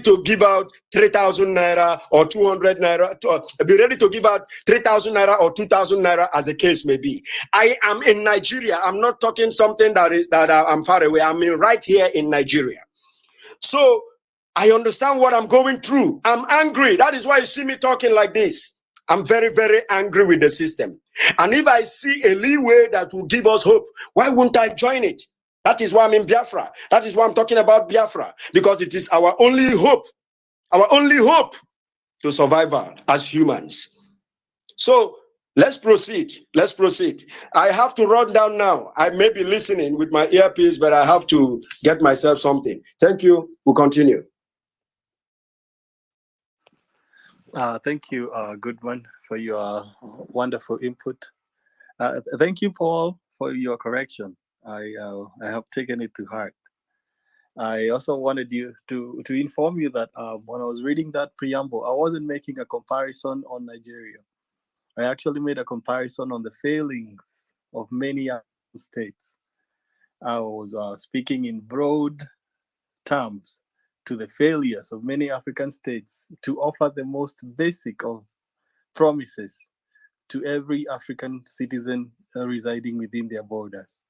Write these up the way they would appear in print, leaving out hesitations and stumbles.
to give out 3,000 naira or 200 naira, be ready to give out 3,000 naira or 2,000 naira, as the case may be. I am in Nigeria. I'm not talking something that I'm far away. I'm right here in Nigeria. So I understand what I'm going through. I'm angry. That is why you see me talking like this. I'm very, very angry with the system. And if I see a leeway that will give us hope, why wouldn't I join it? That is why I'm in Biafra. That is why I'm talking about Biafra, because it is our only hope to survival as humans. So let's proceed. Let's proceed. I have to run down now. I may be listening with my earpiece, but I have to get myself something. Thank you. We'll continue. Thank you, Goodman, for your wonderful input. Thank you, Paul, for your correction. I have taken it to heart. I also wanted you to inform you that when I was reading that preamble, I wasn't making a comparison on Nigeria. I actually made a comparison on the failings of many states. I was speaking in broad terms to the failures of many African states to offer the most basic of promises to every African citizen residing within their borders.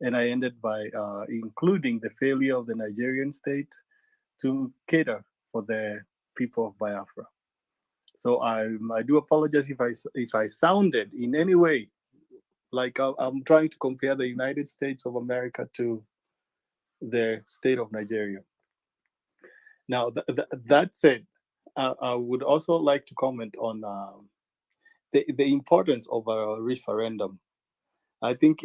And I ended by including the failure of the Nigerian state to cater for the people of Biafra. So I do apologize if I sounded in any way like I'm trying to compare the United States of America to the state of Nigeria. Now, that said, I would also like to comment on the importance of a referendum. I think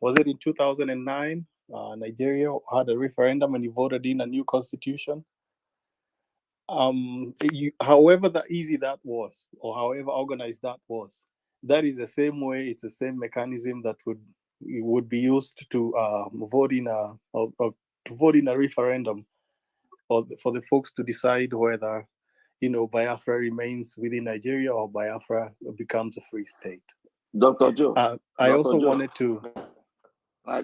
was it in 2009, Nigeria had a referendum and you voted in a new constitution. However easy that was, or however organized that was, that is the same way, it's the same mechanism that would be used to vote in a referendum for the folks to decide whether Biafra remains within Nigeria or Biafra becomes a free state. Dr. Joe, I also wanted to.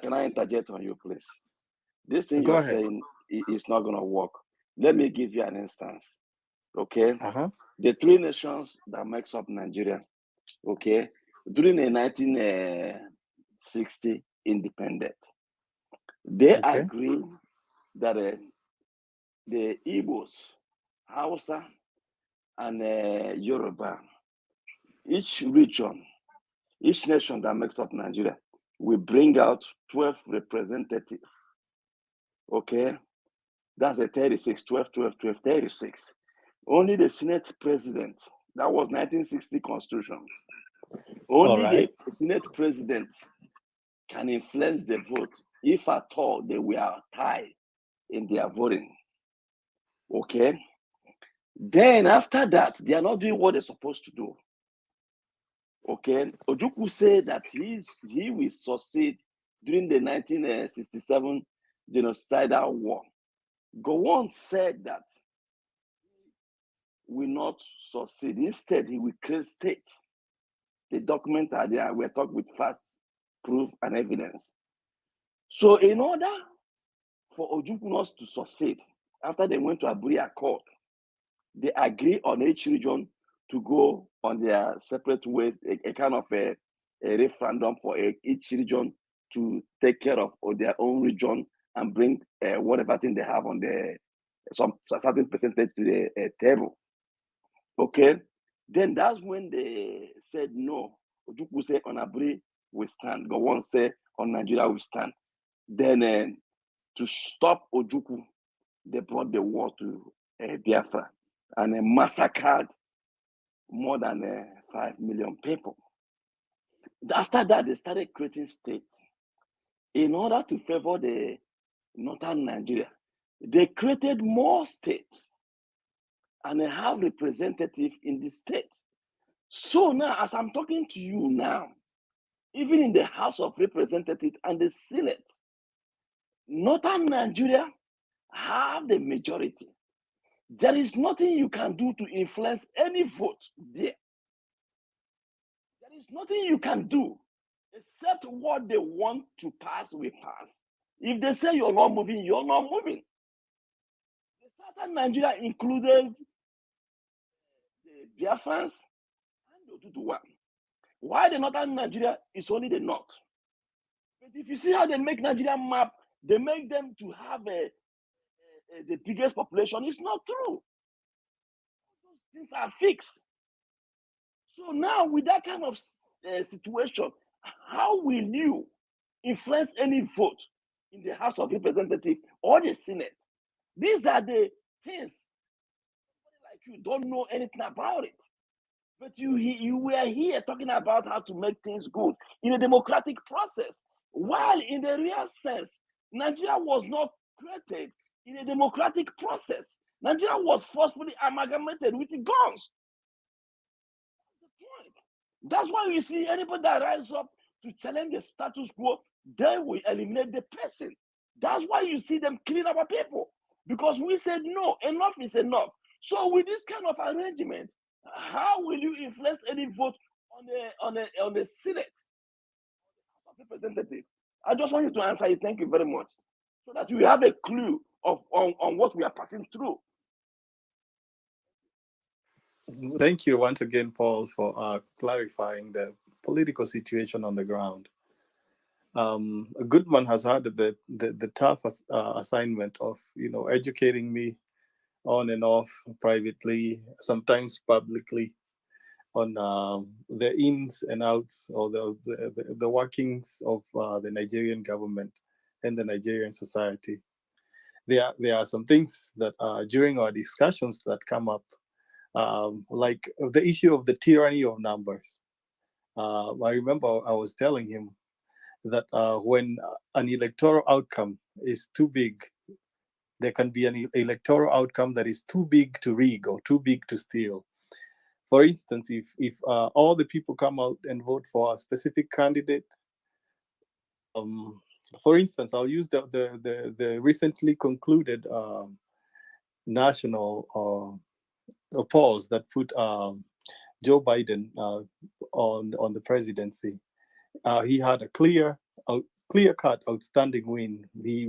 Can I interject on you, please? This thing you're saying is not going to work. Let me give you an instance. Okay, the three nations that makes up Nigeria. Okay, during the 1960 independence, they agreed that the Igbos, Hausa, and Yoruba, each region, each nation that makes up Nigeria, will bring out 12 representatives. Okay, that's a 36, 12, 12, 12, 36. Only the Senate president, that was 1960 Constitution. Only the Senate president can influence the vote if at all they were tied in their voting. Okay. Then after that, they are not doing what they're supposed to do. Okay. Ojukwu said that he will succeed during the 1967 genocidal war. Gowon said that he will not succeed. Instead, he will create states. The documents are there. We're talking with facts, proof, and evidence. So in order for Ojukwu not to succeed, after they went to Abuja Court, they agree on each region to go on their separate ways, a kind of a referendum for each region to take care of their own region and bring whatever thing they have on some certain percentage to the table. Okay, then that's when they said no. Ojukwu said on Aburi we stand. Gowon said on Nigeria we stand. Then to stop Ojukwu, they brought the war to Biafra and massacred more than 5 million people. After that, they started creating states. In order to favor the northern Nigeria, they created more states and they have representatives in the state. So now, as I'm talking to you now, even in the House of Representatives and the Senate, northern Nigeria have the majority. There is nothing you can do to influence any vote there. There is nothing you can do except what they want to pass will pass. If they say you're not moving, you're not moving. They Southern Nigeria included the Biafrans and the Tutuwa. Why the Northern Nigeria is only the North? But if you see how they make Nigeria map, they make them to have the biggest population. It's not true. Those things are fixed. So now with that kind of situation, how will you influence any vote in the House of Representatives or the Senate? These are the things like you don't know anything about it. But you were here talking about how to make things good in a democratic process. While in the real sense, Nigeria was not created in a democratic process. Nigeria was forcefully amalgamated with the guns. That's the point. That's why you see anybody that rises up to challenge the status quo, they will eliminate the person. That's why you see them killing our people. Because we said no, enough is enough. So with this kind of arrangement, how will you influence any vote on the Senate, House of Representatives? I just want you to answer it. Thank you very much, so that you have a clue on what we are passing through. Thank you once again, Paul, for clarifying the political situation on the ground. Goodman has had the tough assignment of educating me on and off, privately, sometimes publicly, on the ins and outs or the workings of the Nigerian government and the Nigerian society. There are some things that during our discussions that come up, like the issue of the tyranny of numbers. I remember I was telling him that when an electoral outcome is too big, there can be an electoral outcome that is too big to rig or too big to steal. For instance, if all the people come out and vote for a specific candidate, for instance, I'll use the recently concluded national polls that put Joe Biden on the presidency. He had a clear-cut, outstanding win.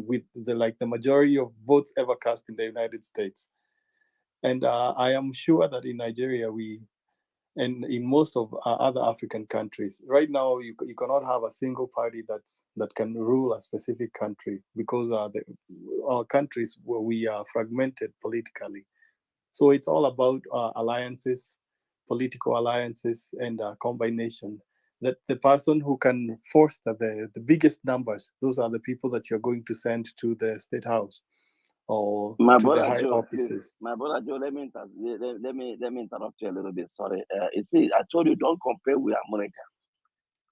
With the majority of votes ever cast in the United States. And I am sure that in Nigeria, and in most of other African countries, right now you cannot have a single party that can rule a specific country, because our countries where we are fragmented politically. So it's all about alliances, political alliances, and combination. That the person who can foster the biggest numbers, those are the people that you're going to send to the State House or to the high offices. Please, my brother Joe, let me interrupt you a little bit. Sorry. You see, I told you don't compare with America.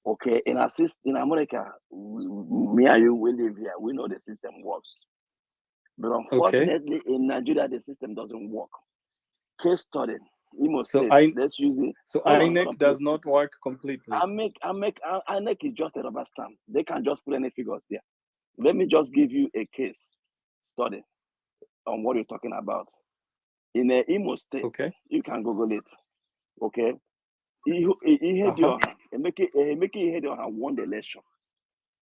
Okay, in America, me and you, we live here. We know the system works. But unfortunately, in Nigeria, the system doesn't work. Case study. Let's use it. So INEC does not work completely. INEC is just a rubber stamp. They can just put any figures there. Let me just give you a case study on what you're talking about. In Imo State, okay, you can Google it. Okay, he won the election.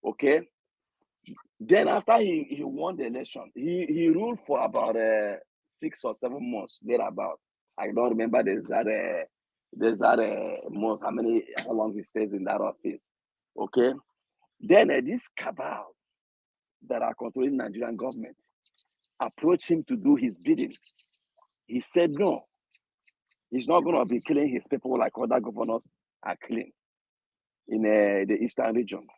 Okay, then after he won the election, he ruled for about 6 or 7 months thereabout. I don't remember the exact month, how long he stays in that office. Okay, then this cabal that are controlling Nigerian government approached him to do his bidding. He said no, he's not going to be killing his people like other governors are killing in the eastern region.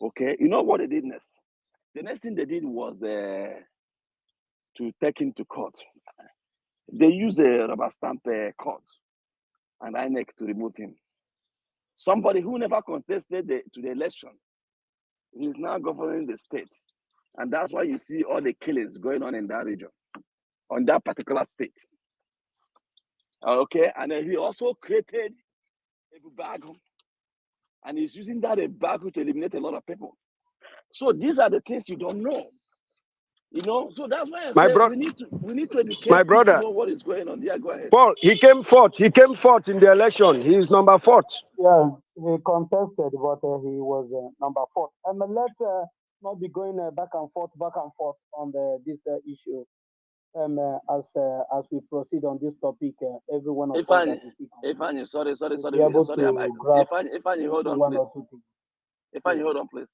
Okay, you know what they did next? The next thing they did was to take him to court. They used a rubber stamp court and INEC to remove him. Somebody who never contested to the election, he's now governing the state. And that's why you see all the killings going on in that region, on that particular state. Okay, and then he also created a embargo, and he's using that embargo to eliminate a lot of people. So these are the things you don't know. So that's why I say we need to educate my brother, people what is going on. Yeah, go ahead. Paul, he came fourth in the election. He is number 4. Yes, he contested, but he was number 4. Let's not be going back and forth on this issue. as we proceed on this topic, every one of us Ifeanyi, that is speaking Ifeanyi, sorry, will be able to grasp Ifeanyi, hold on, one please. or two things. Ifeanyi, hold on, please.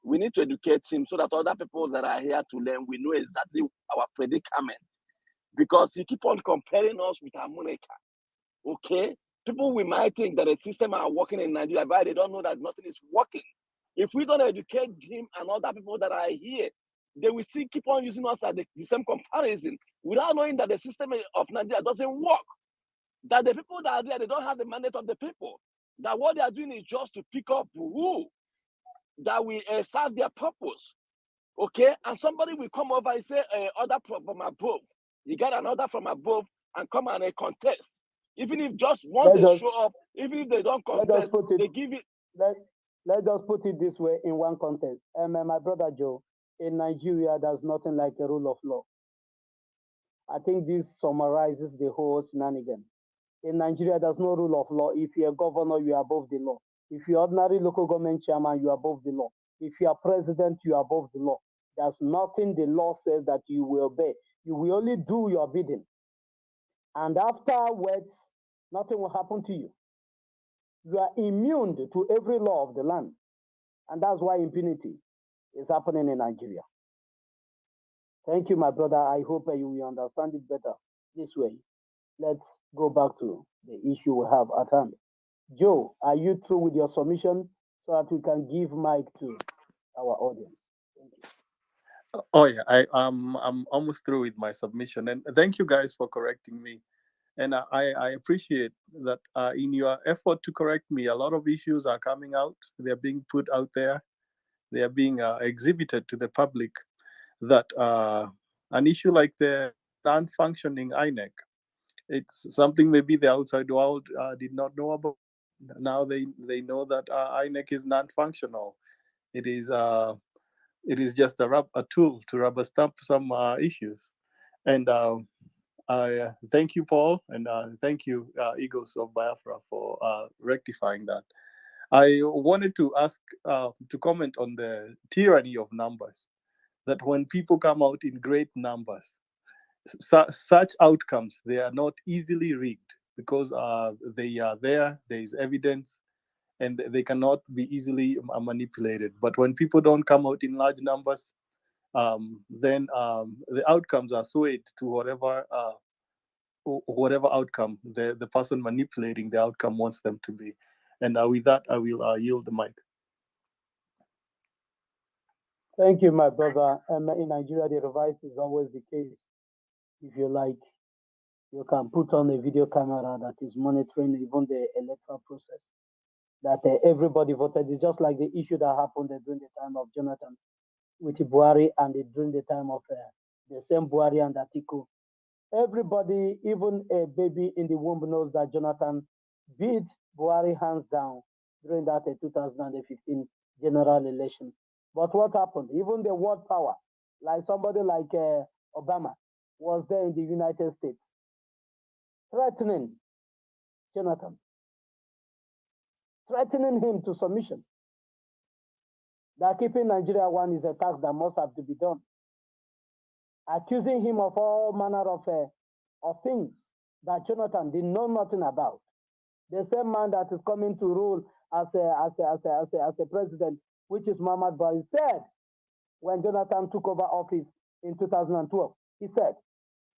We need to educate him so that other people that are here to learn, we know exactly our predicament. Because he keep on comparing us with America. Okay? People, we might think that the system are working in Nigeria, but they don't know that nothing is working. If we don't educate him and other people that are here, they will still keep on using us as the same comparison without knowing that the system of Nigeria doesn't work. That the people that are there, they don't have the mandate of the people. That what they are doing is just to pick up who that will serve their purpose. Okay? And somebody will come over and say, order from above. You get an order from above and come and contest. Even if just once they show up, even if they don't contest, they give it. Let's just put it this way in one context. My brother Joe, in Nigeria, there's nothing like a rule of law. I think this summarizes the whole shenanigan. In Nigeria, there's no rule of law. If you're a governor, you're above the law. If you're ordinary local government chairman, you're above the law. If you're president, you're above the law. There's nothing the law says that you will obey. You will only do your bidding. And afterwards, nothing will happen to you. You are immune to every law of the land. And that's why impunity is happening in Nigeria. Thank you, my brother. I hope you will understand it better this way. Let's go back to the issue we have at hand. Joe, are you through with your submission so that we can give mic to our audience? Thank you. Oh yeah, I'm almost through with my submission, and thank you guys for correcting me. And I appreciate that in your effort to correct me, a lot of issues are coming out. They're being put out there. They are being exhibited to the public. That an issue like the non-functioning INEC, it's something maybe the outside world did not know about. Now they know that INEC is non-functional. It is just a tool to rubber stamp some issues. And I thank you, Paul, and thank you, Eagles of Biafra, for rectifying that. I wanted to ask to comment on the tyranny of numbers. That when people come out in great numbers, such outcomes, they are not easily rigged because they are there. There is evidence, and they cannot be easily manipulated. But when people don't come out in large numbers, then the outcomes are swayed to whatever outcome the person manipulating the outcome wants them to be. And with that, I will yield the mic. Thank you, my brother. In Nigeria, the reverse is always the case. If you like, you can put on a video camera that is monitoring even the electoral process. That everybody voted. It's just like the issue that happened during the time of Jonathan with Buhari and during the time of the same Buhari and Atiku. Everybody, even a baby in the womb, knows that Jonathan beat Buhari hands down during that 2015 general election. But what happened? Even the world power, like somebody like Obama, was there in the United States, threatening Jonathan, threatening him to submission. That keeping Nigeria one is a task that must have to be done. Accusing him of all manner of things that Jonathan did know nothing about. The same man that is coming to rule as a president, which is Muhammad Buhari, said when Jonathan took over office in 2012, he said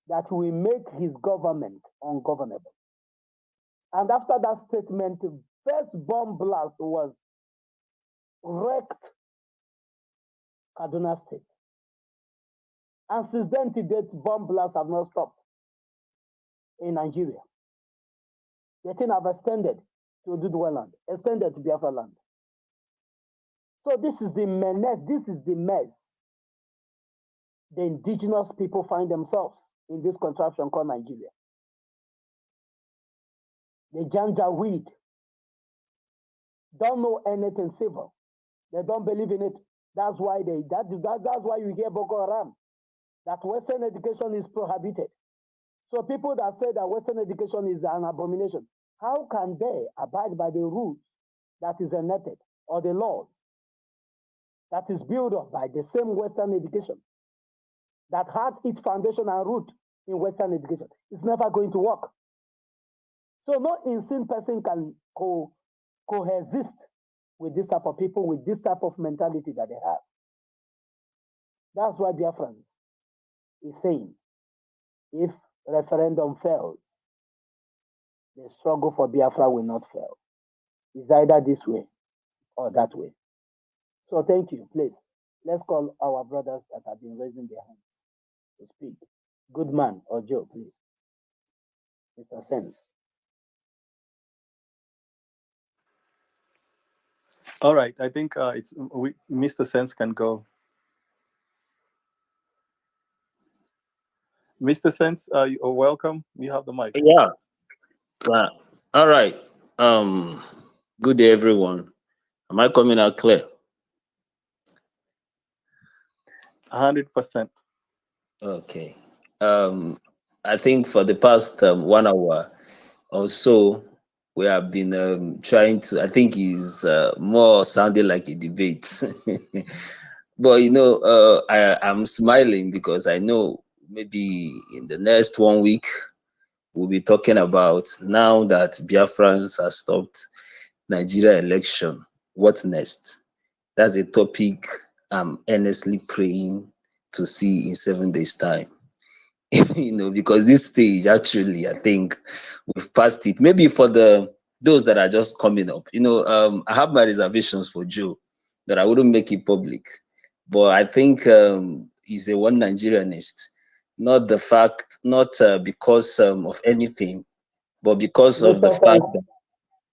that we make his government ungovernable. And after that statement, the first bomb blast was wrecked Kaduna State. And since then to date, bomb blasts have not stopped in Nigeria. The thing have extended to Oduduwa land, extended to Biafra land. So this is the menace, this is the mess the indigenous people find themselves in this contraption called Nigeria. The Janjaweed don't know anything civil. They don't believe in it. That's why that's why you hear Boko Haram, that Western education is prohibited. So people that say that Western education is an abomination, how can they abide by the rules that is enacted or the laws that is built up by the same Western education that has its foundation and root in Western education. It's never going to work. So no insane person can coexist with this type of people, with this type of mentality that they have. That's why Biafrans is saying, if referendum fails, the struggle for Biafra will not fail. It's either this way or that way. So thank you. Please, let's call our brothers that have been raising their hands to speak. Goodman or Joe, please. Mr. Sense. All right, I think Mr. Sense can go. Mr. Sense, you're welcome. You have the mic. Yeah. All right. Good day, everyone. Am I coming out clear? 100%. Okay. I think for the past 1 hour or so, we have been trying to. I think is more sounding like a debate, but I'm smiling because I know maybe in the next 1 week we'll be talking about, now that Biafrans have stopped Nigeria election, what next? That's a topic I'm earnestly praying to see in 7 days' time. Because this stage, actually, I think we've passed it. Maybe for those that are just coming up, I have my reservations for Joe that I wouldn't make it public, but I think he's a one Nigerianist. Not because of anything, but because of the fact that,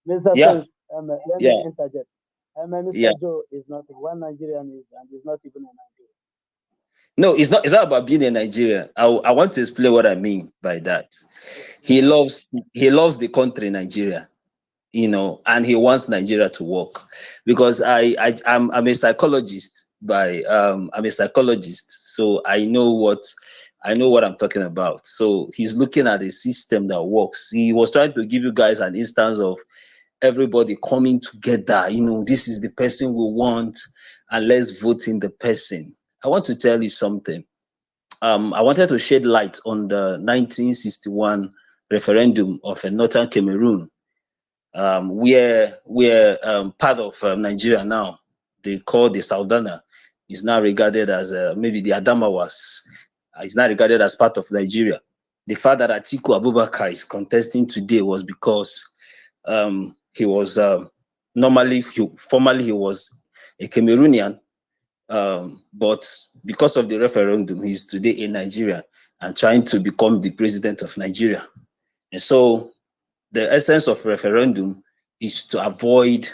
Mr. yeah, Sense, let yeah, me interject. Mr. yeah. Joe is not one Nigerian, and is not even a Nigerian. No, it's not about being a Nigerian. I want to explain what I mean by that. He loves the country Nigeria, and he wants Nigeria to work. Because I'm a psychologist I'm a psychologist, so I know what I'm talking about. So he's looking at a system that works. He was trying to give you guys an instance of everybody coming together. This is the person we want, and let's vote in the person. I want to tell you something. I wanted to shed light on the 1961 referendum of Northern Cameroon. We're part of Nigeria now. They call the Southern is now regarded as maybe the Adamawas is now regarded as part of Nigeria. The fact that Atiku Abubakar is contesting today was because he was formerly he was a Cameroonian, but because of the referendum, he's today in Nigeria and trying to become the president of Nigeria. And so the essence of referendum is to avoid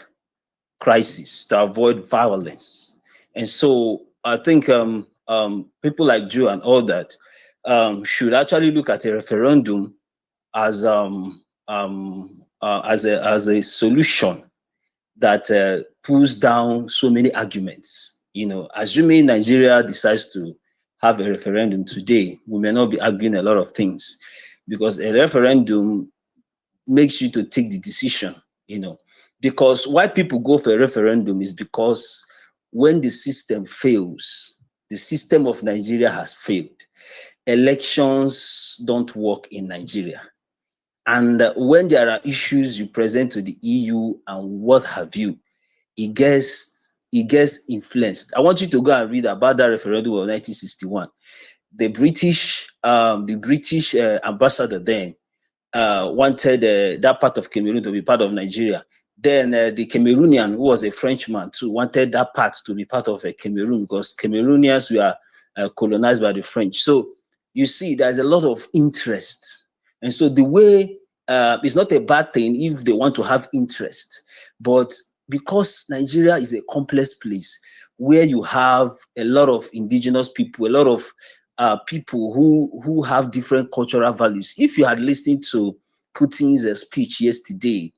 crisis, to avoid violence. And so I think people like Joe and all that should actually look at a referendum as a solution that pulls down so many arguments. Assuming Nigeria decides to have a referendum today, we may not be arguing a lot of things, because a referendum makes you to take the decision. Because why people go for a referendum is because when the system fails, the system of Nigeria has failed. Elections don't work in Nigeria. And when there are issues you present to the EU and what have you, it gets influenced. I want you to go and read about that referendum of 1961. The British ambassador then wanted that part of Cameroon to be part of Nigeria. Then the Cameroonian, who was a Frenchman too, wanted that part to be part of Cameroon, because Cameroonians were colonized by the French. So you see, there's a lot of interest. And so the way, it's not a bad thing if they want to have interest, but because Nigeria is a complex place where you have a lot of indigenous people, a lot of people who have different cultural values. If you had listened to Putin's speech yesterday,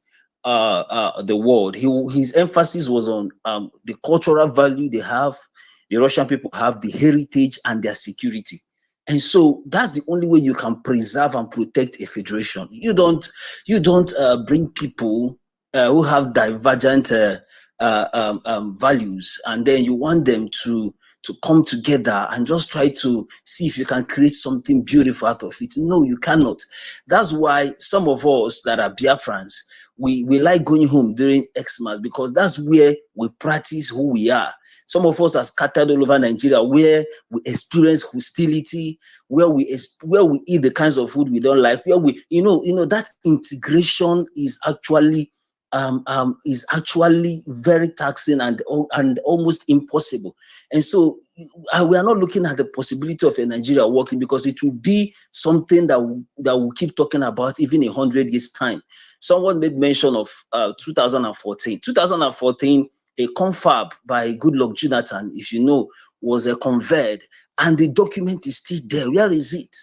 the world, his emphasis was on the cultural value they have, the Russian people have, the heritage and their security. And so that's the only way you can preserve and protect a federation. You don't bring people who have divergent values, and then you want them to to come together and just try to see if you can create something beautiful out of it. No, you cannot. That's why some of us that are Biafrans, we like going home during Xmas, because that's where we practice who we are. Some of us are scattered all over Nigeria, where we experience hostility, where we eat the kinds of food we don't like, where we, that integration is actually very taxing and almost impossible. And so we are not looking at the possibility of a Nigeria working, because it will be something that we'll keep talking about even in 100 years' time. Someone made mention of 2014. 2014, a confab by Goodluck Jonathan, if you know, was conveyed, and the document is still there. Where is it?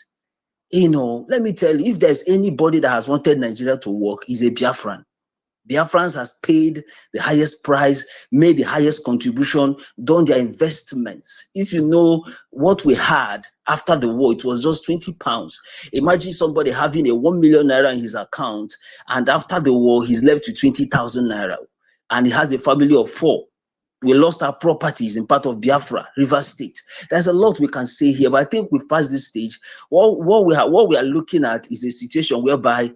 Let me tell you, if there's anybody that has wanted Nigeria to work, is a Biafran. Biafrans has paid the highest price, made the highest contribution, done their investments. If you know what we had after the war, it was just 20 pounds. Imagine somebody having a 1 million naira in his account, and after the war, he's left with 20,000 naira, and he has a family of 4. We lost our properties in part of Biafra, River State. There's a lot we can say here, but I think we've passed this stage. What we are looking at is a situation whereby,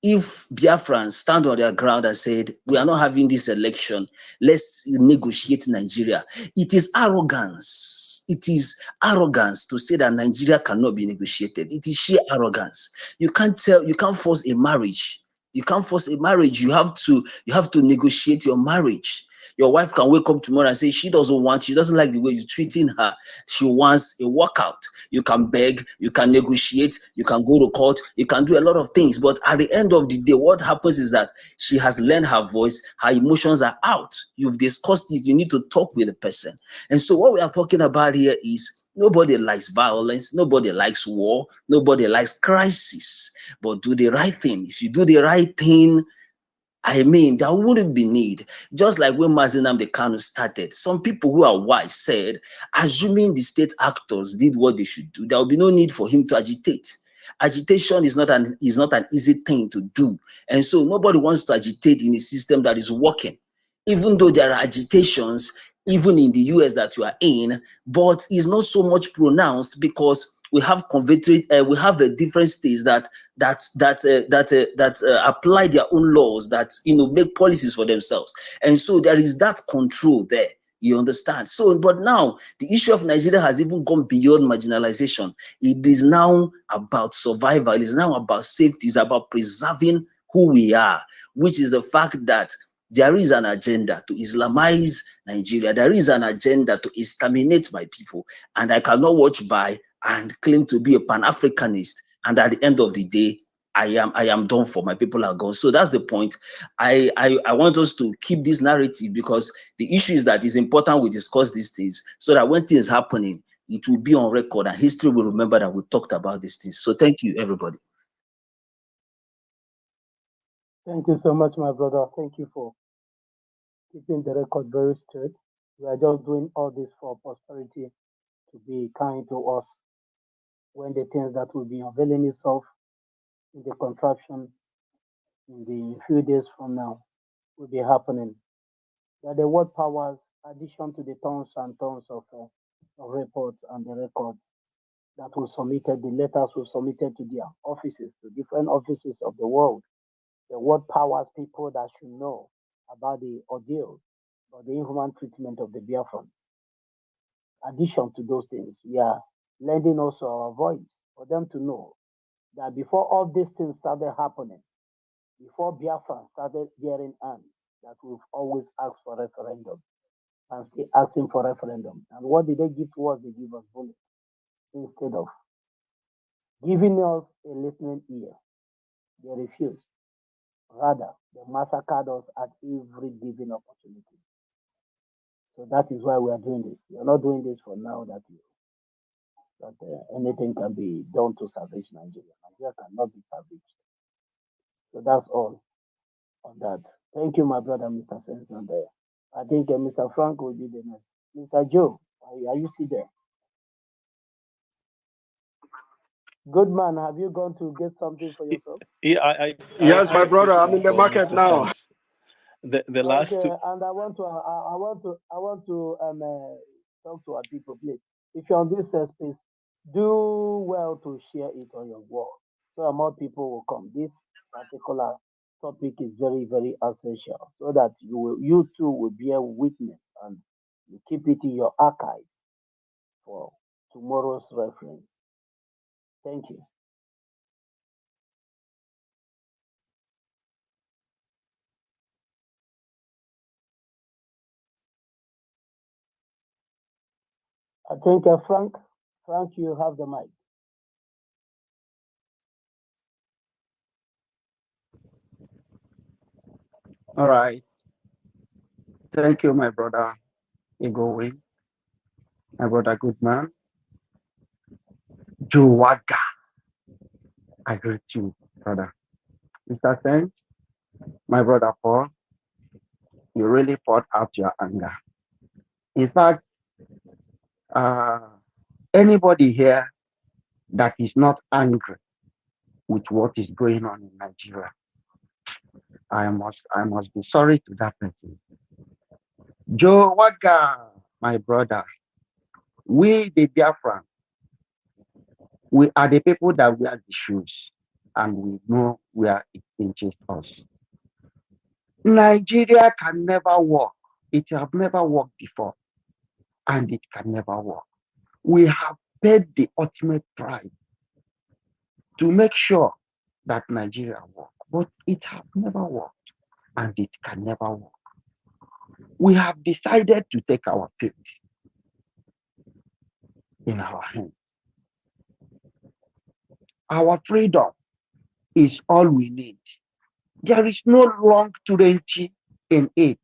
if Biafrans stand on their ground and said, we are not having this election, let's negotiate Nigeria. It is arrogance. It is arrogance to say that Nigeria cannot be negotiated. It is sheer arrogance. You can't force a marriage. You can't force a marriage. You have to negotiate your marriage. Your wife can wake up tomorrow and say she doesn't like the way you're treating her. She wants a walkout. You can beg, you can negotiate, you can go to court, you can do a lot of things. But at the end of the day, what happens is that she has learned her voice, her emotions are out. You've discussed it, you need to talk with the person. And so what we are talking about here is, nobody likes violence, nobody likes war, nobody likes crisis. But do the right thing. If you do the right thing, there wouldn't be need. Just like when Mazi Nnamdi Kanu started, some people who are wise said, assuming the state actors did what they should do, there will be no need for him to agitate. Agitation is not an easy thing to do. And so nobody wants to agitate in a system that is working. Even though there are agitations, even in the US that you are in, but it's not so much pronounced, because we have we have different states that apply their own laws, that make policies for themselves, and so there is that control there. You understand? So, but now the issue of Nigeria has even gone beyond marginalization. It is now about survival. It is now about safety. It's about preserving who we are, which is the fact that there is an agenda to Islamize Nigeria. There is an agenda to exterminate my people, and I cannot watch by and claim to be a Pan-Africanist, and at the end of the day, I am done for. My people are gone. So that's the point. I want us to keep this narrative, because the issue is that it's important we discuss these things, so that when things happening, it will be on record and history will remember that we talked about these things. So thank you, everybody. Thank you so much, my brother. Thank you for keeping the record very straight. We are just doing all this for prosperity, to be kind to us when the things that will be availing itself in the contraction in the few days from now will be happening. That the word powers, addition to the tons and tons of reports and the records that were submitted, the letters were submitted to their offices, to different offices of the world. The word powers people that should know about the ordeal, about the inhuman treatment of the Biafrans. Addition to those things, we are lending also our voice for them to know that before all these things started happening, before Biafra started bearing arms, that we've always asked for referendum and still asking for referendum. And what did they give to us? They give us bullets instead of giving us a listening ear. They refused. Rather, they massacred us at every given opportunity. So that is why we are doing this. We are not doing this for now that anything can be done to salvage Nigeria. Nigeria cannot be salvaged. So that's all on that. Thank you, my brother, Mr. Senson there. I think Mr. Frank will be the next. Mr. Joe, are you still there? Good man, have you gone to get something for yourself? Yeah, yes, my brother, I'm in the market now. The last okay, two. and I want to Talk to our people, please. If you're on this space, do well to share it on your wall so that more people will come. This particular topic is very, very essential so that you too will bear witness and you keep it in your archives for tomorrow's reference. Thank you. I think Frank, you have the mic. All right. Thank you, my brother Egowe, my brother Goodman, Jowaga. I greet you, brother. Mr. Sen, my brother Paul, you really poured out your anger. In fact, uh, anybody here that is not angry with what is going on in Nigeria, I must be sorry to that person. Jowaga, my brother, we the Biafran, we are the people that wear the shoes, and we know where it pinches us. Nigeria can never work. It have never worked before, and it can never work. We have paid the ultimate price to make sure that Nigeria work, but it have never worked, and it can never work. We have decided to take our fate in our hands. Our freedom is all we need. There is no long twenty in it.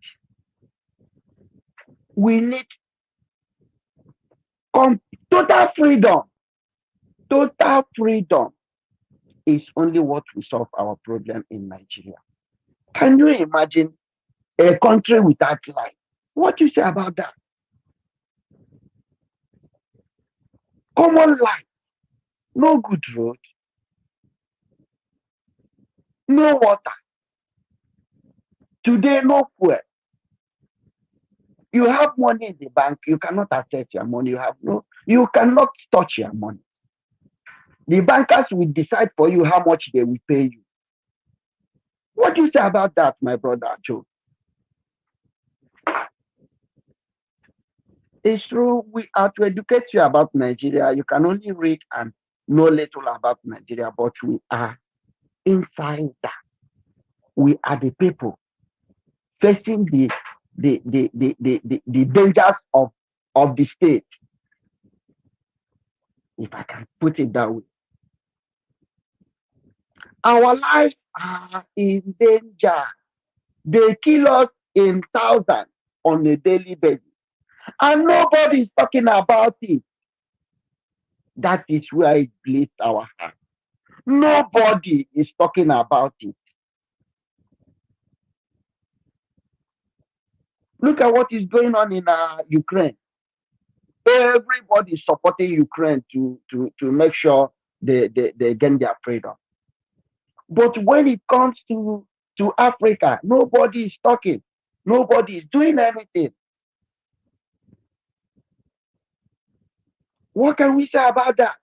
We need total freedom. Total freedom is only what will solve our problem in Nigeria. Can you imagine a country without light? What do you say about that? Common light, no good road, no water. Today, no fuel. You have money in the bank, you cannot access your money. You cannot touch your money. The bankers will decide for you how much they will pay you. What do you say about that, my brother Joe? It's true, we are to educate you about Nigeria. You can only read and know little about Nigeria, but we are inside that. We are the people facing the dangers of the state, if I can put it that way. Our lives are in danger. They kill us in thousands on a daily basis, and nobody is talking about it. That is where it bleeds our heart. Nobody is talking about it. Look at what is going on in Ukraine. Everybody is supporting Ukraine to make sure they gain their freedom. But when it comes to Africa, nobody is talking. Nobody is doing anything. What can we say about that?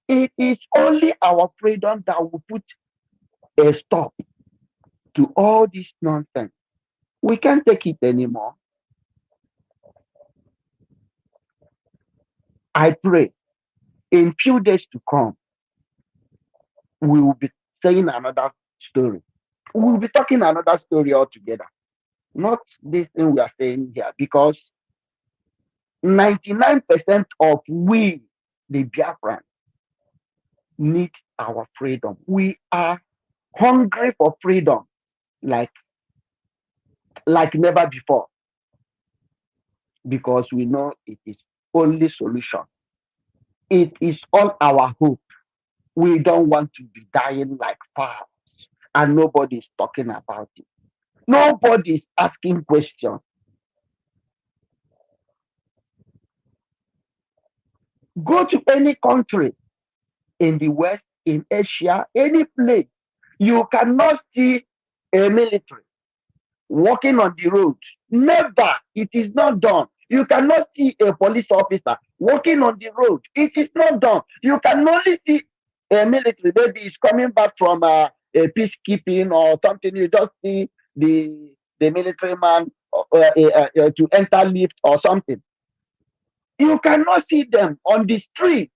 It is only our freedom that will put a stop to all this nonsense. We can't take it anymore. I pray in few days to come, we will be saying another story. We will be talking another story altogether. Not this thing we are saying here, because 99% of we, the Biafran, need our freedom. We are hungry for freedom like never before, because we know it is only solution. It is all our hope. We don't want to be dying like fowls, and nobody is talking about it. Nobody is asking questions. Go to any country in the West, in Asia, any place, you cannot see a military. walking on the road. Never. It is not done. You cannot see a police officer walking on the road. It is not done. You can only see a military. Maybe is coming back from a peacekeeping or something. You just see the military man to enter lift or something. You cannot see them on the street.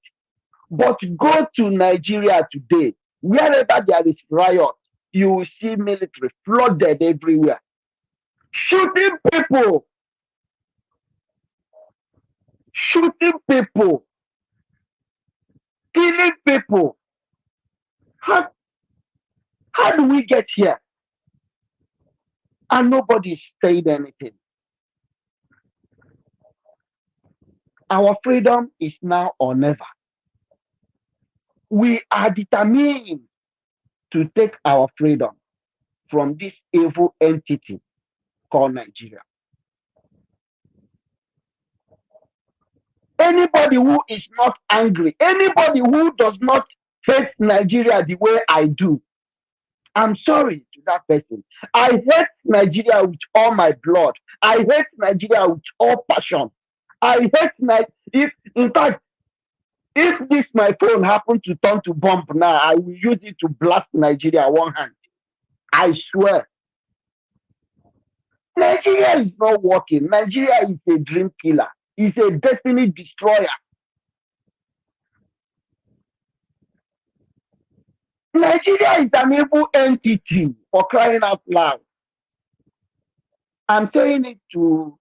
But go to Nigeria today, wherever there is riot, you will see military flooded everywhere, shooting people, killing people. How do we get here? And nobody is saying anything. Our freedom is now or never. We are determined to take our freedom from this evil entity called Nigeria. Anybody who is not angry, anybody who does not hate Nigeria the way I do, I'm sorry to that person. I hate Nigeria with all my blood. I hate Nigeria with all passion. I hate in fact, if this my phone happened to turn to bomb now, I will use it to blast Nigeria one hand. I swear. Nigeria is not working. Nigeria is a dream killer. It's a destiny destroyer. Nigeria is an evil entity, for crying out loud. I'm saying it to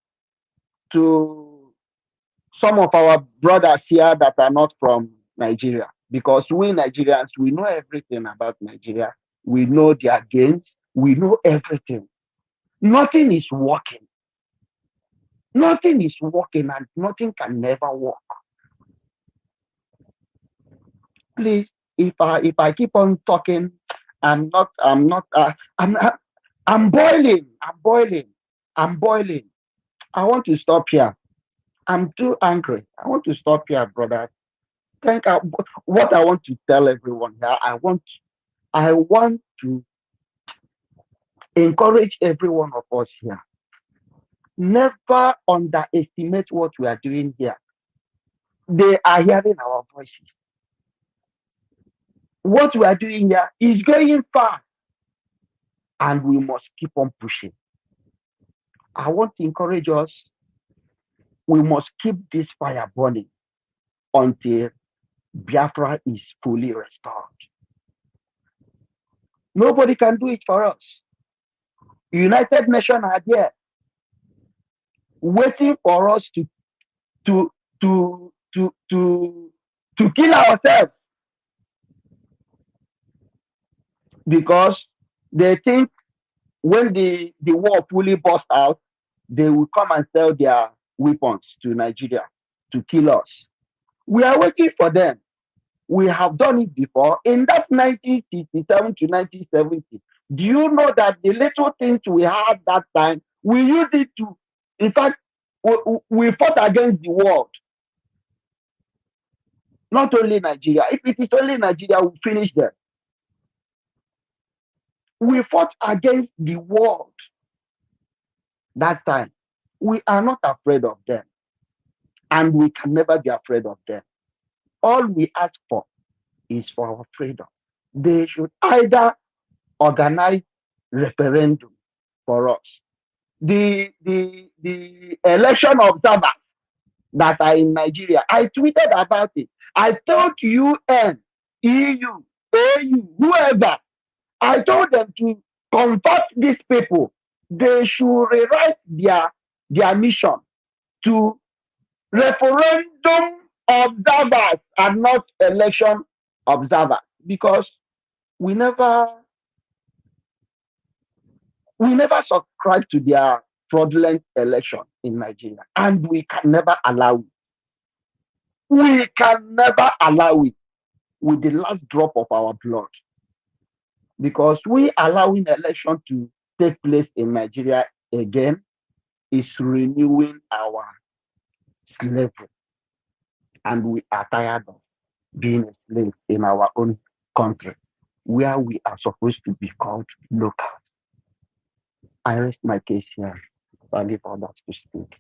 some of our brothers here that are not from Nigeria, because we Nigerians, we know everything about Nigeria. We know their gains. We know everything. Nothing is working. Nothing is working, and nothing can never work. Please, if I keep on talking, I'm boiling. I want to stop here. I'm too angry. I want to stop here, brother. What I want to tell everyone here, I want to encourage every one of us here. Never underestimate what we are doing here. They are hearing our voices. What we are doing here is going far, and we must keep on pushing. I want to encourage us. We must keep this fire burning until Biafra is fully restored. Nobody can do it for us. United Nations are there, waiting for us to kill ourselves, because they think when the war fully bursts out, they will come and sell their weapons to Nigeria to kill us. We are waiting for them. We have done it before in that 1967 to 1970. Do you know that the little things we had that time, we used it to, in fact, we fought against the world. Not only Nigeria. If it is only Nigeria, we'll finish them. We fought against the world that time. We are not afraid of them. And we can never be afraid of them. All we ask for is for our freedom. They should either organize referendum for us. The election observers that are in Nigeria, I tweeted about it. I told UN, EU, AU, whoever, I told them to convert these people. They should rewrite their mission to referendum observers and not election observers, because we never subscribe to their fraudulent election in Nigeria, and we can never allow it. We can never allow it with the last drop of our blood, because we allowing election to take place in Nigeria again is renewing our slavery, and we are tired of being a slave in our own country, where we are supposed to be called local. I rest my case here. I leave others to speak.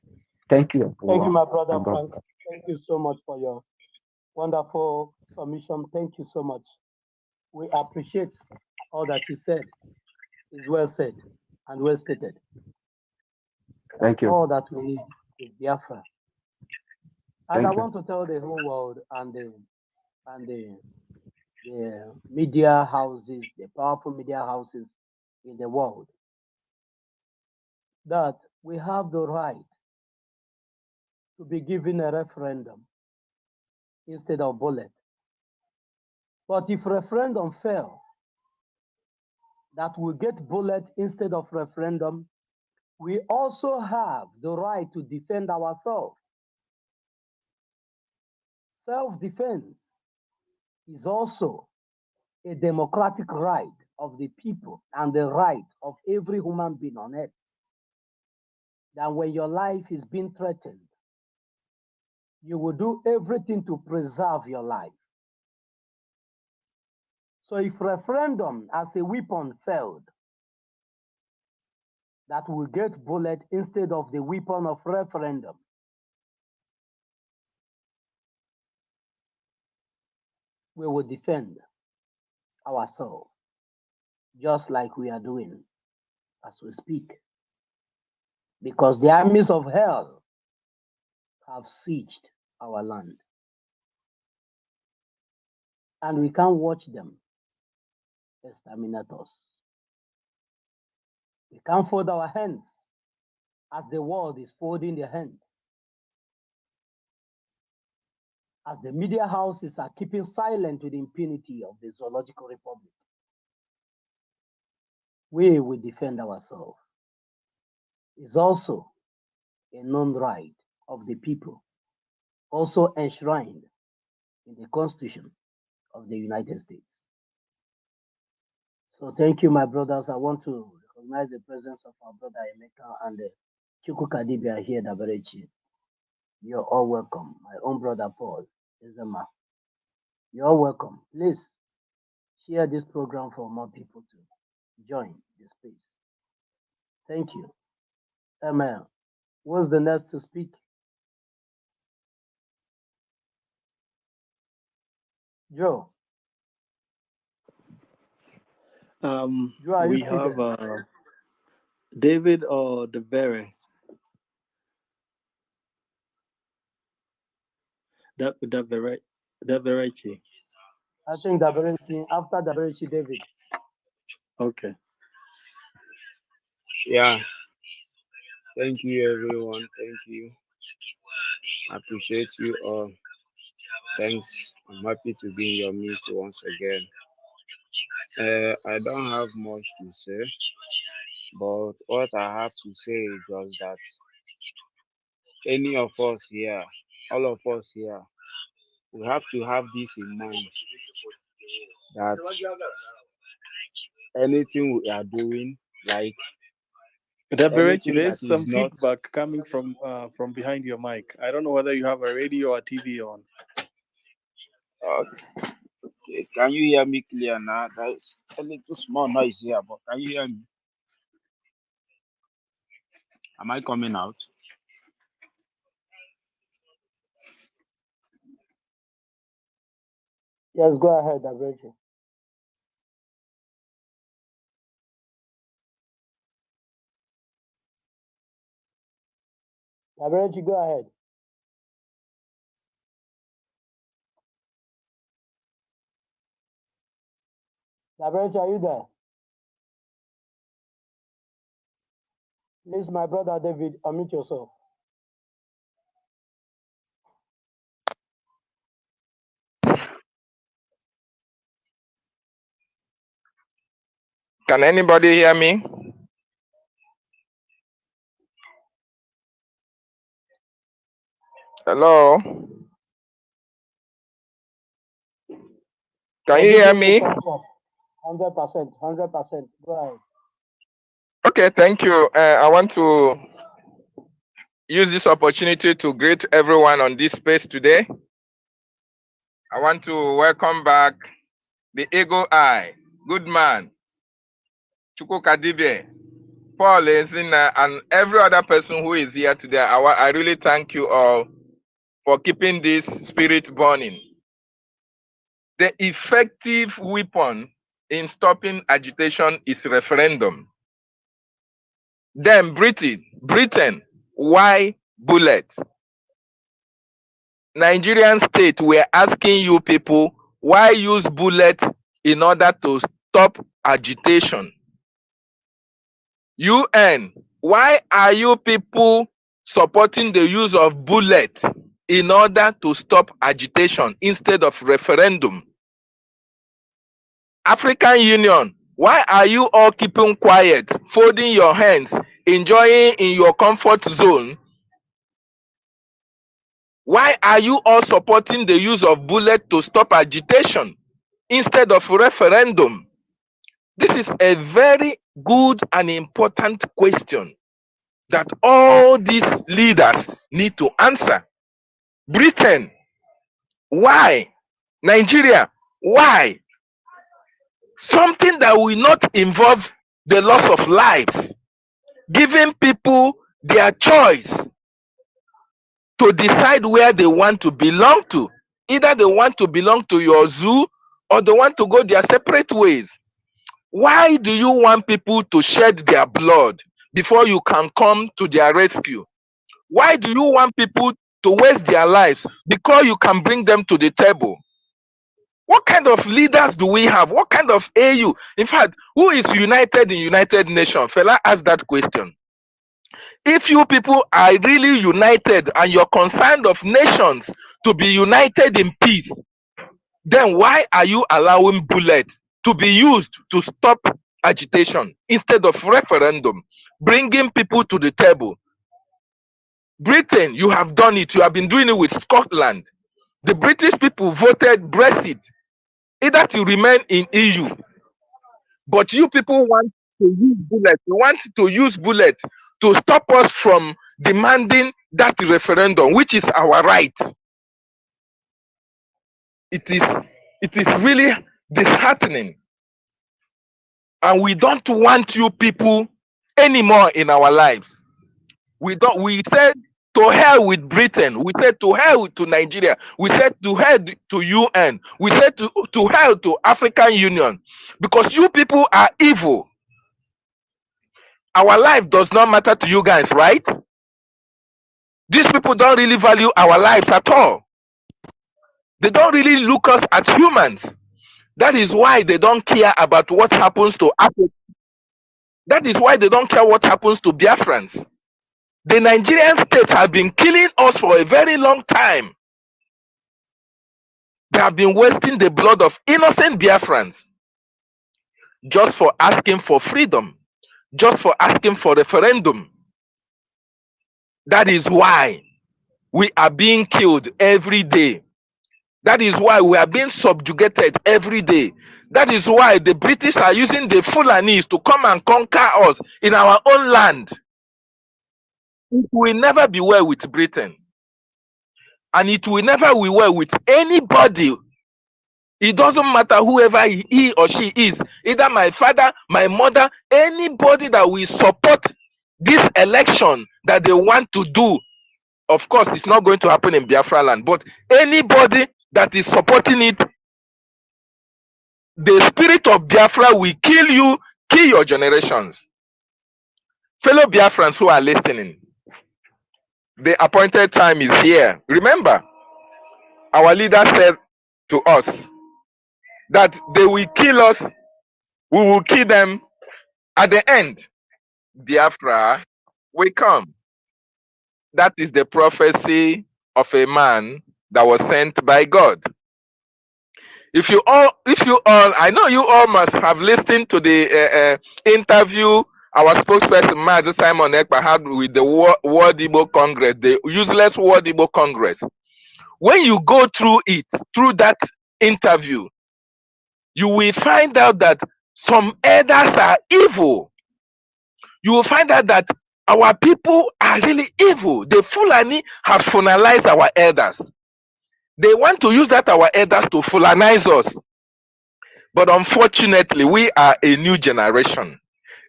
Thank you, Thank you, everyone. my brother And God Frank. bless. Thank you so much for your wonderful submission. Thank you so much. We appreciate all that you said. Is well said and well stated. Thank you. All that we need is Biafra. And I Thank you. want to tell the whole world and the media houses, the powerful media houses in the world, that we have the right to be given a referendum instead of bullet. But if referendum fail, that we get bullet instead of referendum, we also have the right to defend ourselves. Self-defense is also a democratic right of the people and the right of every human being on earth. That when your life is being threatened, you will do everything to preserve your life. So if referendum as a weapon failed, that will get bullet instead of the weapon of referendum. We will defend ourselves, just like we are doing as we speak. Because the armies of hell have sieged our land. And we can't watch them exterminate us. We can't fold our hands as the world is folding their hands. As the media houses are keeping silent with the impunity of the Zoological Republic. We will defend ourselves. It's also a known right of the people, also enshrined in the Constitution of the United States. So thank you, my brothers. I want to recognize the presence of our brother Emeka and Chuku Kadibia here, Dabarechi. You're all welcome. My own brother Paul Izema. You're all welcome. Please share this program for more people to join the space. Thank you. Amen. What's the next to speak? Joe. Joe, are you We still have there? David or the Berry. That Dabarechi. I think Dabarechi, after Dabarechi, David. Okay. Yeah, thank you everyone. Thank you. I appreciate you all. Thanks. I'm happy to be in your midst once again. I don't have much to say, but what I have to say is just that any of us here, all of us here, we have to have this in mind that anything we are doing, like Dabarechi, anything that there's is some not. feedback coming from behind your mic. I don't know whether you have a radio or TV on. Okay, can you hear me clear now? There's a little small noise here, but can you hear me? Am I coming out? Yes, go ahead, Dabarechi. Dabarechi, go ahead. Dabarechi, are you there? Please, my brother David, unmute yourself. Can anybody hear me? Hello? Can you hear me? 100%, 100%. Go ahead. Okay, thank you. I want to use this opportunity to greet everyone on this space today. I want to welcome back the Eagle Eye, good man, Chuku Kadibe, Paul, Ezina, and every other person who is here today. I really thank you all for keeping this spirit burning. The effective weapon in stopping agitation is referendum. Then Britain, why bullets? Nigerian state, we're asking you people, why use bullets in order to stop agitation? UN, why are you people supporting the use of bullets in order to stop agitation instead of referendum? African Union, why are you all keeping quiet, folding your hands, enjoying in your comfort zone? Why are you all supporting the use of bullets to stop agitation instead of referendum? This is a very good and important question that all these leaders need to answer. Britain, why? Nigeria, why? Something that will not involve the loss of lives, giving people their choice to decide where they want to belong to. Either they want to belong to your zoo or they want to go their separate ways. Why do you want people to shed their blood before you can come to their rescue? Why do you want people to waste their lives because you can bring them to the table? What kind of leaders do we have? What kind of AU? In fact, who is united in United Nations? Fela asked that question. If you people are really united and you're concerned of nations to be united in peace, then why are you allowing bullets to be used to stop agitation instead of referendum, bringing people to the table? Britain, you have done it. You have been doing it with Scotland. The British people voted Brexit, either to remain in EU. But you people want to use bullets. You want to use bullets to stop us from demanding that referendum, which is our right. It is really disheartening. And we don't want you people anymore in our lives. We said to hell with Britain. We said to hell to Nigeria. We said to hell to UN. We said to hell to African Union. Because you people are evil. Our life does not matter to you guys, right? These people don't really value our lives at all. They don't really look us as humans. That is why they don't care about what happens to Africa. That is why they don't care what happens to Biafrans. The Nigerian states have been killing us for a very long time. They have been wasting the blood of innocent Biafrans just for asking for freedom, just for asking for referendum. That is why we are being killed every day. That is why we are being subjugated every day. That is why the British are using the Fulanis to come and conquer us in our own land. It will never be well with Britain. And it will never be well with anybody. It doesn't matter whoever he or she is. Either my father, my mother, anybody that will support this election that they want to do. Of course, it's not going to happen in Biafra land. But anybody that is supporting it, the spirit of Biafra will kill you, kill your generations. Fellow Biafrans who are listening, the appointed time is here. Remember, our leader said to us that they will kill us, we will kill them. At the end, Biafra will come. That is the prophecy of a man that was sent by God. If you all, I know you all must have listened to the interview our spokesperson, Mazi Simon Ekpa, had with the World Igbo Congress, the useless World Igbo Congress. When you go through that interview, you will find out that some elders are evil. You will find out that our people are really evil. The Fulani have finalized our elders. They want to use that our elders to Fulanize us. But unfortunately, we are a new generation.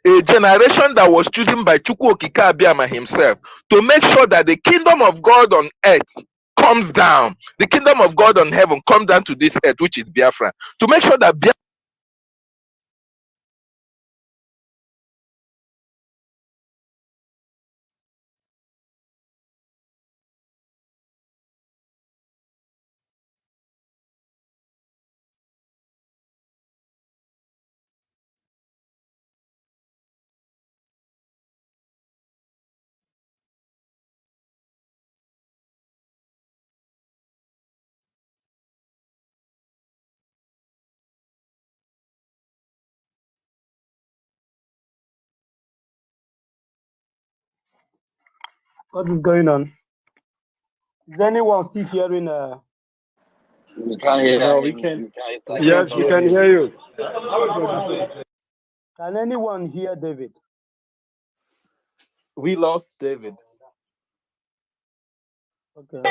a generation that was chosen by Chukwu Okike Abiyama himself to make sure that the kingdom of God on earth comes down, the kingdom of God on heaven comes down to this earth, which is Biafra, to make sure that Biafra. What is going on? Is anyone still hearing? We can't hear No, him. we can't. Yes, we can hear you. Can anyone hear David? We lost David. Okay.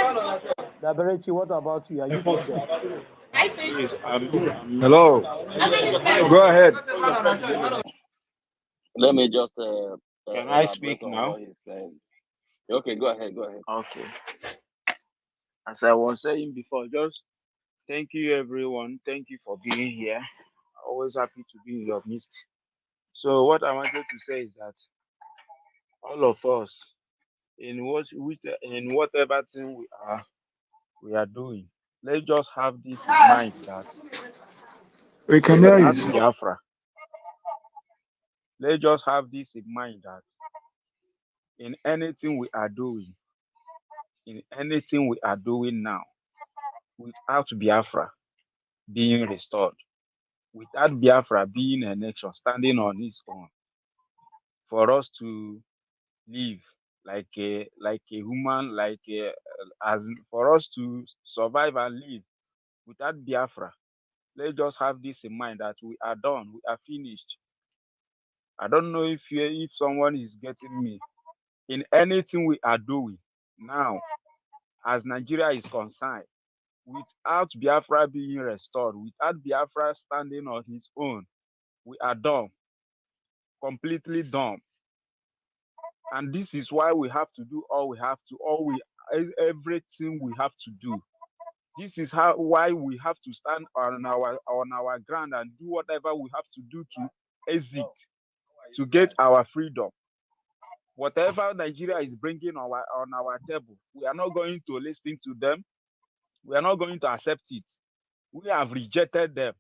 Daberechi, what about you? Are you still there? Please, hello. Go ahead. Let me just Can I speak elaborate on now? what he said. Okay, go ahead. Go ahead. Okay. As I was saying before, just thank you, everyone. Thank you for being here. Always happy to be in your midst. So, what I wanted to say is that all of us, in whatever thing we are doing, let's just have this in mind that We can hear without you. Biafra, let's just have this in mind that in anything we are doing now, without Biafra being restored, without Biafra being a nation standing on its own, for us to live like a human, for us to survive and live without Biafra, let's just have this in mind that we are done, we are finished. I don't know if someone is getting me. In anything we are doing now, as Nigeria is concerned, without Biafra being restored, without Biafra standing on his own, we are dumb, completely dumb. And this is why we have to do everything we have to do. This is why we have to stand on our ground and do whatever we have to do to exit, to get our freedom. Whatever Nigeria is bringing on our table, we are not going to listen to them. We are not going to accept it. We have rejected them.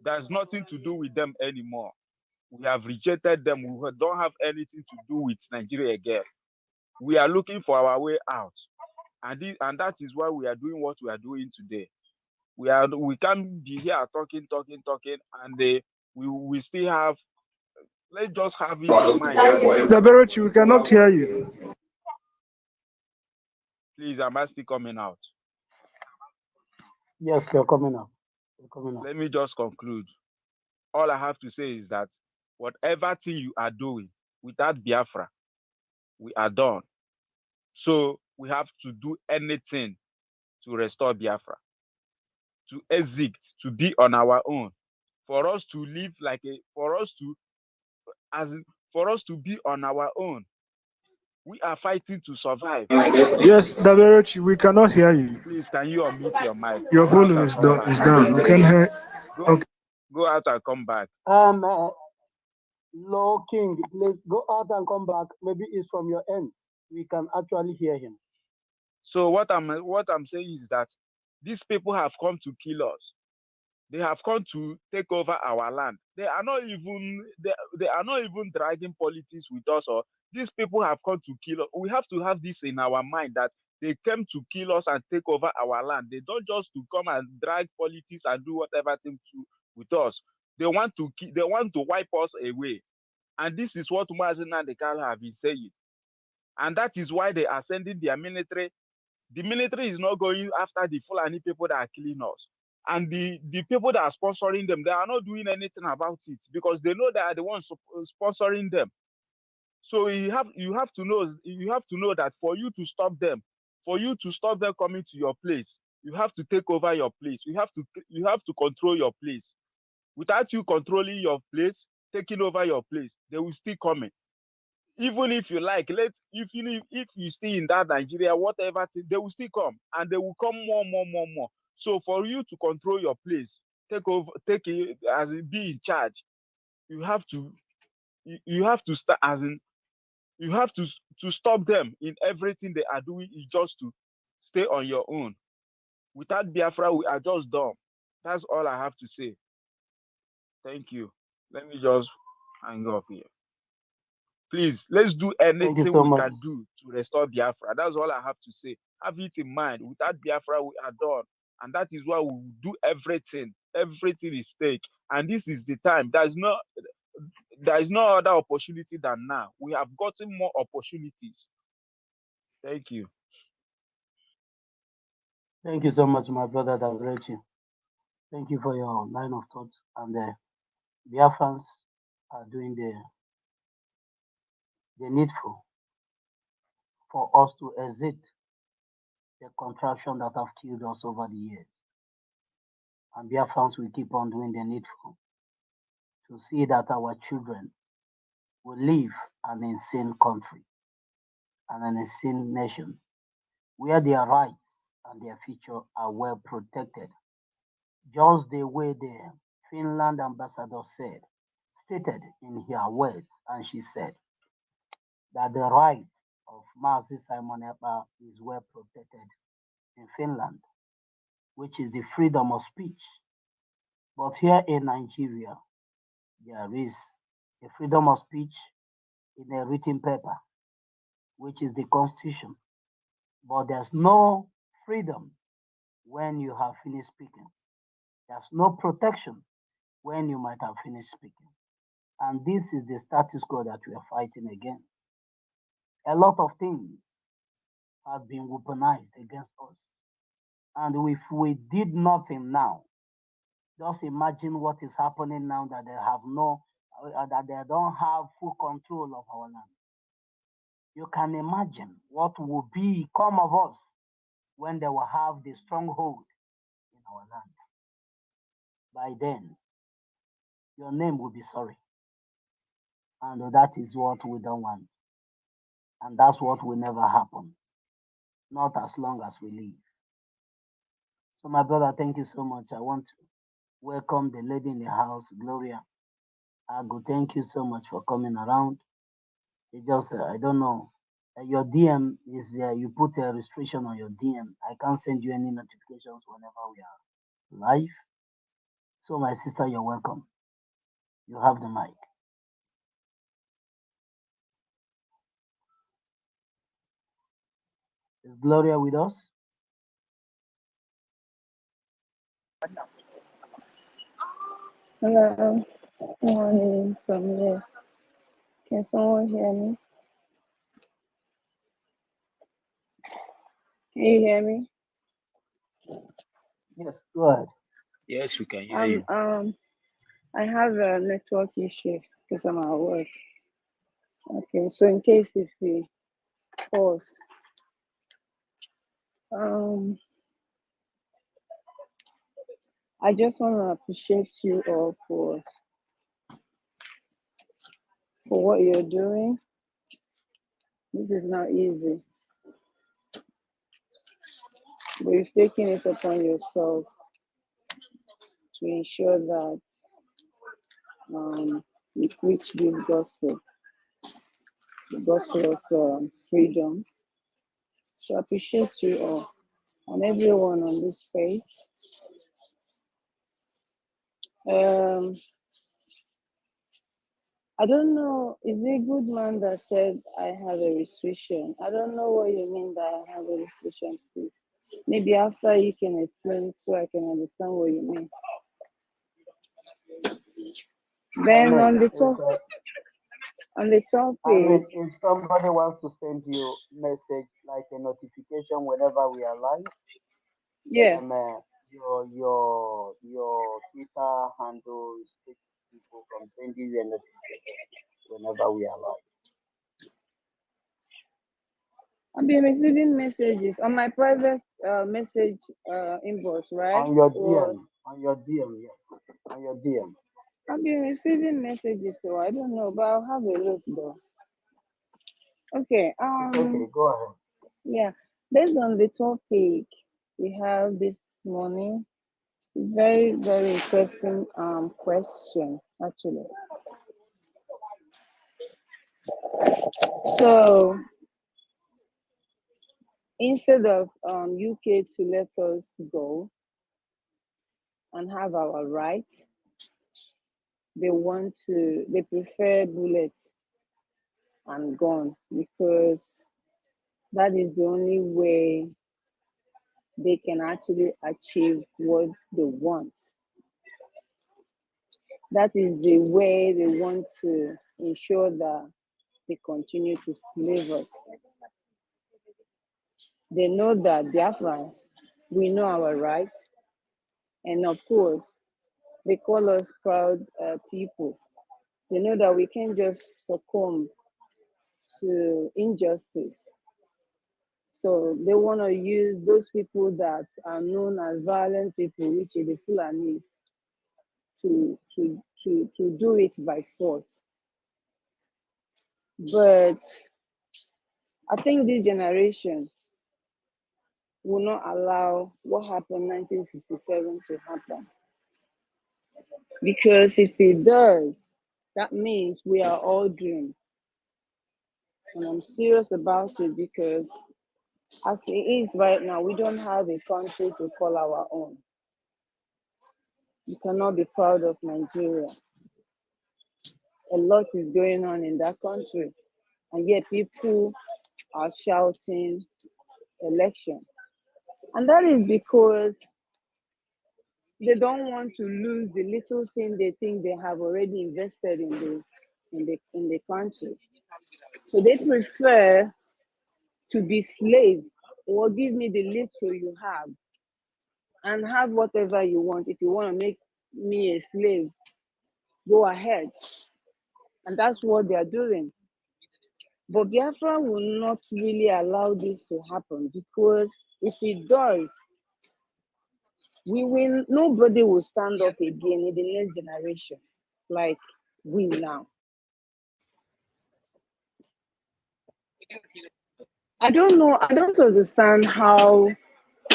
There's nothing to do with them anymore. We have rejected them. We don't have anything to do with Nigeria again. We are looking for our way out. And that is why we are doing what we are doing today. We can't be here talking, and we still have. Let's just have it in mind. Daberechi, we cannot hear you. Please, am I still coming out? Yes, you're coming up. Let me just conclude. All I have to say is that whatever thing you are doing without Biafra, we are done. So we have to do anything to restore Biafra, to exit, to be on our own, for us to live for us to be on our own. We are fighting to survive. Yes, Daberechi, we cannot hear you. Please, can you unmute your mic? Your volume is down. We can hear. Okay. Go out and come back. Law King, please go out and come back. Maybe it's from your ends. We can actually hear him. So what I'm saying is that these people have come to kill us. They have come to take over our land. They are not even dragging politics with us. Or these people have come to kill us. We have to have this in our mind that they came to kill us and take over our land. They don't just to come and drag politics and do whatever thing with us. They want to wipe us away. And this is what Mazen and the Kal have been saying. And that is why they are sending their military. The military is not going after the Fulani people that are killing us. And the people that are sponsoring them, they are not doing anything about it because they know they are the ones sponsoring them. So you have to know that for you to stop them coming to your place, you have to take over your place. You have to control your place. Without you controlling your place, taking over your place, they will still come. Even if you like, if you stay in that Nigeria, whatever, they will still come, and they will come more. So for you to control your place, take over, as in be in charge, you have to start as in you have to stop them in everything they are doing, is just to stay on your own. Without Biafra, we are just dumb. That's all I have to say. Thank you. Let me just hang up here. Please, let's do anything so we much. can do to restore Biafra. That's all I have to say. Have it in mind. Without Biafra, we are done. And that is why we will do everything. Everything is stake. And this is the time. There is no other opportunity than now. We have gotten more opportunities. Thank you. Thank you so much, my brother Davrechi. Thank you for your line of thought. And the Biafrans are doing the needful for us to exit the contraction that have killed us over the years. And Biafrans will keep on doing the needful to see that our children will live an insane country and an insane nation where their rights and their future are well protected. Just the way the Finland ambassador stated in her words, and she said that the right of Mazi Simon Ekpa is well protected in Finland, which is the freedom of speech. But here in Nigeria, there is a freedom of speech in a written paper, which is the constitution. But there's no freedom when you have finished speaking. There's no protection when you might have finished speaking. And this is the status quo that we are fighting against. A lot of things have been weaponized against us. And if we did nothing now, just imagine what is happening now that that they don't have full control of our land. You can imagine what will become of us when they will have the stronghold in our land. By then, your name will be sorry. And that is what we don't want. And that's what will never happen. Not as long as we live. So my brother, thank you so much. I want to welcome the lady in the house, Gloria. Agu, thank you so much for coming around. It just, I don't know. Your DM is, you put a restriction on your DM. I can't send you any notifications whenever we are live. So my sister, you're welcome. You have the mic. Is Gloria with us? Hello, morning from here. Can someone hear me? Can you hear me? Yes, go ahead. Yes, we can hear you. I have a network issue because I'm at work. Okay, so in case if we pause, I just want to appreciate you all for what you're doing. This is not easy, but you've taken it upon yourself to ensure that we preach this gospel, the gospel of freedom. So I appreciate you all and everyone on this space. I don't know, is it a good man that said I have a restriction? I don't know what you mean by I have a restriction, please. Maybe after you can explain it so I can understand what you mean. Then on the topic, if somebody wants to send you message like a notification whenever we are live, yeah, your Twitter handle restricts people from sending you a notification whenever we are live. I've been receiving messages on my private message inbox, right? On your DM, yes. On your DM. I've been receiving messages, so I don't know, but I'll have a look though. Okay. Okay, go ahead. Yeah. Based on the topic we have this morning, it's very, very interesting question actually. So instead of UK to let us go and have our rights, they prefer bullets and gun because that is the only way they can actually achieve what they want. That is the way they want to ensure that they continue to slave us. They know that Biafrans, we know our rights, and of course, they call us proud people. They know that we can't just succumb to injustice. So they want to use those people that are known as violent people, which is the Fulani, to do it by force. But I think this generation will not allow what happened in 1967 to happen. Because if it does, that means we are all doomed. And I'm serious about it because as it is right now, we don't have a country to call our own. You cannot be proud of Nigeria. A lot is going on in that country, and yet people are shouting election. And that is because they don't want to lose the little thing they think they have already invested in the country. So they prefer to be slave, or give me the little you have and have whatever you want. If you want to make me a slave, go ahead. And that's what they are doing. But Biafra will not really allow this to happen, because if it does, nobody will stand up again in the next generation like we now. I don't know, I don't understand how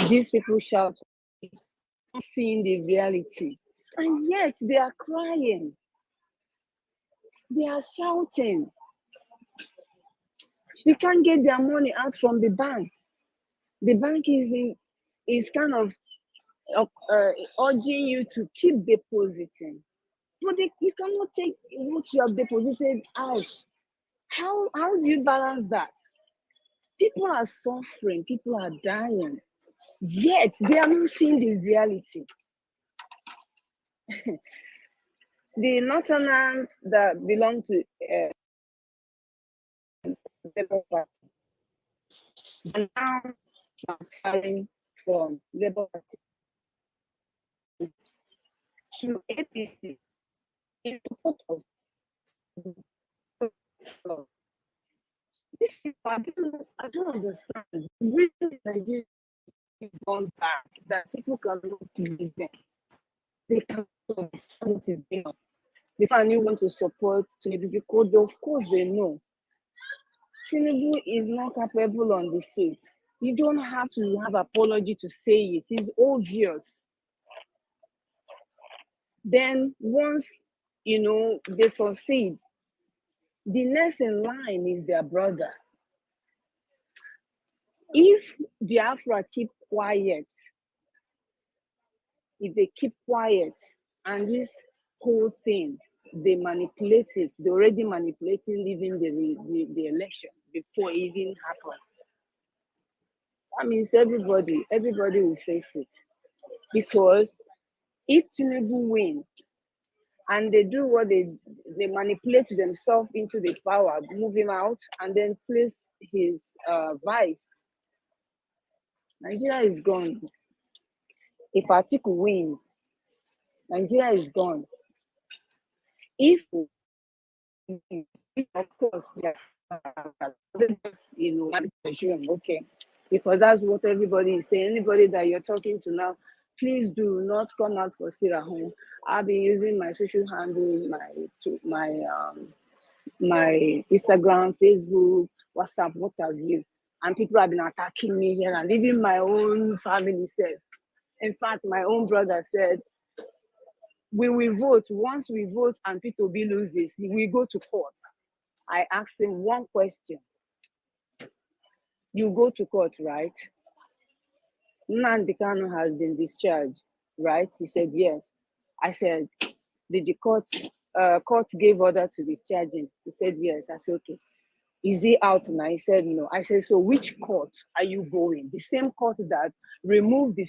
these people shout, not seeing the reality, and yet they are crying, they are shouting. They can't get their money out from the bank. The bank is kind of urging you to keep depositing, but you cannot take what you have deposited out. How do you balance that? People are suffering, people are dying, yet they are not seeing the reality. The northerners that belong to Labour Party, they're now transferring from Labour Party to APC in support of these people. I don't understand. The reason Nigeria is gone back, that people cannot reason. They cannot understand what is going on. They finally want to support Tinubu because of course they know Tinubu is not capable on the seats. You don't have to have apology to say it. It's obvious. Then once they succeed, the next in line is their brother. If Biafra keep quiet, if they keep quiet, and this whole thing, they manipulate it, they already manipulating even the election before it even happened. That means everybody will face it. Because if Tinubu win and they do what they manipulate themselves into the power, move him out, and then place his vice, Nigeria is gone. If Atiku wins, Nigeria is gone. If of course, yeah, okay, because that's what everybody is saying. Anybody that you're talking to now, Please do not come out for Sarah home. I've been using my social handle, my Instagram, Facebook, WhatsApp, what have you. And people have been attacking me here, and even my own family said. In fact, my own brother said, we will vote. Once we vote and Peter Obi loses, we go to court. I asked him one question. You go to court, right? Nnamdi Kanu has been discharged, right? He said, yes. I said, did the court gave order to discharge him? He said, yes. I said, okay. Is he out now? He said, no. I said, so which court are you going? The same court that removed the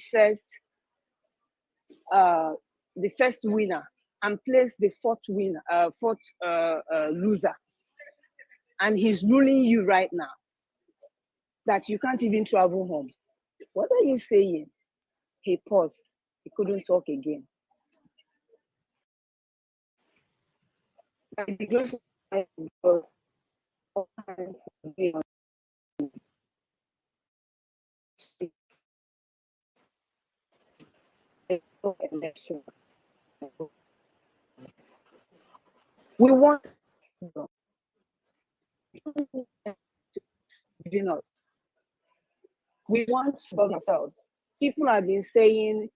first winner and placed the fourth loser. And he's ruling you right now that you can't even travel home. What are you saying? He paused. He couldn't talk again. By the grace of God, all hands will be on the election. We want us. We want to God ourselves. People have been saying,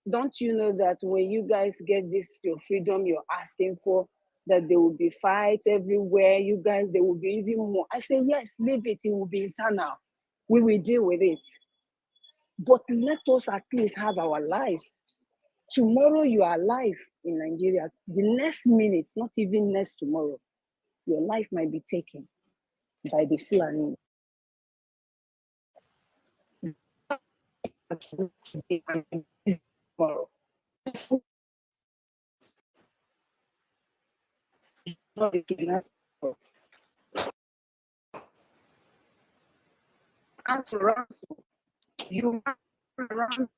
don't you know that when you guys get this your freedom you're asking for, that there will be fights everywhere, you guys, there will be even more. I say, yes, leave it, it will be internal. We will deal with it. But let us at least have our life. Tomorrow you are alive in Nigeria. The next minute, not even next tomorrow, your life might be taken by the Fulani. Tomorrow. And around you around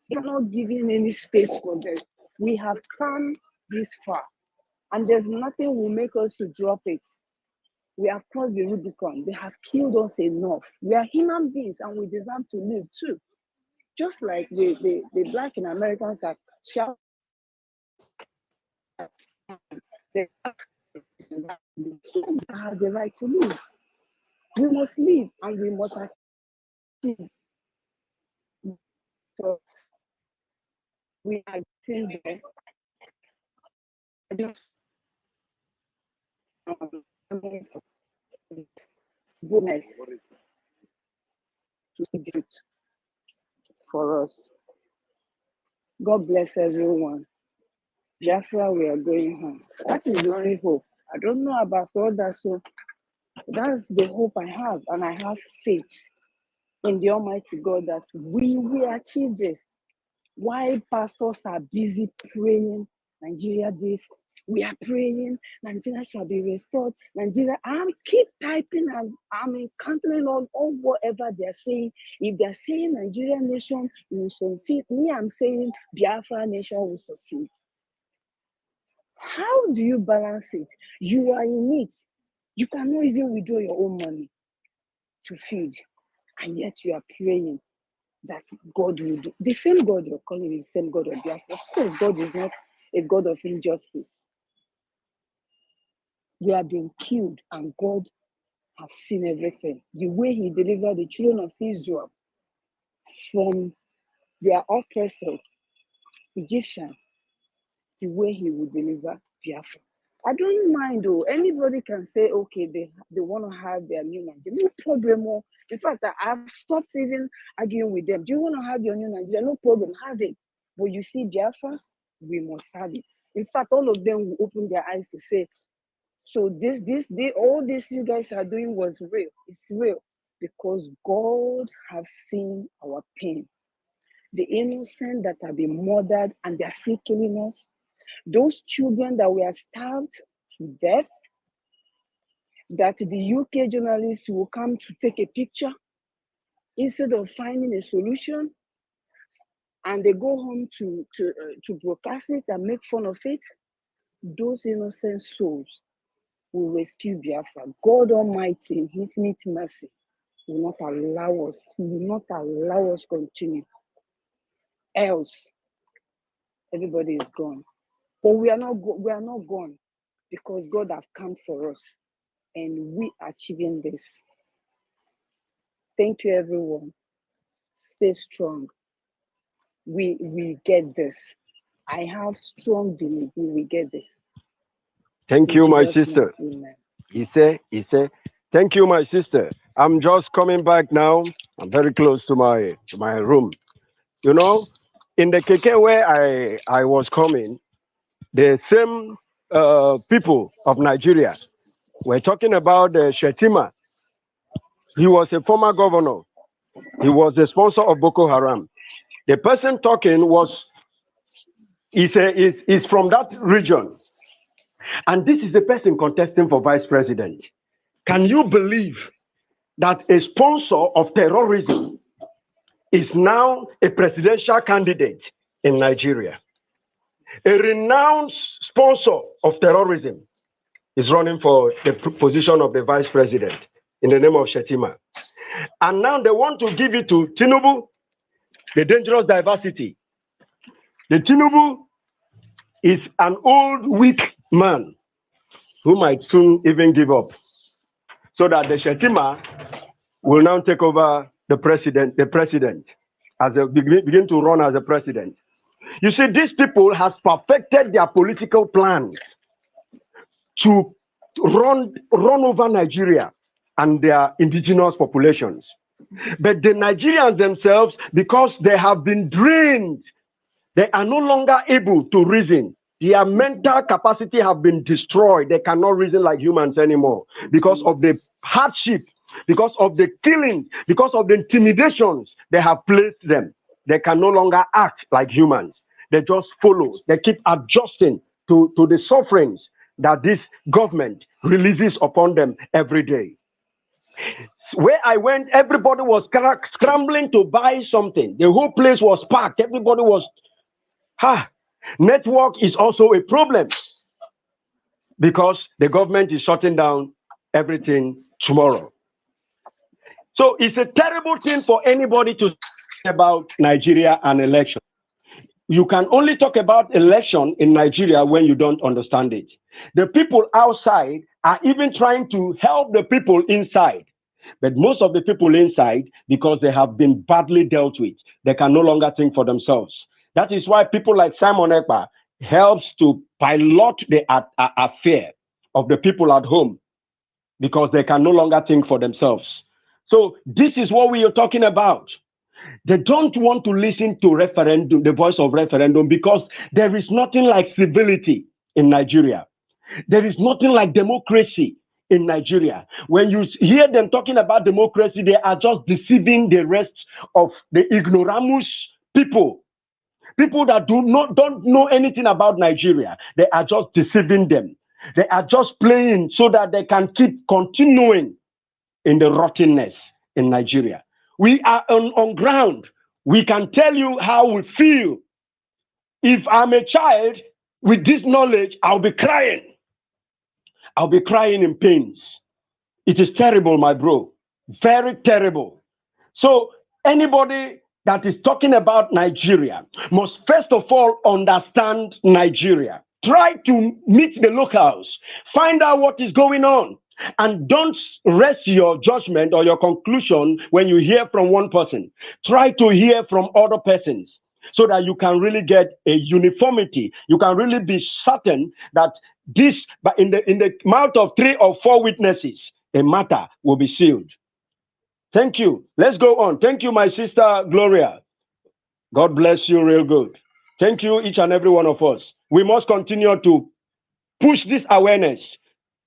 you're not giving any space for this. We have come this far, and there's nothing will make us to drop it. We have crossed the Rubicon. They have killed us enough. We are human beings, and we deserve to live too. Just like the Black and Americans are shouting, they have the right to live. We must live, and we must achieve. So we are getting there. Goodness to do for us. God bless everyone. Biafra, we are going home. That is the only hope. I don't know about others, so that's the hope I have, and I have faith in the Almighty God that we will achieve this. Why pastors are busy praying, Nigeria this, we are praying, Nigeria shall be restored. Nigeria, I keep typing and I'm encountering on whatever they're saying. If they're saying Nigeria nation will succeed, me, I'm saying Biafra nation will succeed. How do you balance it? You are in it. You cannot even withdraw your own money to feed, and yet you are praying that God will do. The same God you're calling is the same God of Biafra. Of course, God is not a God of injustice. We are being killed, and God has seen everything. The way He delivered the children of Israel from their oppressor, Egyptian, the way He will deliver Biafra. I don't mind though. Anybody can say, okay, they want to have their new Nigeria. No problem. In fact, I've stopped even arguing with them. Do you want to have your new Nigeria? No problem, have it. But you see, Biafra, we must have it. In fact, all of them will open their eyes to say, so all this you guys are doing was real. It's real because God has seen our pain. The innocent that have been murdered and they're still killing us. Those children that were starved to death, that the UK journalists will come to take a picture instead of finding a solution, and they go home to broadcast it and make fun of it. Those innocent souls will rescue Biafra. God Almighty, in infinite mercy, will not allow us. He will not allow us continue. Else, everybody is gone. But we are not gone because God have come for us, and we are achieving this. Thank you, everyone. Stay strong. We get this. I have strong belief we will get this. Thank you, my sister. He said, thank you, my sister. I'm just coming back now. I'm very close to my room. You know, in the KK where I was coming, the same people of Nigeria were talking about Shetima. He was a former governor. He was the sponsor of Boko Haram. The person talking is from that region. And this is the person contesting for vice president. Can you believe that a sponsor of terrorism is now a presidential candidate in Nigeria? A renowned sponsor of terrorism is running for the position of the vice president in the name of Shetima. And now they want to give it to Tinubu, the dangerous diversity. The Tinubu is an old, weak man who might soon even give up, so that the Shetima will now take over the president as a begin to run as a president. You see, these people has perfected their political plans to run over Nigeria and their indigenous populations. But the Nigerians themselves, because they have been drained, they are no longer able to reason. Their mental capacity have been destroyed. They cannot reason like humans anymore because of the hardship, because of the killing, because of the intimidations they have placed them. They can no longer act like humans. They just follow. They keep adjusting to the sufferings that this government releases upon them every day. Where I went, everybody was scrambling to buy something. The whole place was packed. Everybody was, network is also a problem because the government is shutting down everything tomorrow. So it's a terrible thing for anybody to talk about Nigeria and election. You can only talk about election in Nigeria when you don't understand it. The people outside are even trying to help the people inside. But most of the people inside, because they have been badly dealt with, they can no longer think for themselves. That is why people like Simon Ekpa helps to pilot the affair of the people at home, because they can no longer think for themselves. So this is what we are talking about. They don't want to listen to referendum, the voice of referendum, because there is nothing like civility in Nigeria. There is nothing like democracy in Nigeria. When you hear them talking about democracy, they are just deceiving the rest of the ignoramus people. People that don't know anything about Nigeria. They are just deceiving them. They are just playing so that they can keep continuing in the rottenness in Nigeria. We are on ground. We can tell you how we feel. If I'm a child with this knowledge, I'll be crying. I'll be crying in pains. It is terrible, my bro. Very terrible. So anybody that is talking about Nigeria must first of all understand Nigeria. Try to meet the locals. Find out what is going on. And don't rest your judgment or your conclusion when you hear from one person. Try to hear from other persons so that you can really get a uniformity. You can really be certain that this, but in the mouth of 3 or 4 witnesses, a matter will be sealed. Thank you. Let's go on. Thank you, my sister Gloria. God bless you real good. Thank you, each and every one of us. We must continue to push this awareness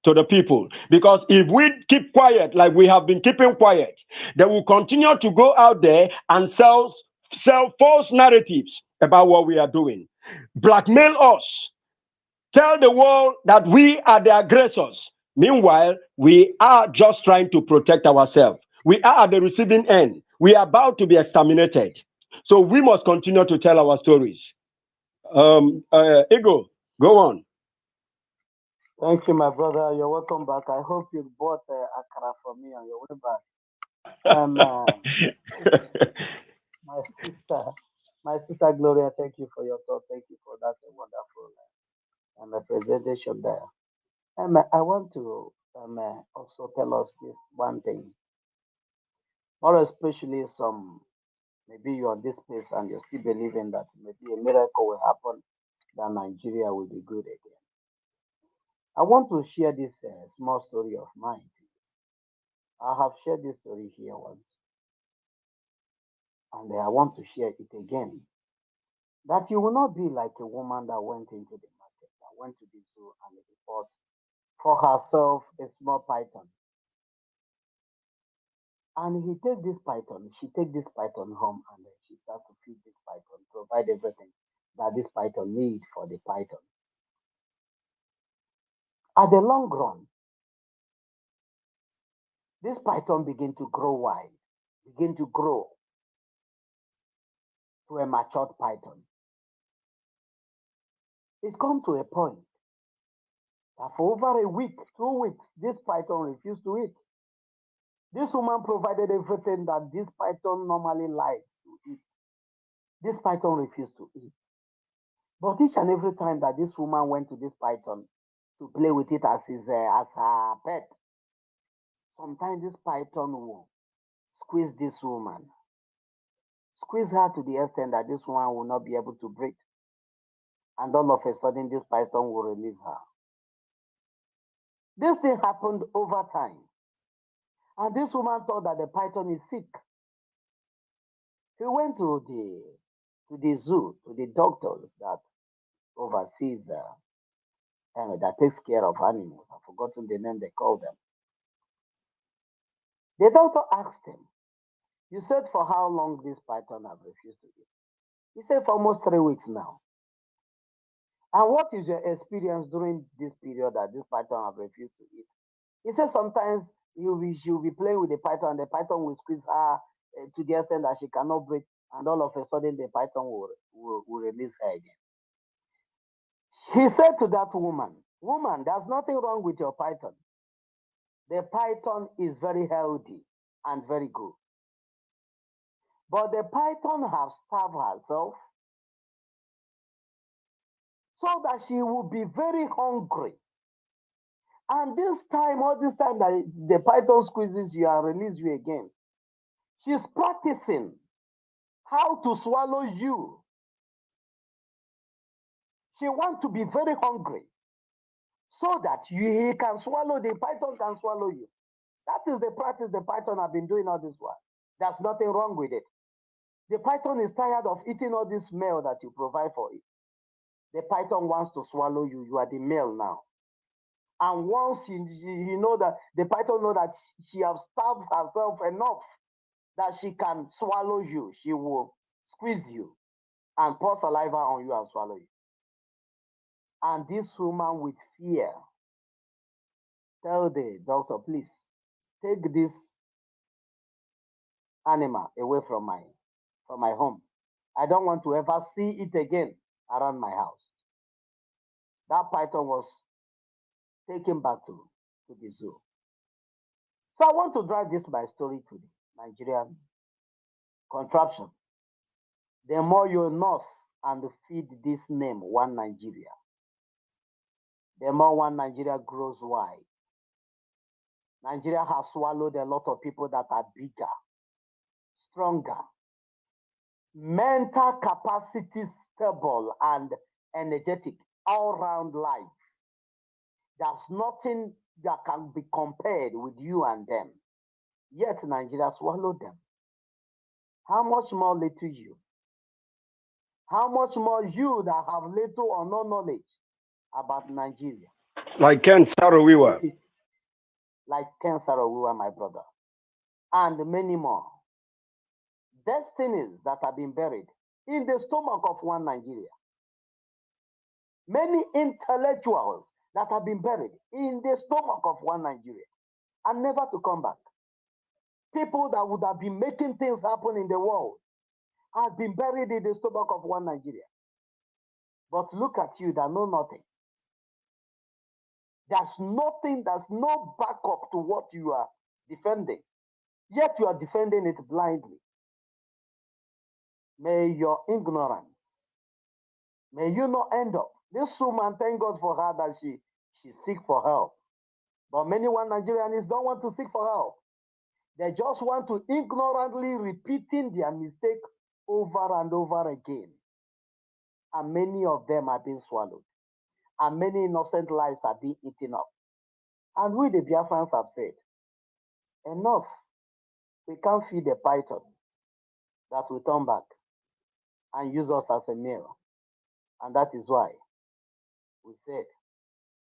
to the people, because if we keep quiet like we have been keeping quiet, they will continue to go out there and sell false narratives about what we are doing, blackmail us, tell the world that we are the aggressors. Meanwhile, we are just trying to protect ourselves. We are at the receiving end. We are about to be exterminated. So we must continue to tell our stories. Ego, go on. Thank you, my brother. You're welcome back. I hope you bought akara for me on your way back. My sister, my sister Gloria, thank you for your thought. Thank you for that wonderful presentation there. I want to also tell us this one thing, more especially some, maybe you're on this place and you're still believing that maybe a miracle will happen, that Nigeria will be good again. I want to share this small story of mine. I have shared this story here once, and I want to share it again. That you will not be like a woman that went into the market, that went to the zoo and bought for herself a small python. And she take this python home, and then she start to feed this python, provide everything that this python need for the python. At the long run, this python begin to grow wide, begin to grow to a matured python. It come to a point that for over a week, 2 weeks, this python refused to eat. This woman provided everything that this python normally likes to eat. This python refused to eat. But each and every time that this woman went to this python to play with it as her pet, sometimes this python will squeeze this woman, squeeze her to the extent that this woman will not be able to breathe. And all of a sudden, this python will release her. This thing happened over time. And this woman thought that the python is sick. He went to the zoo, to the doctors that oversees, that takes care of animals. I've forgotten the name they call them. The doctor asked him, "You said for how long this python have refused to eat?" He said, "For almost 3 weeks now." "And what is your experience during this period that this python have refused to eat?" He said, "Sometimes she'll be playing with the python, and the python will squeeze her to the extent that she cannot breathe, and all of a sudden the python will release her again." He said to that woman, "Woman, there's nothing wrong with your python. The python is very healthy and very good. But the python has starved herself so that she will be very hungry. And all this time that the python squeezes you and releases you again, she's practicing how to swallow you. She wants to be very hungry so that he can swallow, the python can swallow you." That is the practice the python have been doing all this while. There's nothing wrong with it. The python is tired of eating all this meal that you provide for it. The python wants to swallow you. You are the male now. And once you know that the python know that she has starved herself enough that she can swallow you, she will squeeze you and pour saliva on you and swallow you. And this woman with fear tell the doctor, "Please take this animal away from my home. I don't want to ever see it again around my house." That python was taken back to the zoo. So I want to drive this my story to the Nigerian contraption. The more you nurse and feed this name, One Nigeria, the more One Nigeria grows wide. Nigeria has swallowed a lot of people that are bigger, stronger, mental capacity stable, and energetic, all-round life. There's nothing that can be compared with you and them. Yet Nigeria swallowed them. How much more little you? How much more you that have little or no knowledge about Nigeria? Like Ken Saro-Wiwa. Like Ken Saro-Wiwa, my brother. And many more. Destinies that have been buried in the stomach of One Nigeria. Many intellectuals that have been buried in the stomach of One Nigeria and never to come back. People that would have been making things happen in the world have been buried in the stomach of One Nigeria. But look at you that know nothing. There's nothing, there's no backup to what you are defending. Yet you are defending it blindly. May your ignorance, may you not end up. This woman, thank God for her that she seek for help. But many one Nigerians don't want to seek for help. They just want to ignorantly repeating their mistake over and over again. And many of them are being swallowed. And many innocent lives are being eaten up. And we, the Biafrans, have said, enough. We can't feed a python that will turn back and use us as a mirror. And that is why we said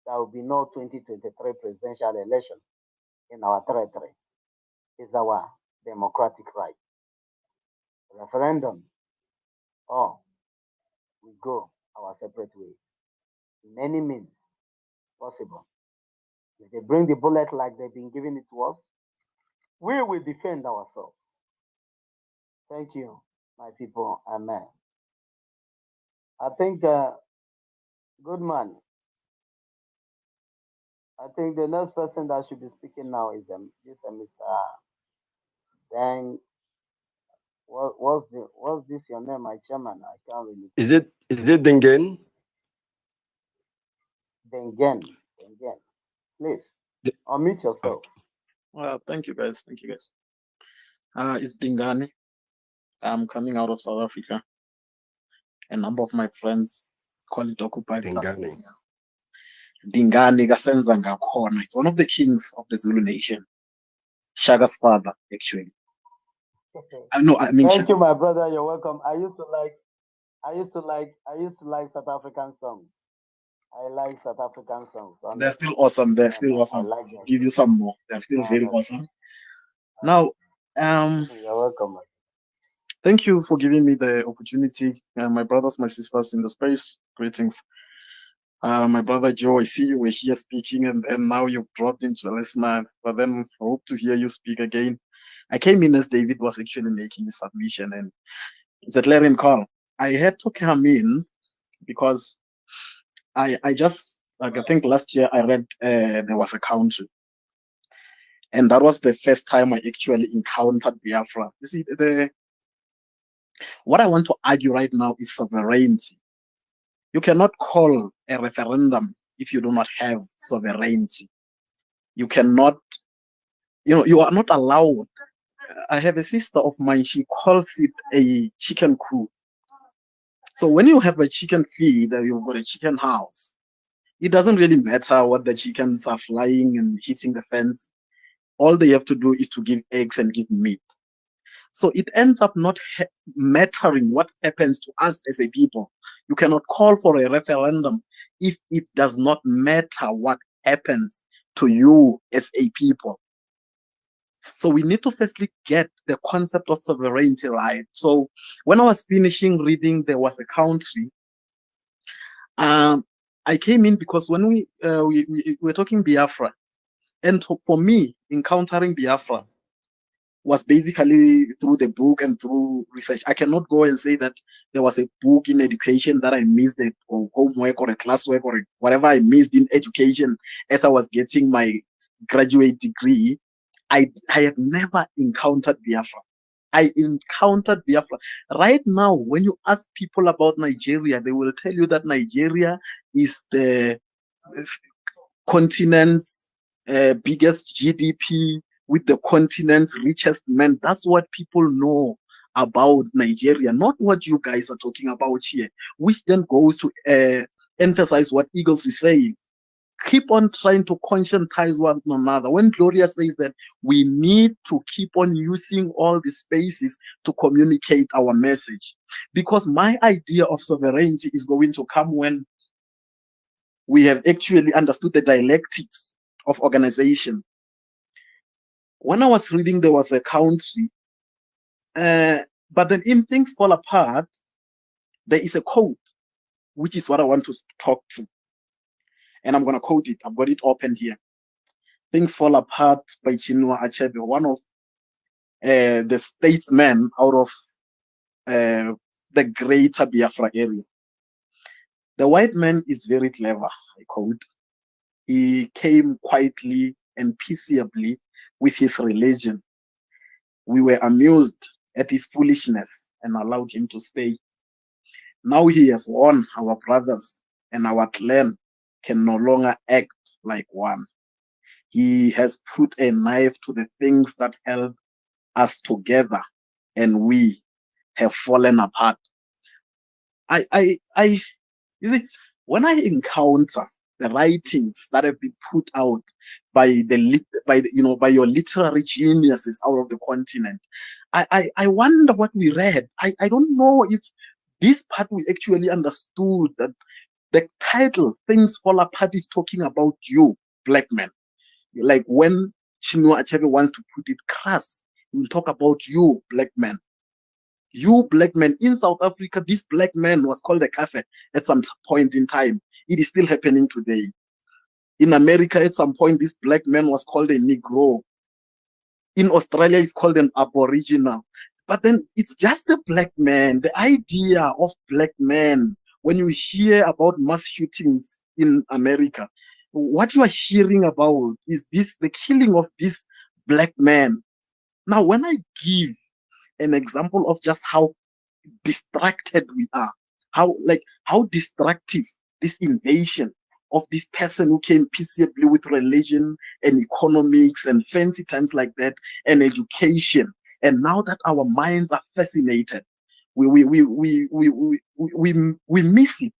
there will be no 2023 presidential election in our territory. It's our democratic right. Referendum, or we go our separate ways. In any means possible. If they bring the bullet like they've been giving it to us, we will defend ourselves. Thank you, my people. Amen. I think, good man. I think the next person that should be speaking now is this Mr. Deng. What's this your name, my chairman? I can't really. Is it Dingen? Dengen. Please unmute yourself. Well, thank you guys. It's Dingani. I'm coming out of South Africa. A number of my friends call it occupied plus. Dingani Gasenza Ngakhona. It's one of the kings of the Zulu nation. Shaga's father, actually. Thank you, my brother. You're welcome. I used to like South African songs. I like South African songs. Honestly. They're still awesome. I like them. Give you some more. They're still very awesome. Now, you're welcome. Thank you for giving me the opportunity. My brothers, my sisters in the space, greetings. My brother Joe, I see you were here speaking, and now you've dropped into a listener. But then I hope to hear you speak again. I came in as David was actually making a submission, and it's a clarion call. I had to come in because I think last year I read there was a country, and that was the first time I actually encountered Biafra. You see, what I want to argue right now is sovereignty. You cannot call a referendum if you do not have sovereignty. You cannot, you are not allowed. I have a sister of mine, she calls it a chicken coop. So when you have a chicken feed, you've got a chicken house. It doesn't really matter what the chickens are flying and hitting the fence. All they have to do is to give eggs and give meat. So it ends up not mattering what happens to us as a people. You cannot call for a referendum if it does not matter what happens to you as a people. So we need to firstly get the concept of sovereignty right. So when I was finishing reading, there was a country. I came in because when we were talking Biafra, and for me, encountering Biafra was basically through the book and through research. I cannot go and say that there was a book in education that I missed, or homework or a classwork or whatever I missed in education as I was getting my graduate degree. I have never encountered Biafra. I encountered Biafra. Right now, when you ask people about Nigeria, they will tell you that Nigeria is the continent's biggest GDP, with the continent's richest men. That's what people know about Nigeria, not what you guys are talking about here, which then goes to emphasize what Eagles is saying. Keep on trying to conscientize one another. When Gloria says that we need to keep on using all the spaces to communicate our message, because my idea of sovereignty is going to come when we have actually understood the dialectics of organization. When I was reading, there was a country, but then in Things Fall Apart, there is a quote, which is what I want to talk to. And I'm going to quote it. I've got it open here. Things Fall Apart by Chinua Achebe, one of the statesmen out of the greater Biafra area. The white man is very clever, I quote. He came quietly and peaceably with his religion. We were amused at his foolishness and allowed him to stay. Now he has won. Our brothers and our clan can no longer act like one. He has put a knife to the things that held us together, and we have fallen apart. You see, when I encounter the writings that have been put out by by your literary geniuses out of the continent, I wonder what we read. I don't know if this part we actually understood that the title "Things Fall Apart" is talking about you, black men. Like when Chinua Achebe wants to put it crass, he will talk about you, black men. You black men in South Africa, this black man was called a kafir at some point in time. It is still happening today. In America, at some point, this black man was called a Negro. In Australia, it's called an Aboriginal. But then it's just a black man. The idea of black men, when you hear about mass shootings in America, what you are hearing about is the killing of this black man. Now, when I give an example of just how distracted we are, how destructive this invasion of this person who came peaceably with religion and economics and fancy times like that and education, and now that our minds are fascinated, we miss it.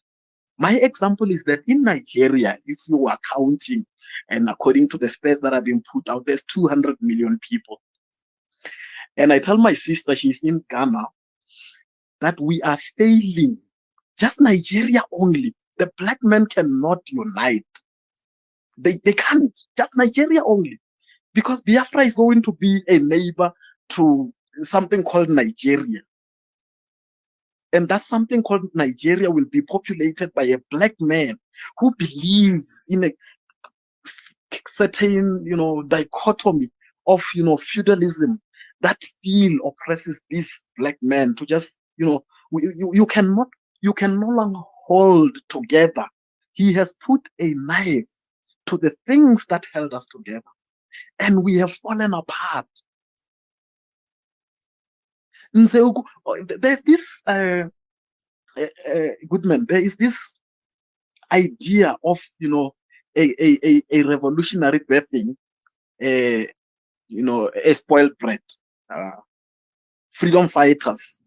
My example is that in Nigeria, if you are counting, and according to the stats that have been put out, there's 200 million people. And I tell my sister, she's in Ghana, that we are failing. Just Nigeria only. The black men cannot unite. They can't. Just Nigeria only. Because Biafra is going to be a neighbor to something called Nigeria. And that something called Nigeria will be populated by a black man who believes in a certain, dichotomy of, feudalism that still oppresses this black man to just, you can no longer hold together. He has put a knife to the things that held us together, and we have fallen apart. And so there's this Goodman, there is this idea of a revolutionary birthing, a spoiled brat. Freedom fighters,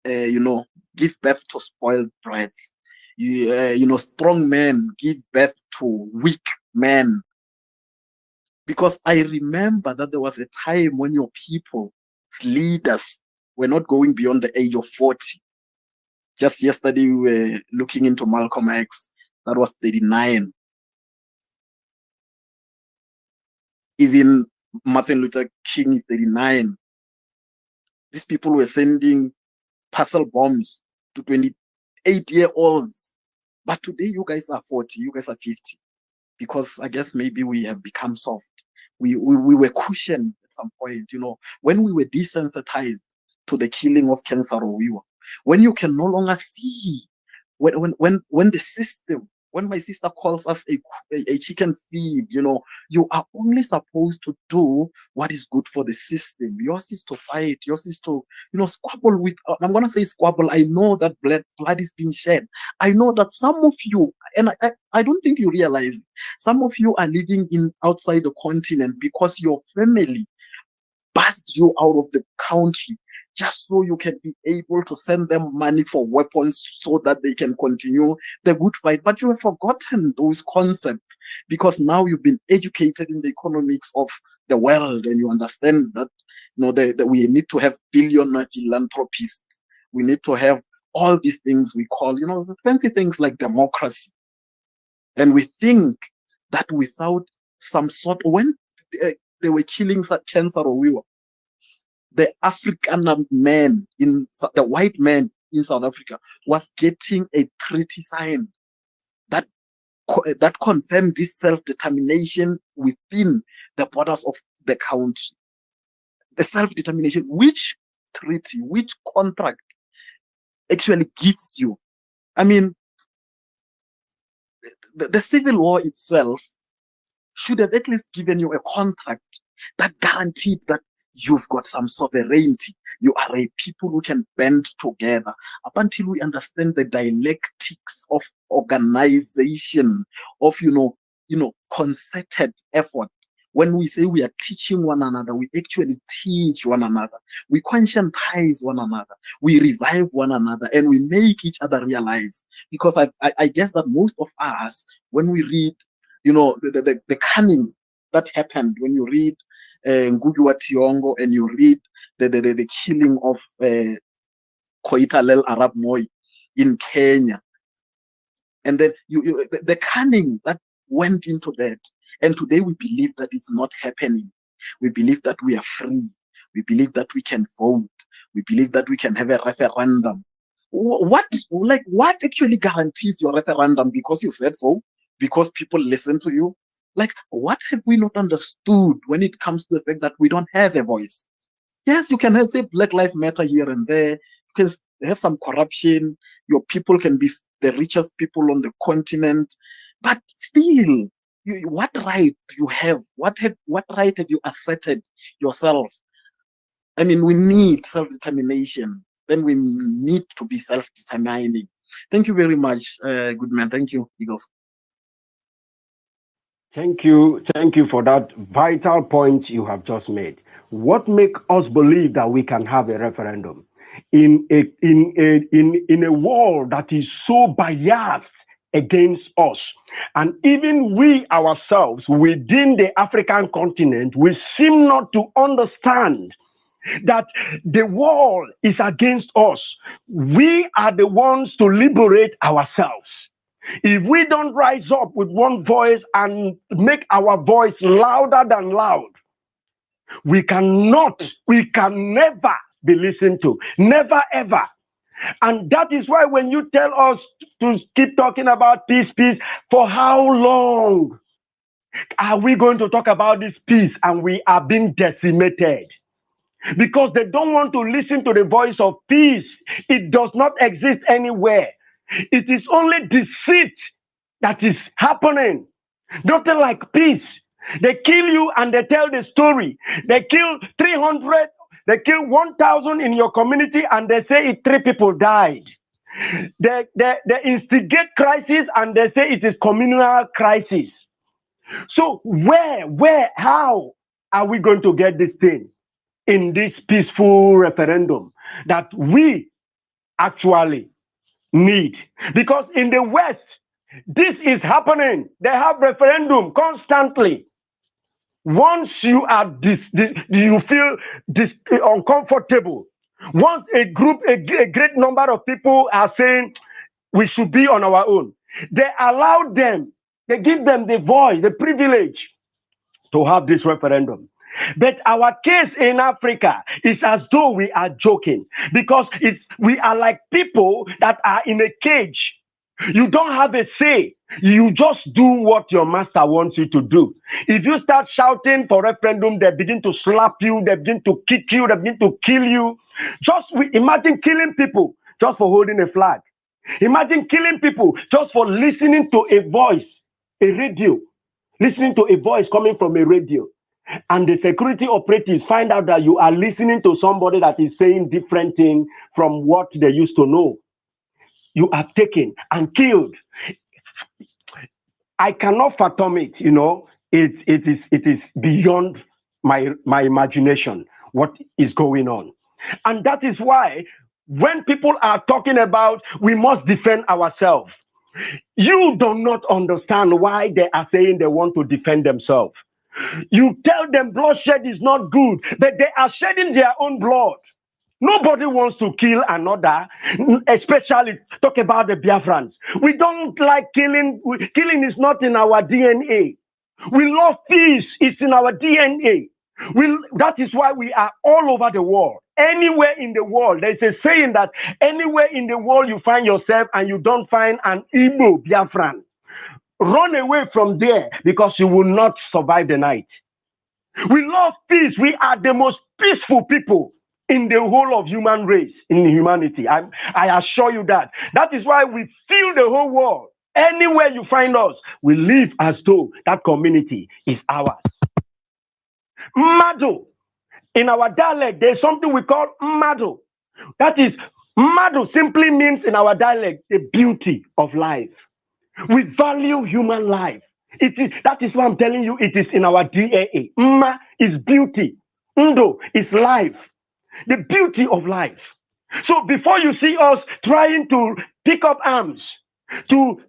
give birth to spoiled brats. Strong men give birth to weak men. Because I remember that there was a time when your people's leaders were not going beyond the age of 40. Just yesterday, we were looking into Malcolm X. That was 39. Even Martin Luther King is 39. These people were sending parcel bombs to 28-year-olds. But today, you guys are 40, you guys are 50. Because I guess maybe we have become soft. We were cushioned at some point, when we were desensitized to the killing of Cant, when you can no longer see, when the system, when my sister calls us a chicken feed, you are only supposed to do what is good for the system. Yours is to fight. Yours is to, squabble with, I'm going to say squabble. I know that blood is being shed. I know that some of you, and I don't think you realize it, some of you are living outside the continent because your family buzzed you out of the country just so you can be able to send them money for weapons so that they can continue the good fight. But you have forgotten those concepts because now you've been educated in the economics of the world, and you understand that that we need to have billionaire philanthropists. We need to have all these things we call, the fancy things like democracy. And we think that without some sort, when they were killing Cant, the African man, the white man in South Africa was getting a treaty signed that confirmed this self-determination within the borders of the country. The self-determination, which treaty, which contract actually gives you? I mean, the civil war itself should have at least given you a contract that guaranteed that you've got some sovereignty. You are a people who can band together. Up until we understand the dialectics of organization, of concerted effort. When we say we are teaching one another, we actually teach one another. We conscientize one another. We revive one another, and we make each other realize. Because I guess that most of us, when we read, the cunning that happened, when you read Ngugi wa Thiong'o and you read the killing of Koitalel Arab Moi in Kenya, and then the cunning that went into that. And today we believe that it's not happening. We believe that we are free. We believe that we can vote. We believe that we can have a referendum. What actually guarantees your referendum? Because you said so? Because people listen to you? What have we not understood when it comes to the fact that we don't have a voice? Yes, you can say Black Lives Matter here and there. You can have some corruption. Your people can be the richest people on the continent. But still, what right do you have? What right have you asserted yourself? I mean, we need self-determination. Then we need to be self-determining. Thank you very much, good man. Thank you, Eagles. Thank you for that vital point you have just made. What makes us believe that we can have a referendum in a world that is so biased against us, and even we ourselves within the African continent, we seem not to understand that the world is against us. We are the ones to liberate ourselves. If we don't rise up with one voice and make our voice louder than loud, we can never be listened to. Never, ever. And that is why when you tell us to keep talking about peace, for how long are we going to talk about this peace and we are being decimated? Because they don't want to listen to the voice of peace. It does not exist anywhere. It is only deceit that is happening. Nothing like peace. They kill you and they tell the story. They kill 300, they kill 1,000 in your community and they say 3 people died. They instigate crisis and they say it is communal crisis. So how are we going to get this thing in this peaceful referendum that we actually need? Because in the West, this is happening. They have referendum constantly. Once you are you feel uncomfortable. Once a great number of people are saying we should be on our own, they allow them, they give them the voice, the privilege to have this referendum. But our case in Africa is as though we are joking, because we are like people that are in a cage. You don't have a say. You just do what your master wants you to do. If you start shouting for referendum, they begin to slap you, they begin to kick you, they begin to kill you. Imagine killing people just for holding a flag. Imagine killing people just for listening to a voice, a radio, listening to a voice coming from a radio. And the security operatives find out that you are listening to somebody that is saying different things from what they used to know. You are taken and killed. I cannot fathom it, it is beyond my imagination what is going on. And that is why when people are talking about we must defend ourselves, you do not understand why they are saying they want to defend themselves. You tell them bloodshed is not good, but they are shedding their own blood. Nobody wants to kill another, especially talk about the Biafrans. We don't like killing. Killing is not in our DNA. We love peace. It's in our DNA. That is why we are all over the world. Anywhere in the world, there's a saying that anywhere in the world you find yourself and you don't find an Igbo Biafran, run away from there because you will not survive the night. We love peace. We are the most peaceful people in the whole of human race, in humanity. I assure you that. That is why we fill the whole world Anywhere you find us, we live as though that community is ours. Mado. In our dialect, there's something we call mado. That is, mado simply means in our dialect, the beauty of life. We value human life. That is why I'm telling you, it is in our DNA. Ma is beauty. Ndo is life. The beauty of life. So before you see us trying to pick up arms to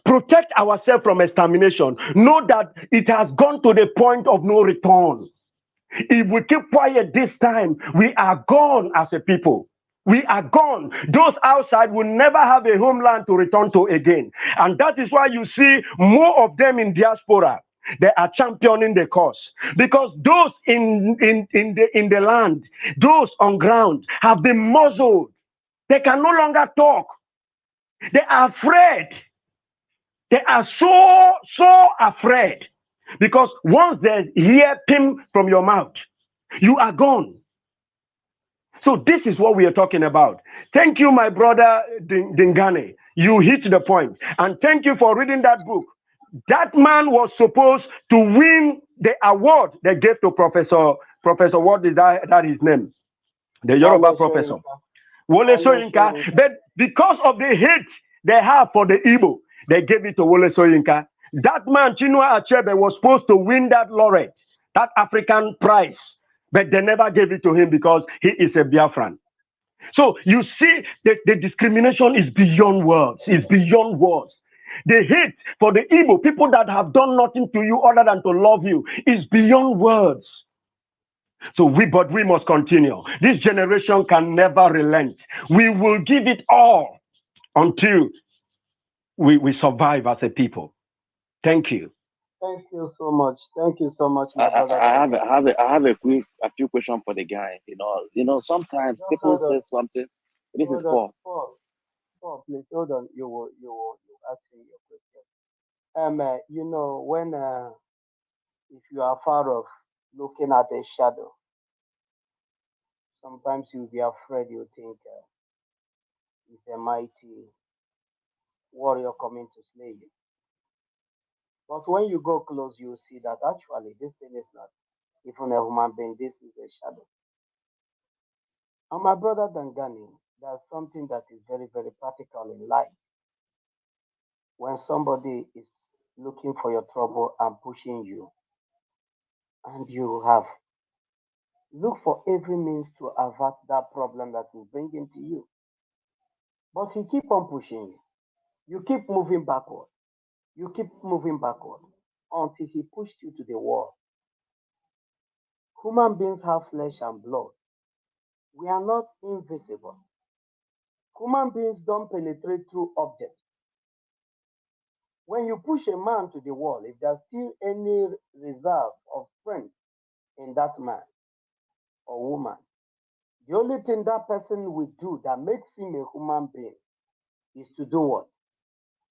protect ourselves from extermination, know that it has gone to the point of no return. If we keep quiet this time, we are gone as a people. We are gone. Those outside will never have a homeland to return to again. And that is why you see more of them in diaspora. They are championing the cause. Because those in the land, those on ground, have been muzzled. They can no longer talk. They are afraid. They are so afraid. Because once they hear pim from your mouth, you are gone. So this is what we are talking about. Thank you, my brother Dingane. You hit the point. And thank you for reading that book. That man was supposed to win the award they gave to Professor, what is that his name? The Yoruba professor. Wole Soyinka. But because of the hate they have for the Igbo, they gave it to Wole Soyinka. That man, Chinua Achebe, was supposed to win that laureate, that African prize. But they never gave it to him because he is a Biafran. So you see, the discrimination is beyond words. It's beyond words. The hate for the Igbo, people that have done nothing to you other than to love you, is beyond words. So but we must continue. This generation can never relent. We will give it all until we survive as a people. Thank you. Thank you so much. Thank you so much, my I brother. have a few questions for the guy. Sometimes Just people hold say on. something. This is Hold Paul. on. Paul, please hold on. You ask me your question. When if you are far off looking at a shadow, sometimes you'll be afraid. You think it's a mighty warrior coming to slay you. But when you go close, you see that actually this thing is not even a human being. This is a shadow. And my brother Dangani, there's something that is very, very practical in life. When somebody is looking for your trouble and pushing you, and you have look for every means to avert that problem that is bringing to you. But he keep on pushing you. You keep moving backward. You keep moving backward until he pushed you to the wall. Human beings have flesh and blood. We are not invisible. Human beings don't penetrate through objects. When you push a man to the wall, if there's still any reserve of strength in that man or woman, the only thing that person will do that makes him a human being is to do what?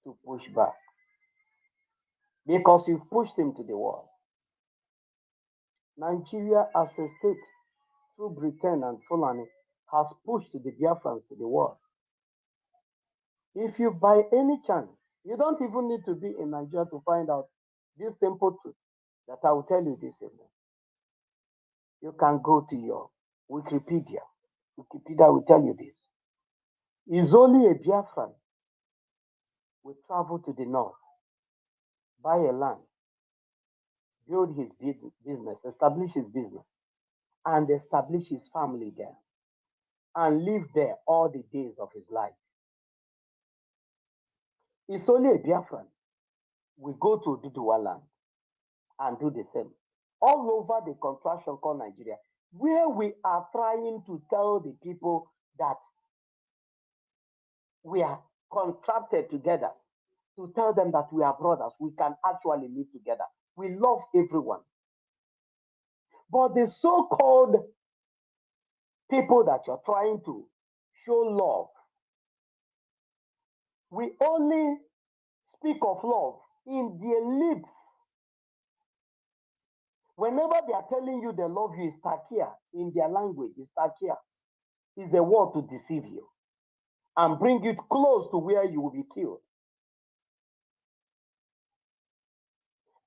To push back. Because you've pushed him to the wall. Nigeria as a state, through Britain and Fulani, has pushed the Biafrans to the wall. If you by any chance, you don't even need to be in Nigeria to find out this simple truth that I will tell you this evening. You can go to your Wikipedia. Wikipedia will tell you this. It's only a Biafran will travel to the north, buy a land, build his business, establish his business, and establish his family there, and live there all the days of his life. It's only a Biafran will go to Duduwa land and do the same. All over the contraction called Nigeria, where we are trying to tell the people that we are contracted together, to tell them that we are brothers, we can actually live together. We love everyone. But the so-called people that you're trying to show love, we only speak of love in their lips. Whenever they are telling you they love you, is takia in their language, is takia. Is a word to deceive you and bring you close to where you will be killed.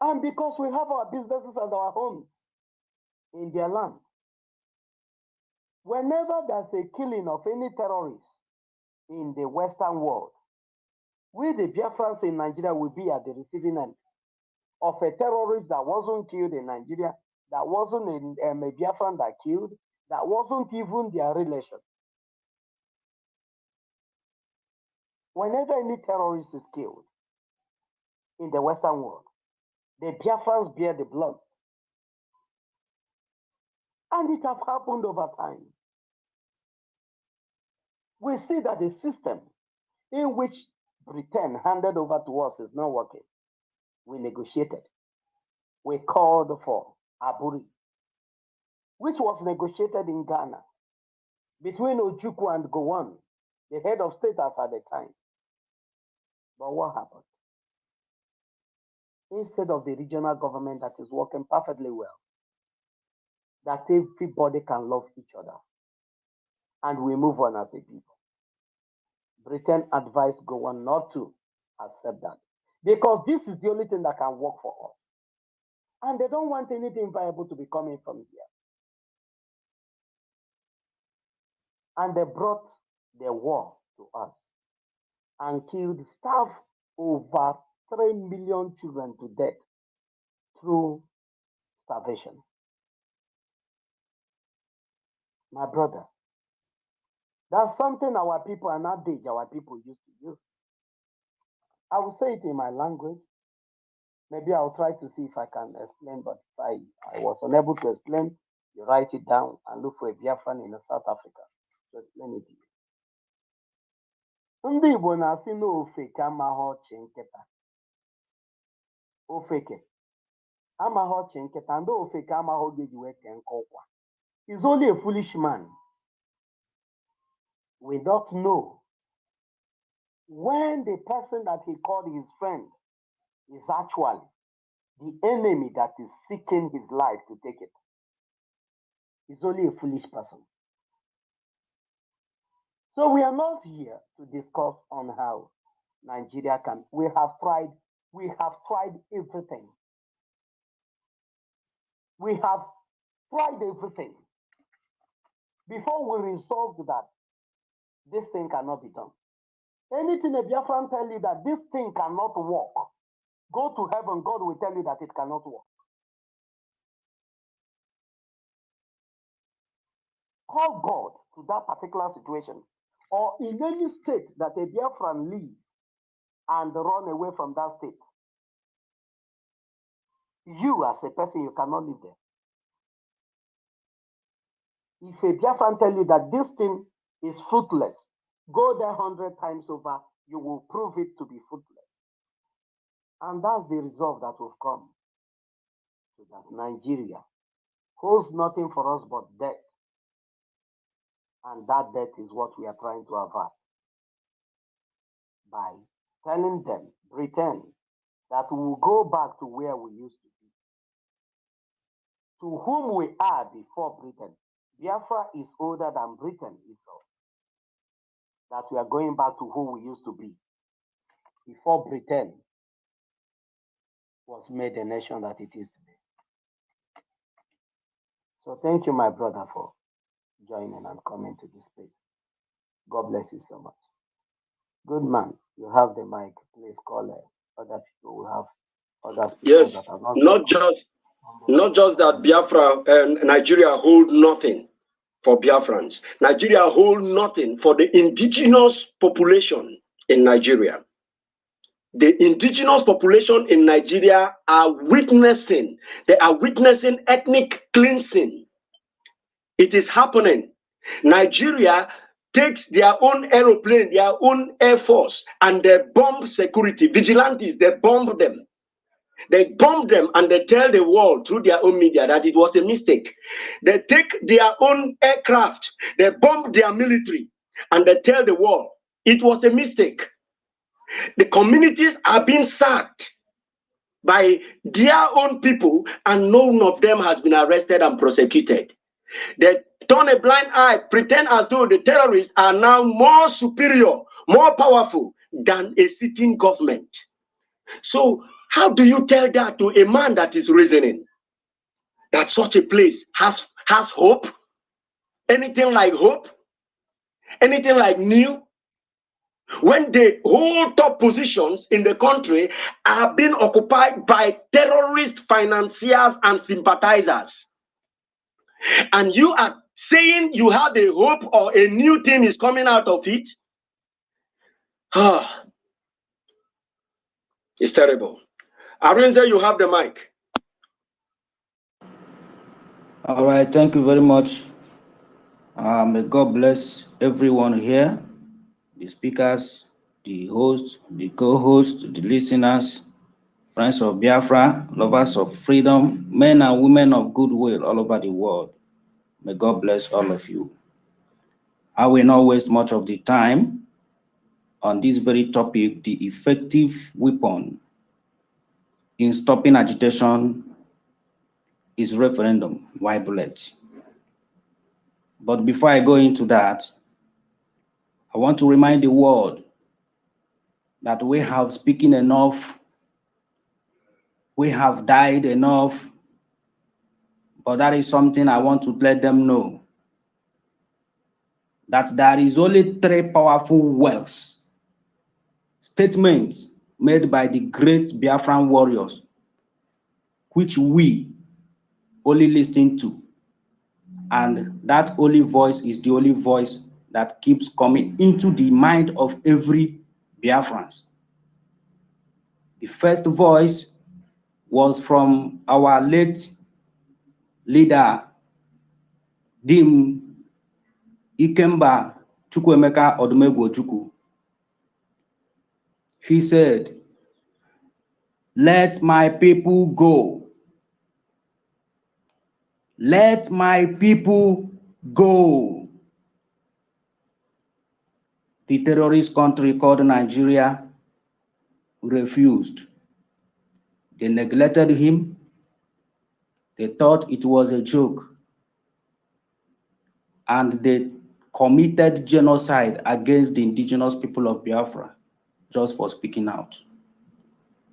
And because we have our businesses and our homes in their land, whenever there's a killing of any terrorist in the Western world, we, the Biafrans in Nigeria, will be at the receiving end of a terrorist that wasn't killed in Nigeria, that wasn't a Biafran that killed, that wasn't even their relation. Whenever any terrorist is killed in the Western world, the Biafrans bear the blood. And it has happened over time. We see that the system in which Britain handed over to us is not working. We negotiated. We called for Aburi, which was negotiated in Ghana between Ojukwu and Gowon, the head of state at the time. But what happened? Instead of the regional government that is working perfectly well, that everybody can love each other, and we move on as a people, Britain advised Gowon not to accept that, because this is the only thing that can work for us. And they don't want anything viable to be coming from here. And they brought the war to us and killed, starved over 3 million children to death through starvation. My brother, that's something our people and adage our people used to use. I will say it in my language. Maybe I'll try to see if I can explain, but if I was unable to explain, you write it down and look for a Biafran in South Africa to explain it to you. Ndị Igbo na-asị na ofeke amaghị ọchị nkịta. Ofeke amaghị ọchị nkịta, ndị ofeke amaghị oge ji wee kee nke ụkwa. He's only a foolish man. We don't know when the person that he called his friend is actually the enemy that is seeking his life to take it. He's only a foolish person. So we are not here to discuss on how Nigeria can. We have tried everything. We have tried everything. Before we resolved that this thing cannot be done. Anything a Biafran tell you that this thing cannot work, go to heaven, God will tell you that it cannot work. Call God to that particular situation, or in any state that a Biafran live and run away from that state. You as a person, you cannot live there. If a Biafran tell you that this thing is fruitless, go there 100 times over, you will prove it to be fruitless. And that's the result that will come to that Nigeria holds nothing for us but debt. And that debt is what we are trying to avert by telling them, pretend that we will go back to where we used to be, to whom we are before Britain. Biafra is older than Britain itself. That we are going back to who we used to be before Britain was made the nation that it is today. So thank you, my brother, for joining and coming to this place. God bless you so much. Good man, you have the mic. Please call other people. We have other people. Yes, that are not just that Biafra and Nigeria hold nothing for Biafrans. Nigeria hold nothing for the indigenous population in Nigeria. The indigenous population in Nigeria are witnessing ethnic cleansing. It is happening. Nigeria takes their own aeroplane, their own air force, and they bomb security. Vigilantes, they bomb them. They bomb them and they tell the world through their own media that it was a mistake. They take their own aircraft, they bomb their military, and they tell the world it was a mistake. The communities are being sacked by their own people, and none of them has been arrested and prosecuted. They turn a blind eye, pretend as though the terrorists are now more superior, more powerful than a sitting government. So How do you tell that to a man that is reasoning? That such a place has hope? Anything like hope? Anything like new? When the whole top positions in the country are being occupied by terrorist financiers and sympathizers, and you are saying you have a hope or a new thing is coming out of it, it's terrible. Arinze, you have the mic. All right, thank you very much. May God bless everyone here, the speakers, the hosts, the co-hosts, the listeners, friends of Biafra, lovers of freedom, men and women of goodwill all over the world. May God bless all of you. I will not waste much of the time on this very topic, the effective weapon in stopping agitation is referendum. Why bullet? But before I go into that, I want to remind the world that we have spoken enough, we have died enough, but that is something I want to let them know, that there is only 3 powerful words, statements made by the great Biafran warriors, which we only listen to. And that only voice is the only voice that keeps coming into the mind of every Biafran. The first voice was from our late leader, Dim Ikemba Chukwuemeka Odumegwu Ojukwu. He said, "Let my people go. Let my people go." The terrorist country called Nigeria refused. They neglected him. They thought it was a joke. And they committed genocide against the indigenous people of Biafra just for speaking out.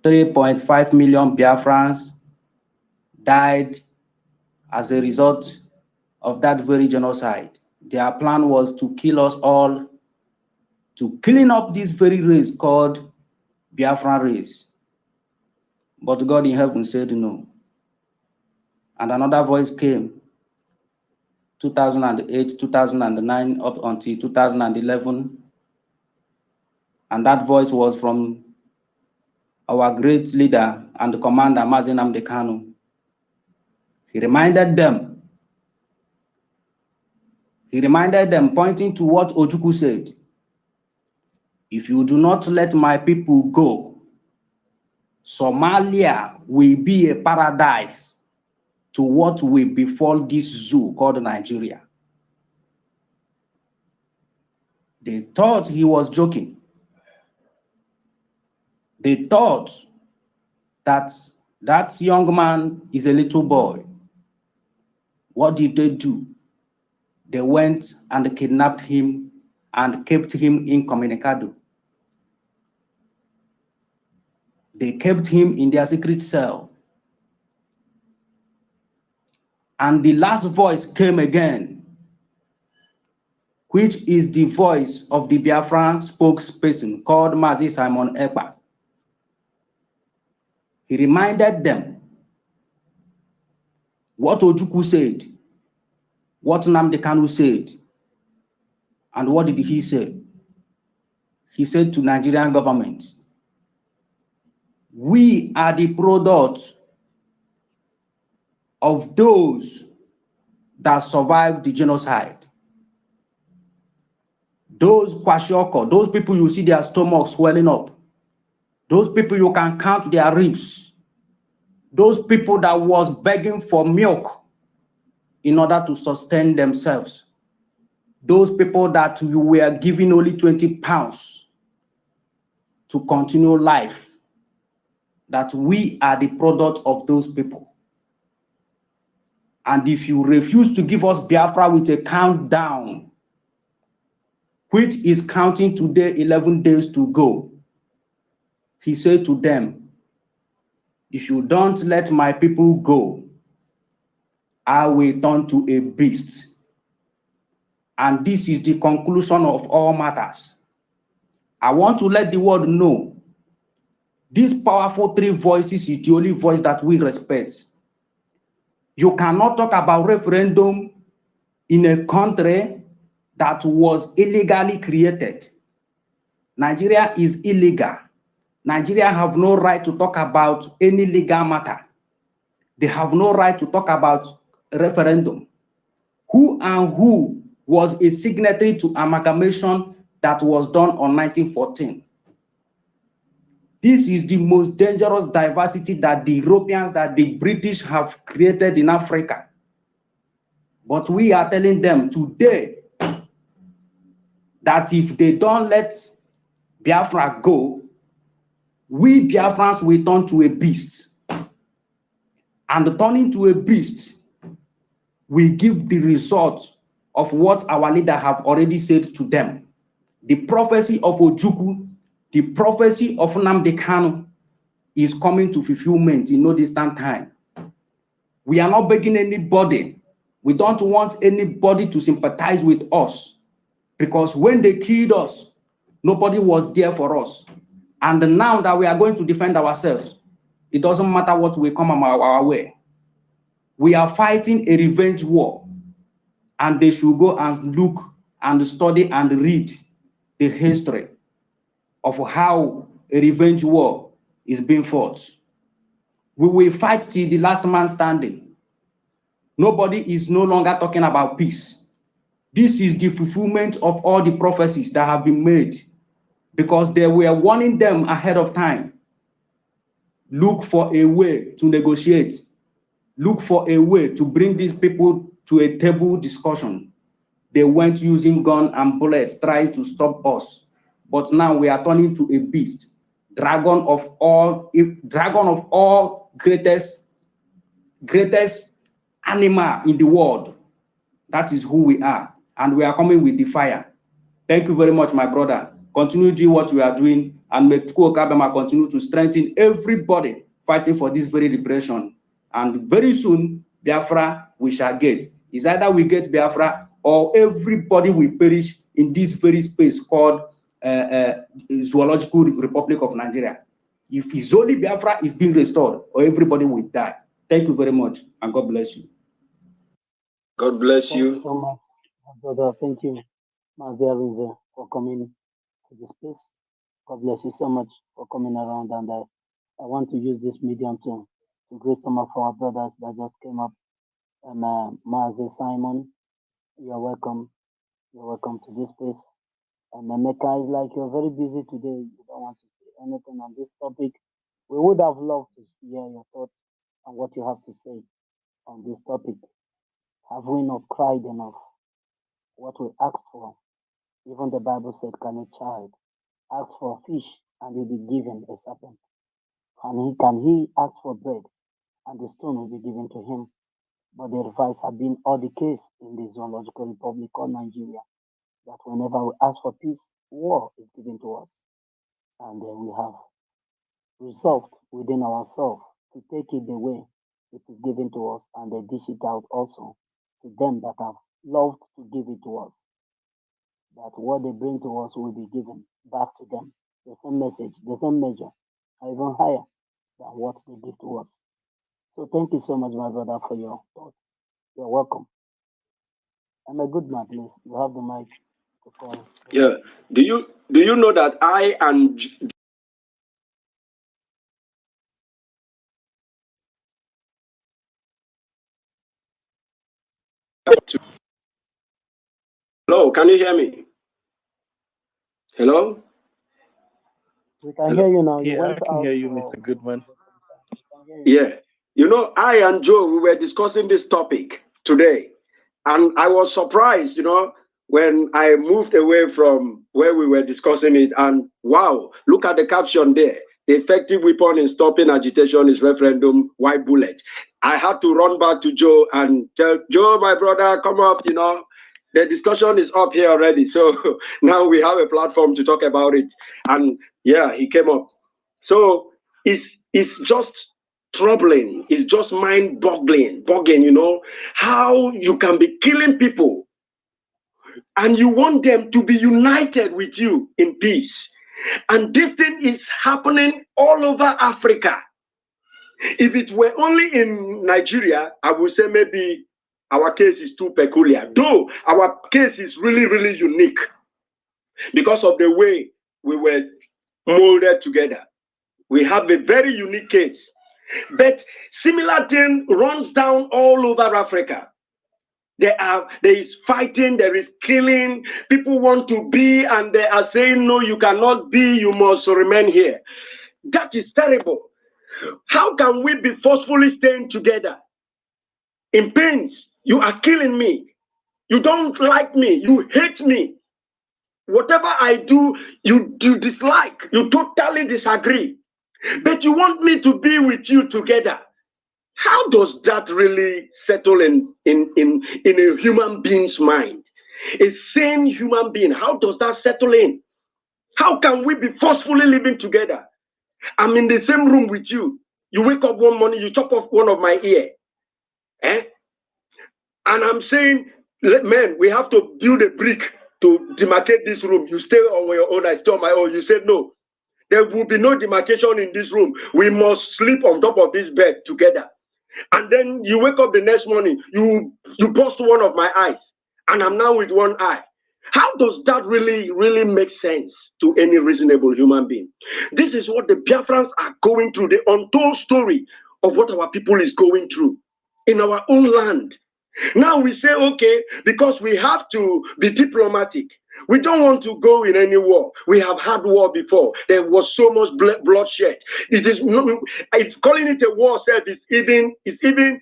3.5 million Biafrans died as a result of that very genocide. Their plan was to kill us all, to clean up this very race called Biafran race. But God in heaven said no. And another voice came, 2008, 2009, up until 2011. And that voice was from our great leader and commander, Mazi Nnamdi Kanu. He reminded them, pointing to what Ojukwu said, "If you do not let my people go, Somalia will be a paradise to what will befall this zoo called Nigeria." They thought he was joking. They thought that that young man is a little boy. What did they do? They went and kidnapped him and kept him incommunicado. They kept him in their secret cell. And the last voice came again, which is the voice of the Biafran spokesperson called Mazi Simon Ekpa. He reminded them what Ojukwu said, what Nnamdi Kanu said, and what did he say? He said to Nigerian government, "We are the product of those that survived the genocide. Those kwashiorkor, those people you see their stomachs swelling up, those people you can count their ribs, those people that was begging for milk in order to sustain themselves, those people that you were giving only 20 pounds to continue life, that we are the product of those people. And if you refuse to give us Biafra with a countdown, which is counting today 11 days to go," he said to them, if you don't let my people go, I will turn to a beast. And this is the conclusion of all matters. I want to let the world know these powerful three voices is the only voice that we respect. You cannot talk about referendum in a country that was illegally created. Nigeria is illegal. Nigeria have no right to talk about any legal matter. They have no right to talk about referendum. Who and who was a signatory to amalgamation that was done on 1914? This is the most dangerous diversity that the Europeans, that the British have created in Africa. But we are telling them today that if they don't let Biafra go, we Biafrans will turn to a beast. And turning to a beast will give the result of what our leader have already said to them. The prophecy of Ojukwu, the prophecy of Nnamdi Kanu is coming to fulfillment in no distant time. We are not begging anybody. We don't want anybody to sympathize with us, because when they killed us, nobody was there for us. And now that we are going to defend ourselves, it doesn't matter what will come our way. We are fighting a revenge war, and they should go and look and study and read the history of how a revenge war is being fought. We will fight till the last man standing. Nobody is no longer talking about peace. This is the fulfillment of all the prophecies that have been made, because they were warning them ahead of time. Look for a way to negotiate. Look for a way to bring these people to a table discussion. They went using gun and bullets trying to stop us. But now we are turning to a beast, dragon of all greatest animal in the world. That is who we are, and we are coming with the fire. Thank you very much, my brother. Continue doing what we are doing, and make Kabema continue to strengthen everybody fighting for this very liberation. And very soon, Biafra we shall get. It's either we get Biafra or everybody will perish in this very space called Zoological Republic of Nigeria. If it's only Biafra is being restored, or everybody will die. Thank you very much, and God bless you. God bless Thank you so much, brother. Thank you, Mazia Rize, for coming to this place. God bless you so much for coming around. And I want to use this medium to greet some of our brothers that just came up. Mazia Simon, you're welcome. You're welcome to this place. And Mecca is like, you're very busy today. You don't want to say anything on this topic. We would have loved to hear your thoughts on what you have to say on this topic. Have we not cried enough? What we asked for, even the Bible said, can a child ask for fish and he'll be given a serpent? And can he ask for bread and the stone will be given to him? But the reverse have been all the case in the Zoological Republic of Nigeria, that whenever we ask for peace, war is given to us. And we have resolved within ourselves to take it the way it is given to us, and they dish it out also to them that have loved to give it to us. That what they bring to us will be given back to them. The same message, the same measure, or even higher than what they give to us. So thank you so much, my brother, for your thoughts. You're welcome. I'm a good man, please. You have the mic to call. Yeah. Do you know that I and Hello, can you hear me? Hello? We can hear you now. You Yeah, went I can out hear you, for... Mr. Goodman. Yeah. You know, I and Joe, we were discussing this topic today. And I was surprised, when I moved away from where we were discussing it. And wow, look at the caption there. The effective weapon in stopping agitation is referendum, white bullet. I had to run back to Joe and tell Joe, my brother, come up, The discussion is up here already. So now we have a platform to talk about it. And yeah, he came up. So it's just troubling. It's just mind-boggling, you know, how you can be killing people and you want them to be united with you in peace. And this thing is happening all over Africa. If it were only in Nigeria, I would say maybe our case is too peculiar. Though our case is really, really unique because of the way we were molded together. We have a very unique case. But similar thing runs down all over Africa. There is fighting, there is killing. People want to be, and they are saying, no, you cannot be, you must remain here. That is terrible. How can we be forcefully staying together? In pains, you are killing me. You don't like me. You hate me. Whatever I do, you dislike. You totally disagree. But you want me to be with you together. How does that really settle in a human being's mind? A sane human being, how does that settle in? How can we be forcefully living together? I'm in the same room with you. You wake up one morning, you chop off one of my ear. And I'm saying, man, we have to build a brick to demarcate this room. You stay on your own, I stay on my own. You said no. There will be no demarcation in this room. We must sleep on top of this bed together. And then you wake up the next morning, you burst one of my eyes, and I'm now with one eye. How does that really make sense to any reasonable human being? This is what the Biafrans are going through, the untold story of what our people is going through in our own land. Now we say, okay, because we have to be diplomatic. We don't want to go in any war. We have had war before. There was so much bloodshed. It's calling it a war itself. It's even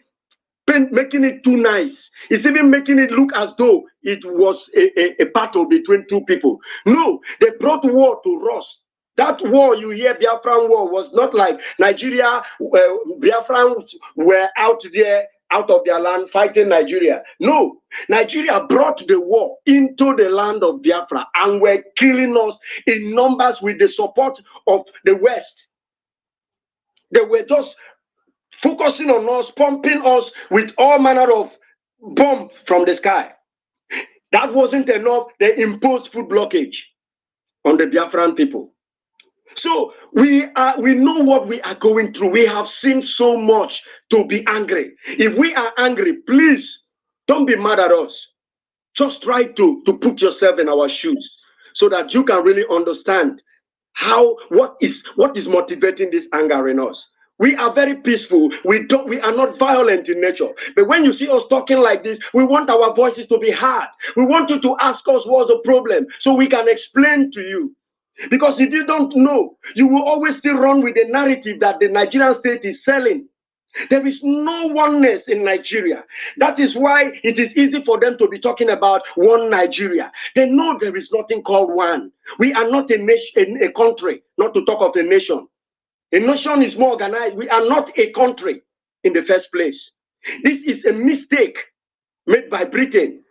making it too nice. It's even making it look as though it was a battle between two people. No, they brought war to us. That war you hear, Biafran war, was not like Nigeria, Biafrans were out there, out of their land fighting Nigeria. No, Nigeria brought the war into the land of Biafra and were killing us in numbers with the support of the West. They were just focusing on us, pumping us with all manner of bombs from the sky. That wasn't enough. They imposed food blockage on the Biafran people. So we know what we are going through. We have seen so much to be angry. If we are angry, please don't be mad at us. Just try to put yourself in our shoes so that you can really understand what is motivating this anger in us. We are very peaceful. We are not violent in nature. But when you see us talking like this, we want our voices to be heard. We want you to ask us what's the problem so we can explain to you. Because if you don't know, you will always still run with the narrative that the Nigerian state is selling. There is no oneness in Nigeria. That is why it is easy for them to be talking about one Nigeria. They know there is nothing called one. We are not a nation, a country, not to talk of a nation. A nation is more organized. We are not a country in the first place. This is a mistake made by Britain.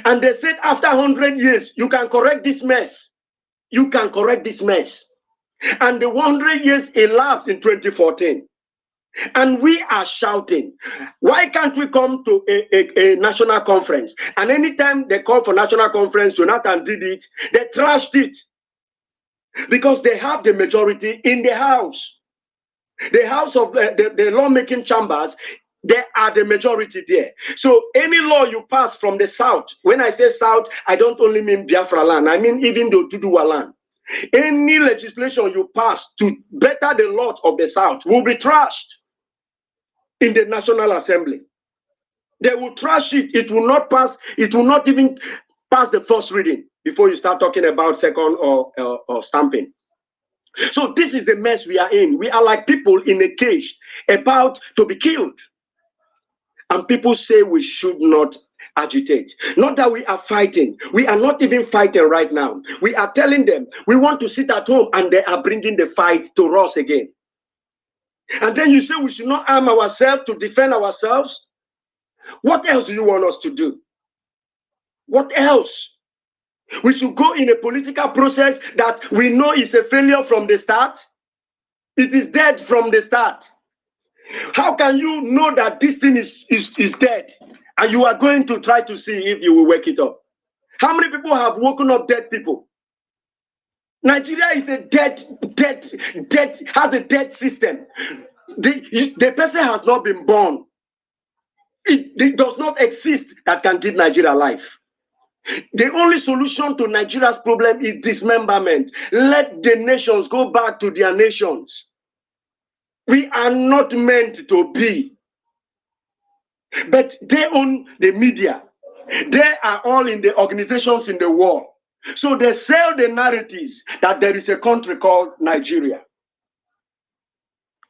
And they said after 100 years, you can correct this mess. You can correct this mess. And the 100 years elapsed in 2014. And we are shouting, why can't we come to a national conference? And anytime they call for national conference, Jonathan did it, they trashed it. Because they have the majority in the House. The House of the lawmaking chambers, they are the majority there. So any law you pass from the South, when I say South, I don't only mean Biafra land, I mean even the Oduduwa land. Any legislation you pass to better the laws of the South will be trashed in the National Assembly. They will trash it. It will not pass. It will not even pass the first reading before you start talking about second or stamping. So this is the mess we are in. We are like people in a cage about to be killed. And people say we should not agitate. Not that we are fighting. We are not even fighting right now. We are telling them we want to sit at home and they are bringing the fight to us again. And then you say we should not arm ourselves to defend ourselves. What else do you want us to do? What else? We should go in a political process that we know is a failure from the start. It is dead from the start. How can you know that this thing is dead and you are going to try to see if you will wake it up? How many people have woken up dead people? Nigeria is has a dead system. The person has not been born. It does not exist that can give Nigeria life. The only solution to Nigeria's problem is dismemberment. Let the nations go back to their nations. We are not meant to be. But they own the media. They are all in the organizations in the world. So they sell the narratives that there is a country called Nigeria.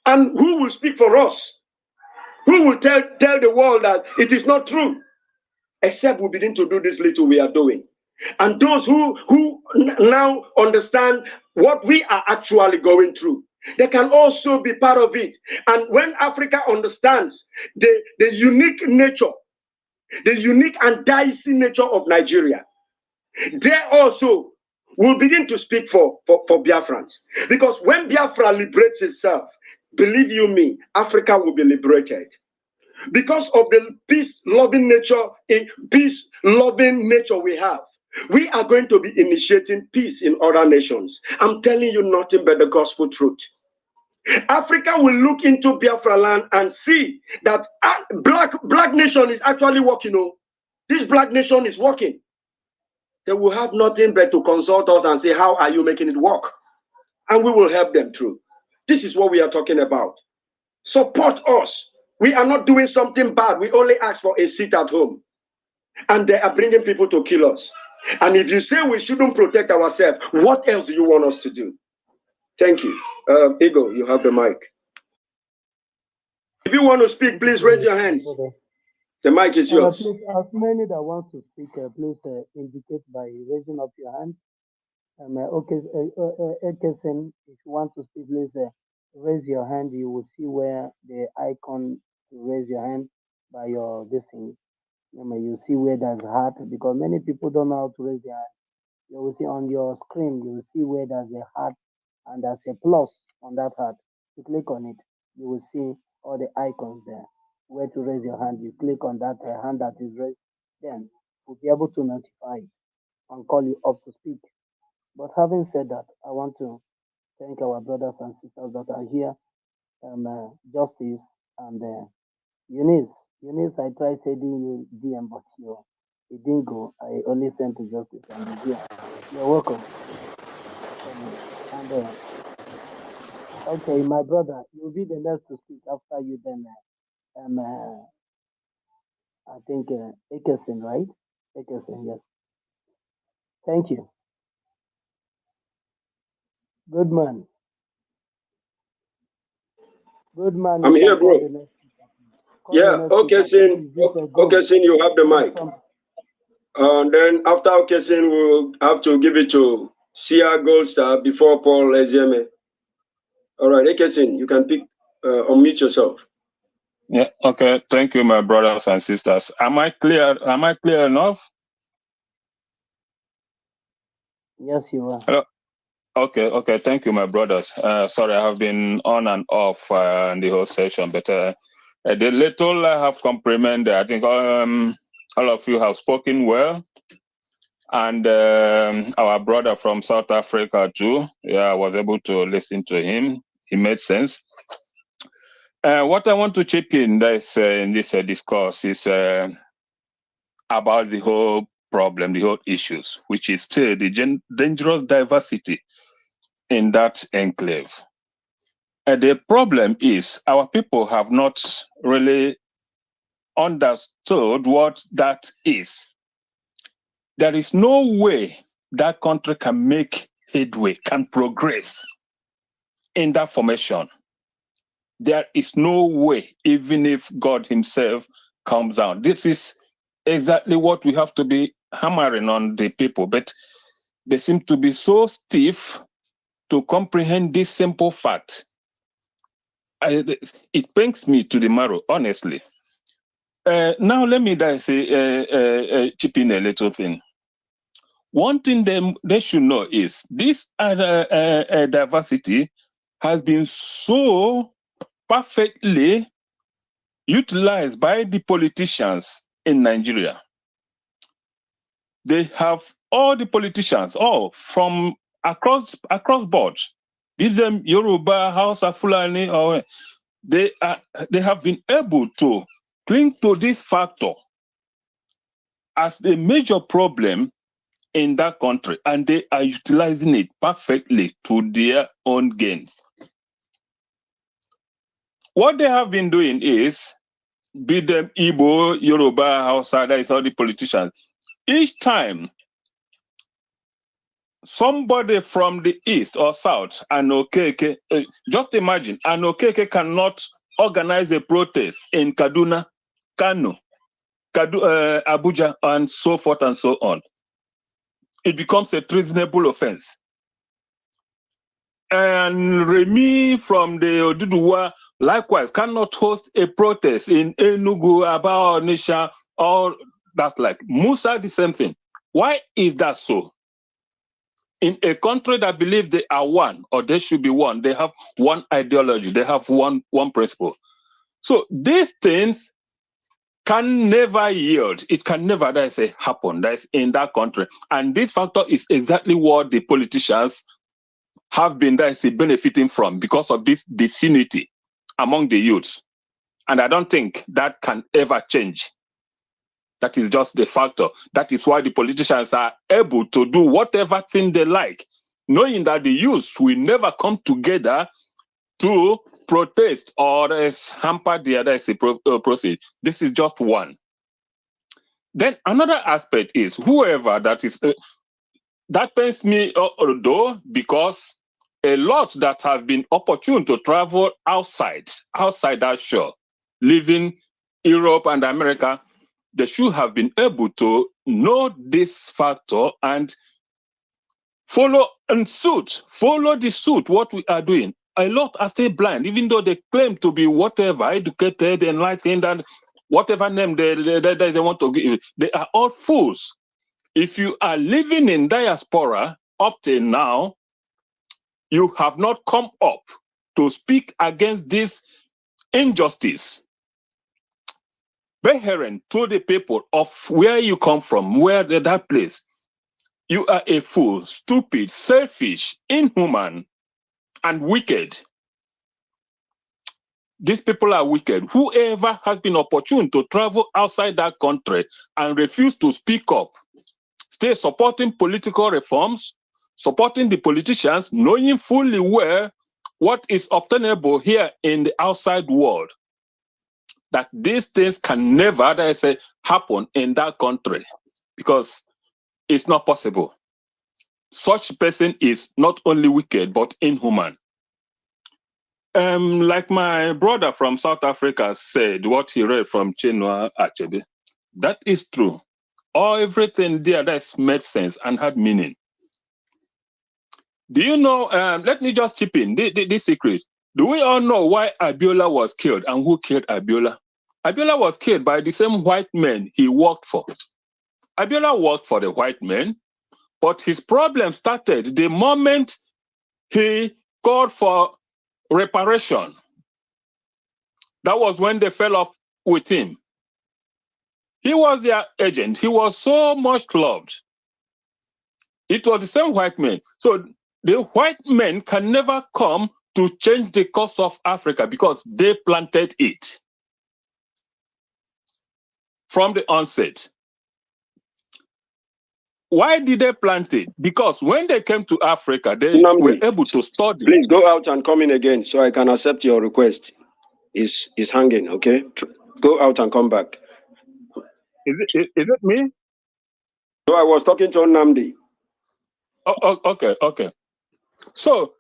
And who will speak for us? Who will tell the world that it is not true? Except we begin to do this little we are doing. And those who now understand what we are actually going through, they can also be part of it. And when Africa understands the unique nature, the unique and dicey nature of Nigeria, they also will begin to speak for Biafrans. Because when Biafra liberates itself, believe you me, Africa will be liberated. Because of the peace-loving nature we have, we are going to be initiating peace in other nations. I'm telling you nothing but the gospel truth. Africa will look into Biafra land and see that black nation is actually working. Oh, this black nation is working. They will have nothing but to consult us and say, how are you making it work? And we will help them through. This is what we are talking about. Support us. We are not doing something bad. We only ask for a seat at home. And they are bringing people to kill us. And if you say we shouldn't protect ourselves, what else do you want us to do? Thank you. Ego, you have the mic. If you want to speak, please raise your hand. The mic is yours. Please, as many that want to speak, please indicate by raising up your hand. Ekesin, if you want to speak, please raise your hand. You will see where the icon to raise your hand by your this thing. You see where there's heart, because many people don't know how to raise their hand. You will see on your screen, you will see where there's a heart and there's a plus on that heart. You click on it, you will see all the icons there. Where to raise your hand, you click on that hand that is raised, then we'll be able to notify and call you up to speak. But having said that, I want to thank our brothers and sisters that are here, Justice and Eunice. Eunice, I tried sending you DM, but it didn't go. I only sent to Justice and he's here. You're welcome. Okay, my brother, you'll be the next to speak after you. Then, I think Ekesin, right? Ekesin, yes. Thank you. Good man. Good man. I'm here, bro. Yeah, Okesin, you have the mic. And then after Okesin, we'll have to give it to Sia Goldstar before Paul Ezieme. All right, Okesin, you can unmute yourself. Yeah, okay. Thank you, my brothers and sisters. Am I clear? Am I clear enough? Yes, you are. Hello? Okay. Thank you, my brothers. Sorry, I have been on and off in the whole session, but the little I have comprehended, I think all of you have spoken well. And our brother from South Africa too, I was able to listen to him. He made sense. What I want to chip in this discourse is about the whole problem, the whole issues, which is still the dangerous diversity in that enclave. The problem is our people have not really understood what that is. There is no way that country can make headway, can progress in that formation. There is no way, even if God himself comes down. This is exactly what we have to be hammering on the people, but they seem to be so stiff to comprehend this simple fact. It pains me to the marrow, honestly. Now let me chip in a little thing. One thing they should know is this diversity has been so perfectly utilized by the politicians in Nigeria. They have all the politicians, all from across board, be them Yoruba, Hausa, Fulani, or they have been able to cling to this factor as a major problem in that country, and they are utilizing it perfectly to their own gains. What they have been doing is, be them Igbo, Yoruba, Hausa, that is all the politicians. Each time somebody from the east or south, an Okeke, just imagine, an Okeke cannot organize a protest in Kaduna, Kano, Abuja, and so forth and so on. It becomes a treasonable offense. And Remy from the Oduduwa likewise cannot host a protest in Enugu, Aba, Onisha, or that's like Musa, the same thing. Why is that so? In a country that believes they are one, or they should be one, they have one ideology, they have one principle. So these things can never yield. It can never, happen. That's in that country. And this factor is exactly what the politicians have been benefiting from because of this disunity among the youths. And I don't think that can ever change. That is just the factor. That is why the politicians are able to do whatever thing they like, knowing that the youths will never come together to protest or hamper the other process. This is just one. Then another aspect is whoever that is, that pains me though, because a lot that have been opportune to travel outside that shore, leaving Europe and America, they should have been able to know this factor and follow the suit, what we are doing. A lot are still blind, even though they claim to be whatever, educated, enlightened, and whatever name they want to give. They are all fools. If you are living in diaspora up till now, you have not come up to speak against this injustice. Beherent to the people of where you come from, where that place. You are a fool, stupid, selfish, inhuman, and wicked. These people are wicked. Whoever has been opportune to travel outside that country and refuse to speak up, stay supporting political reforms, supporting the politicians, knowing fully well what is obtainable here in the outside world, that these things can never, happen in that country because it's not possible. Such person is not only wicked, but inhuman. Like my brother from South Africa said, what he read from Chinua Achebe, that is true. Everything there that's made sense and had meaning. Do you know, let me just chip in this secret. Do we all know why Abiola was killed and who killed Abiola? Abiola was killed by the same white men he worked for. Abiola worked for the white men, but his problem started the moment he called for reparation. That was when they fell off with him. He was their agent. He was so much loved. It was the same white men. So the white men can never come to change the course of Africa because they planted it from the onset. Why did they plant it? Because when they came to Africa, they were able to study. Please go out and come in again so I can accept your request. Is hanging, okay? Go out and come back. Is it me? So I was talking to Nnamdi. Oh, okay. So,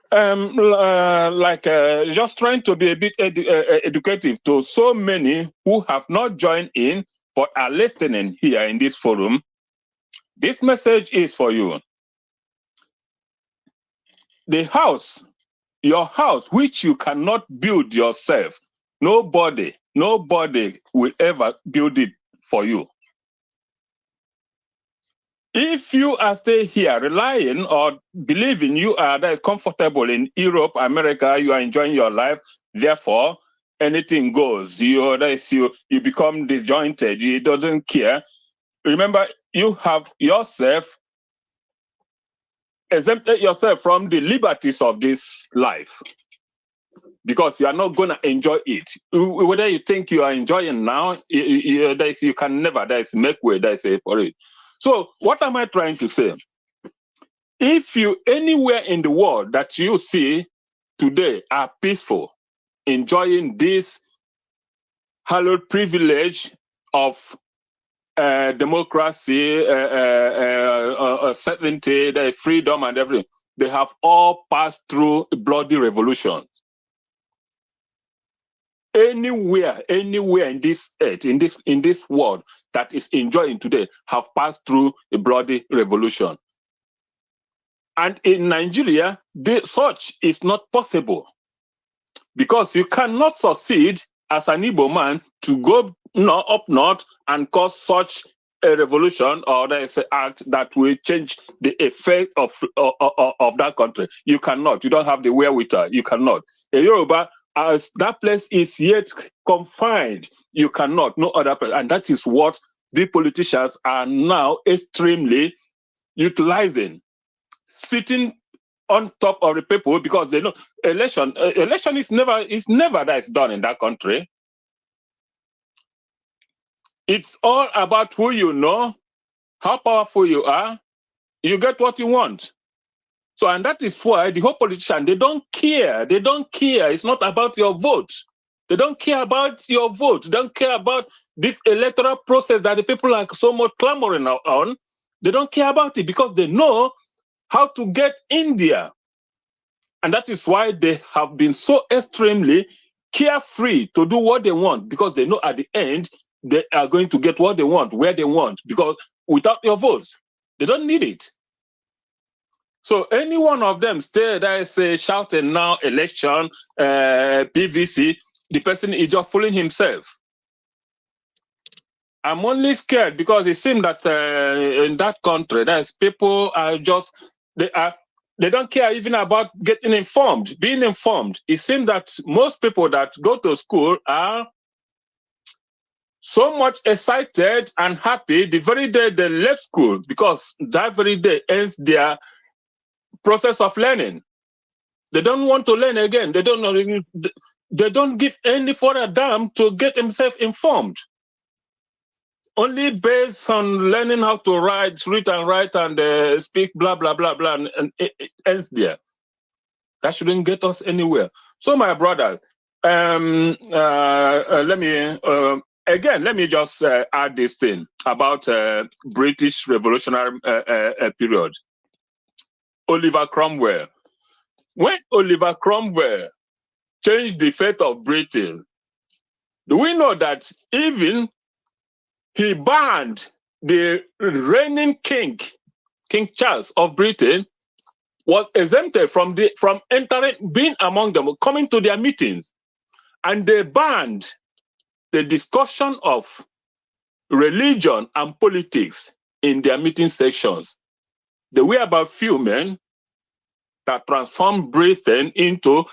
just trying to be a bit educative to so many who have not joined in but are listening here in this forum. This message is for you. The house, your house, which you cannot build yourself, nobody will ever build it for you. If you are still here relying or believing you are that is comfortable in Europe, America, you are enjoying your life, therefore anything goes. You become disjointed. He doesn't care. Remember, you have yourself exempted yourself from the liberties of this life because you are not going to enjoy it. Whether you think you are enjoying now, you can never. Make way. For it. So what am I trying to say? If you anywhere in the world that you see today are peaceful, enjoying this hallowed privilege of democracy, certainty, the freedom, and everything, they have all passed through a bloody revolution. Anywhere in this earth, in this world that is enjoying today, have passed through a bloody revolution. And in Nigeria, such is not possible because you cannot succeed as an Igbo man to go up north and cause such a revolution or there is an act that will change the effect of that country. You cannot. You don't have the wherewithal. You cannot. In Yoruba, as that place is yet confined, you cannot. No other place. And that is what the politicians are now extremely utilizing. Sitting on top of the people because they know election is never that is done in that country. It's all about who you know, how powerful you are, you get what you want. So, and that is why the whole politician, they don't care. They don't care. It's not about your vote. They don't care about your vote. They don't care about this electoral process that the people are so much clamoring on. They don't care about it because they know how to get India. And that is why they have been so extremely carefree to do what they want, because they know at the end they are going to get what they want, where they want, because without your votes, they don't need it. So any one of them stay there, say, shouting now, election, PVC, the person is just fooling himself. I'm only scared because it seems that in that country, there's people are just, they don't care even about getting informed, being informed. It seems that most people that go to school are so much excited and happy the very day they left school, because that very day ends their process of learning. They don't want to learn again. They don't give any further damn to get themselves informed. Only based on learning how to read and write and speak, blah, blah, blah, blah, and it ends there. That shouldn't get us anywhere. So, my brothers, let me just add this thing about British Revolutionary period. Oliver Cromwell. When Oliver Cromwell changed the fate of Britain, do we know that even he banned the reigning king, King Charles of Britain, was exempted from entering, being among them, coming to their meetings, and they banned the discussion of religion and politics in their meeting sections. There were about few men that transformed Britain into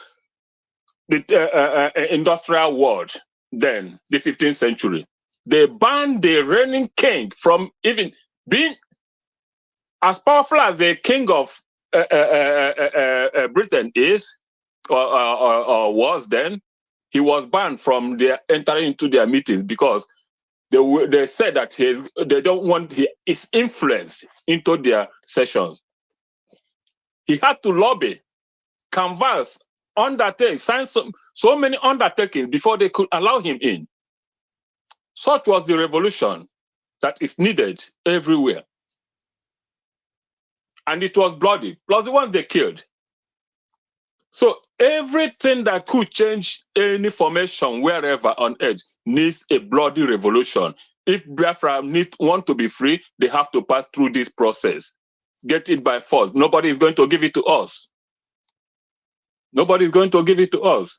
the industrial world. Then, the 15th century, they banned the reigning king from even being as powerful as the king of Britain is or was then. He was banned from entering into their meetings because they said that they don't want his influence into their sessions. He had to lobby, canvass, undertake, sign so many undertakings before they could allow him in. Such was the revolution that is needed everywhere. And it was bloody, plus the ones they killed. So everything that could change any formation wherever on earth needs a bloody revolution. If Biafra want to be free, they have to pass through this process. Get it by force. Nobody is going to give it to us. Nobody is going to give it to us.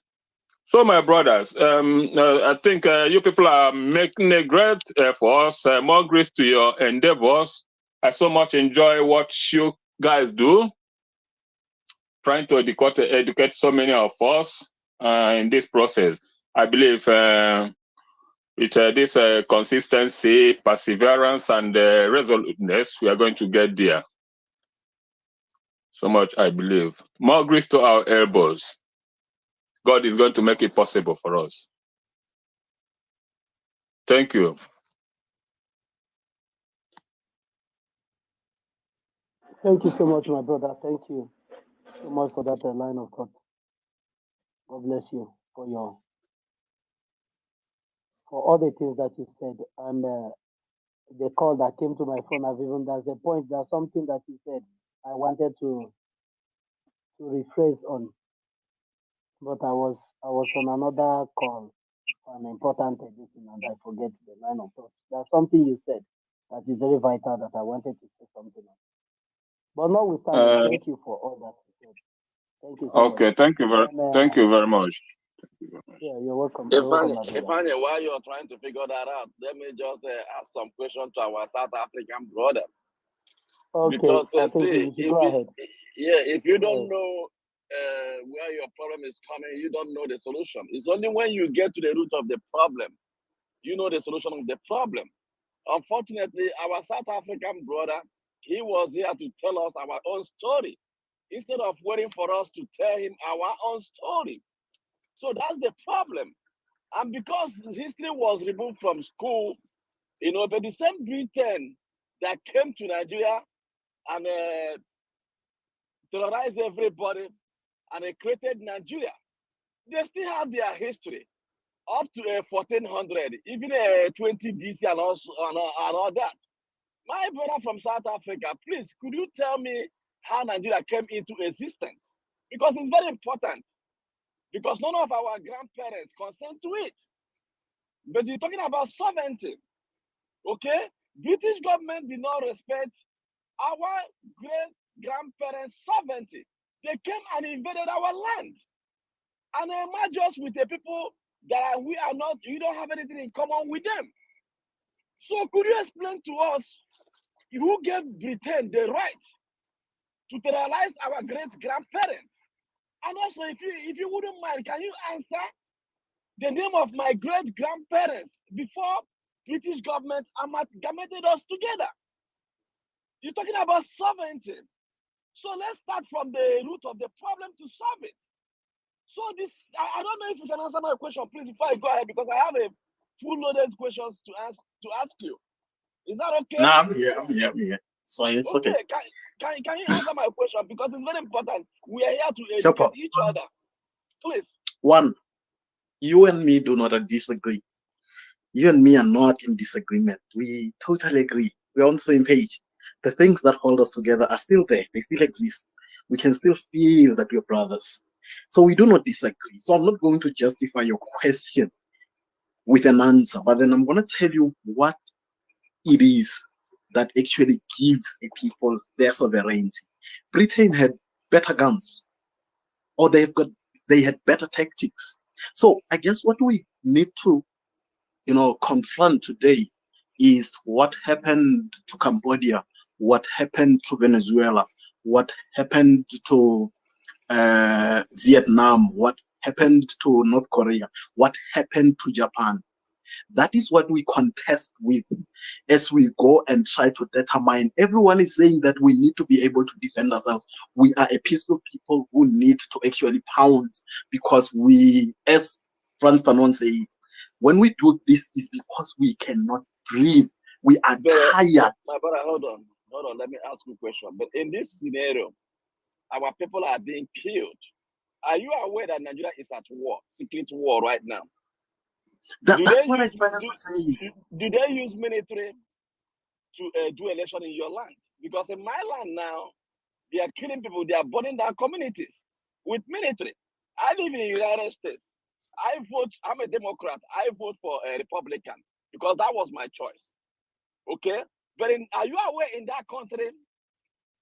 So, my brothers, I think you people are making a great effort. More grace to your endeavors. I so much enjoy what you guys do, trying to educate so many of us in this process. I believe with this consistency, perseverance, and resoluteness, we are going to get there. So much, I believe. More grease to our elbows. God is going to make it possible for us. Thank you. Thank you so much, my brother. Thank you so much for that line of thought. God bless you for all the things that you said. And the call that came to my phone, there's something that you said I wanted to rephrase on, but I was on another call for an important edition and I forget the line of thought. There's something you said that is very vital that I wanted to say something on. But notwithstanding, thank you for all that you said. Thank you so much. Okay, thank you very much. Yeah, you're welcome. You're welcome, my brother. Ifeanyi, while you're trying to figure that out, let me just ask some questions to our South African brother. Okay, Because I think you should go ahead. If you don't know where your problem is coming, you don't know the solution. It's only when you get to the root of the problem, you know the solution of the problem. Unfortunately, our South African brother, he was here to tell us our own story instead of waiting for us to tell him our own story. So that's the problem. And because history was removed from school, but the same Britain that came to Nigeria and terrorized everybody and they created Nigeria, they still have their history up to 1400, even 20 DC and all that. My brother from South Africa, please, could you tell me how Nigeria came into existence? Because it's very important. Because none of our grandparents consent to it. But you're talking about sovereignty, okay? British government did not respect our great-grandparents' sovereignty. They came and invaded our land. And they merged us with the people that we don't have anything in common with them. So could you explain to us who gave Britain the right to terrorize our great-grandparents? And also, if you wouldn't mind, can you answer the name of my great-grandparents before British government amalgamated us together? You're talking about sovereignty. So let's start from the root of the problem to solve it. So I don't know if you can answer my question, please, before I go ahead, because I have a full-loaded questions to ask you. Is that okay? No, I'm here. So it's okay. Can you answer my question? Because it's very important. We are here to educate each other. Please. One, you and me do not disagree. You and me are not in disagreement. We totally agree. We're on the same page. The things that hold us together are still there. They still exist. We can still feel that we're brothers. So we do not disagree. So I'm not going to justify your question with an answer, but then I'm going to tell you what it is that actually gives a people their sovereignty. Britain had better guns, or they had better tactics. So I guess what we need to confront today is what happened to Cambodia, what happened to Venezuela, what happened to Vietnam, what happened to North Korea, what happened to Japan. That is what we contest with as we go and try to determine. Everyone is saying that we need to be able to defend ourselves. We are a peaceful people who need to actually pounce, because we, as Frans Fanon say, when we do this is because we cannot breathe. We are tired. My brother, hold on. Let me ask you a question. But in this scenario, our people are being killed. Are you aware that Nigeria is at war, secret war right now? That's what I started saying. Do they use military to do election in your land? Because in my land now, they are killing people. They are burning down communities with military. I live in the United States. I'm a Democrat. I vote for a Republican because that was my choice. Okay? But are you aware in that country,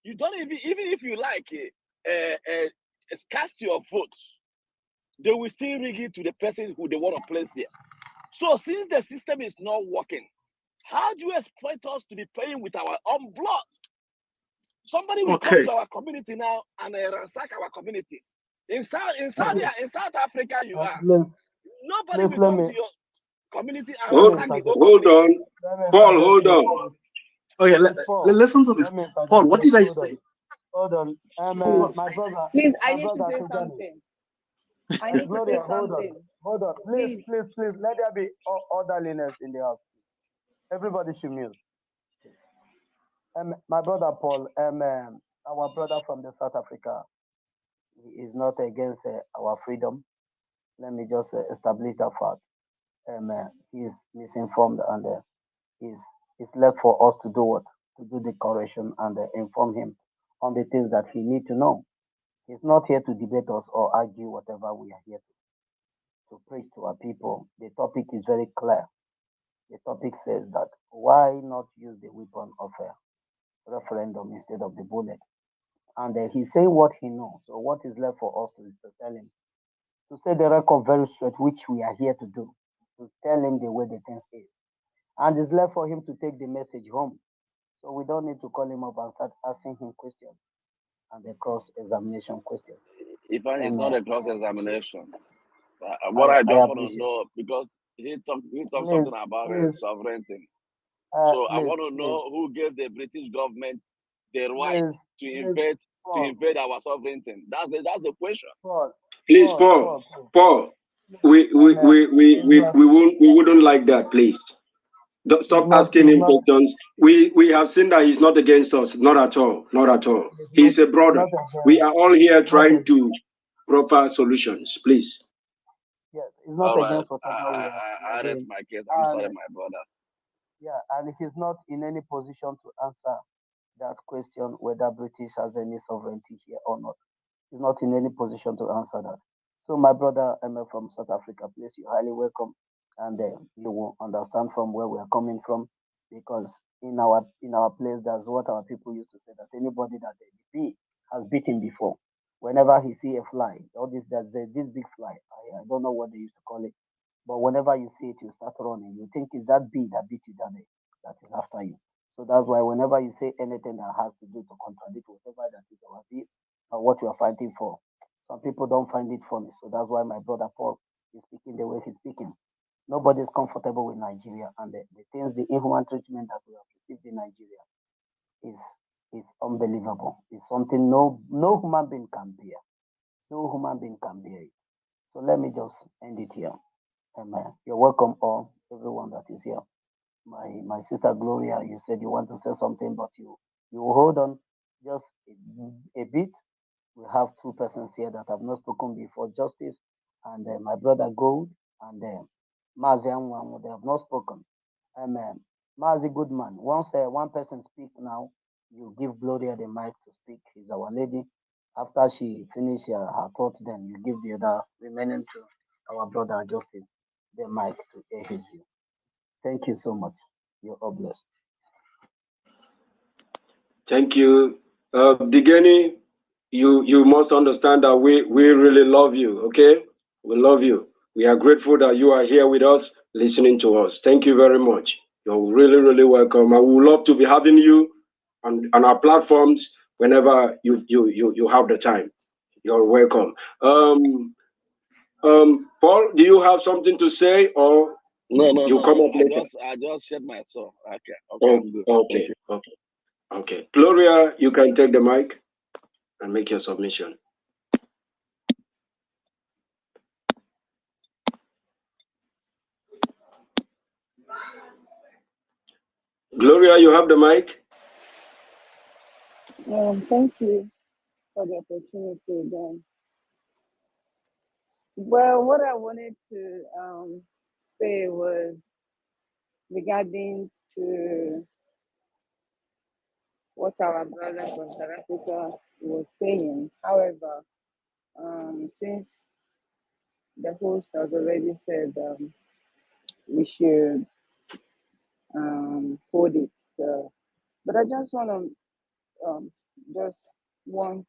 you don't even if you like cast your vote, they will still rig it to the person who they want to place there. So since the system is not working, how do you expect us to be paying with our own blood? Somebody will come to our community now and ransack our communities. In South Africa, you are. Nobody Please will let come me to your community and let me ransack the interject. whole Hold on, community. Let me Paul. interject Hold to on. say this. Okay, Paul, listen to this. let me Paul, what interject. did I Hold on. say? Hold on. Paul, My brother, Please, I my need to brother say Tijani. something. I need to Gloria, say hold on. something. Hold on. Please, Please. please, please, let there be orderliness in the house. Everybody should mute. My brother Paul, our brother from the South Africa, he is not against our freedom. Let me just establish that fact. He's misinformed and it's left for us to do what? To do the correction and inform him on the things that he need to know. He's not here to debate us or argue whatever we are here to preach to our people. The topic is very clear. The topic says that why not use the weapon of a referendum instead of the bullet? And he's saying what he knows. So what is left for us is to tell him, to say the record very straight, which we are here to do, to tell him the way the things is. And it's left for him to take the message home. So we don't need to call him up and start asking him questions and the cross-examination questions. Even it's And not a cross-examination. What I I just want to appreciate. know, because he talked Please, something about please, sovereignty. So I want to please, know who gave the British government the right please, to please, invade our sovereignty. That's the question. Paul, Please, Paul, Paul. please. We wouldn't like that, please. Stop asking him questions. We have seen that he's not against us. Not at all. Not at all. He's a brother. We are all here trying to proper solutions. Please. Yes, it's not All right. against whatever we are I rest doing. my case. I'm sorry, my brother. Yeah, and he's not in any position to answer that question whether British has any sovereignty here or not. He's not in any position to answer that. So, my brother Emma from South Africa, please, you're highly welcome, and you will understand from where we are coming from, because in our place, that's what our people used to say, that anybody that the bee has beaten before, whenever he see a fly, all this this big fly, I don't know what they used to call it, but whenever you see it, you start running. You think it's that bee that beat you that day, that is after you. So that's why whenever you say anything that has to do to contradict whatever that is our view or what we are fighting for, some people don't find it funny. So that's why my brother Paul is speaking the way he's speaking. Nobody's comfortable with Nigeria, and the things, the inhuman treatment that we have received in Nigeria is unbelievable. It's something no human being can bear. No human being can bear it. So let me just end it here. Amen. You're welcome, all everyone that is here. My sister Gloria, you said you want to say something, but you hold on just a bit. We have two persons here that have not spoken before, Justice and my brother Gold and Mazi Anwangu. They have not spoken. Amen. Mazi Goodman. Once one person speak now, you give Gloria the mic to speak. She's our lady. After she finish her thought, then you give the other remaining to our brother Justice the mic to hear his view. Thank you so much. You're all blessed. Thank you. Digeni, you must understand that we really love you, okay? We love you. We are grateful that you are here with us, listening to us. Thank you very much. You're really, really welcome. I would love to be having you on our platforms whenever you have the time. You're welcome. Paul, do you have something to say, or No. you come up later? I just shared my soul. Okay. Okay. Gloria, you can take the mic and make your submission. Gloria, you have the mic. Thank you for the opportunity again. Well, what I wanted to say was regarding to what our brother from South Africa was saying. However, since the host has already said we should hold it, but I just want to just one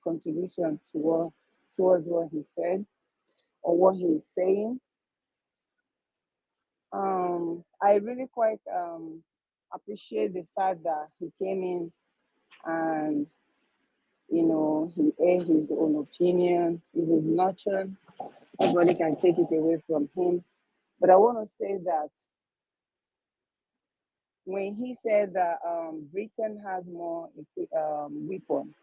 contribution towards what he said or what he's saying. I really quite appreciate the fact that he came in and he aired his own opinion. It is nurtured Nobody can take it away from him. But I want to say that when he said that Britain has more weapons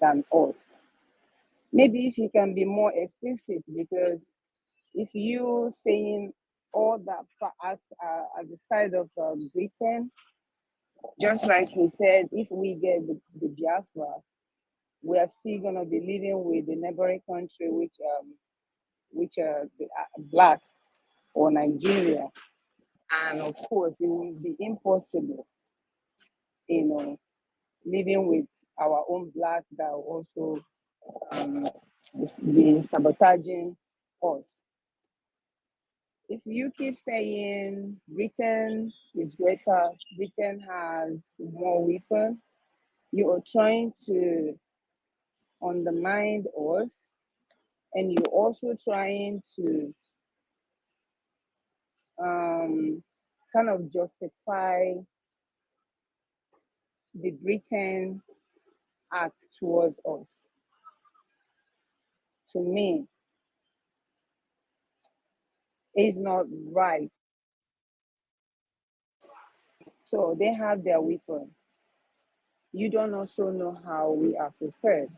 than us, maybe if he can be more explicit, because if you saying all that as at the side of Britain, just like he said, if we get the Biafra, we are still gonna be living with the neighboring country, which are black or Nigeria, and of course it will be impossible, living with our own black that are also be sabotaging us. If you keep saying Britain is greater, Britain has more weapons, you are trying to undermine us, and you're also trying to kind of justify the Britain act towards us. To me, it's not right. So they have their weapon. You don't also know how we are prepared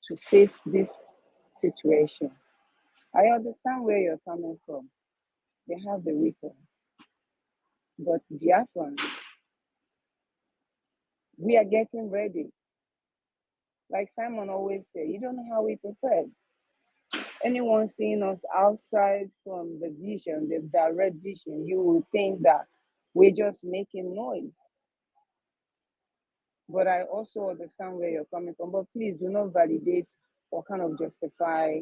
to face this situation. I understand where you're coming from. They have the weapon. But Biafran, we are getting ready. Like Simon always say, you don't know how we prepared. Anyone seeing us outside from the vision, the direct vision, you will think that we're just making noise. But I also understand where you're coming from. But please do not validate or kind of justify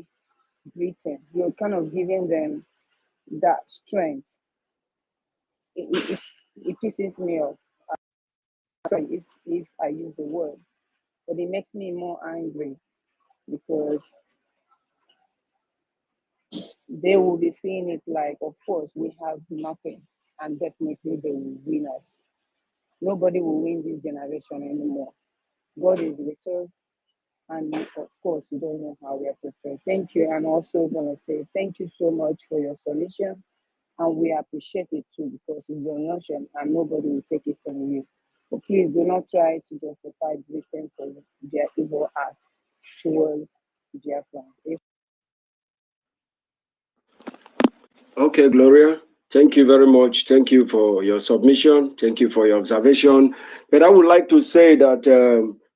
Britain. You're kind of giving them that strength. It pisses me off. Sorry if I use the word, but it makes me more angry because they will be seeing it like, of course, we have nothing, and definitely they will win us. Nobody will win this generation anymore. God is with us, and of course, we don't know how we are prepared. Thank you. I'm also going to say thank you so much for your solution, and we appreciate it too because it's your notion, and nobody will take it from you. But please do not try to justify Britain for their evil act towards Biafra. Okay, Gloria. Thank you very much. Thank you for your submission. Thank you for your observation. But I would like to say that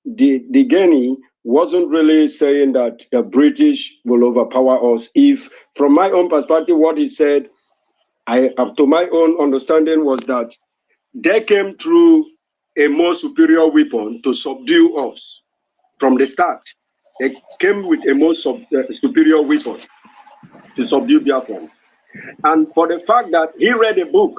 the Guinea wasn't really saying that the British will overpower us. If, from my own perspective, what he said, to my own understanding was that they came through a more superior weapon to subdue us from the start. They came with a more superior weapon to subdue Biafra. And for the fact that he read a book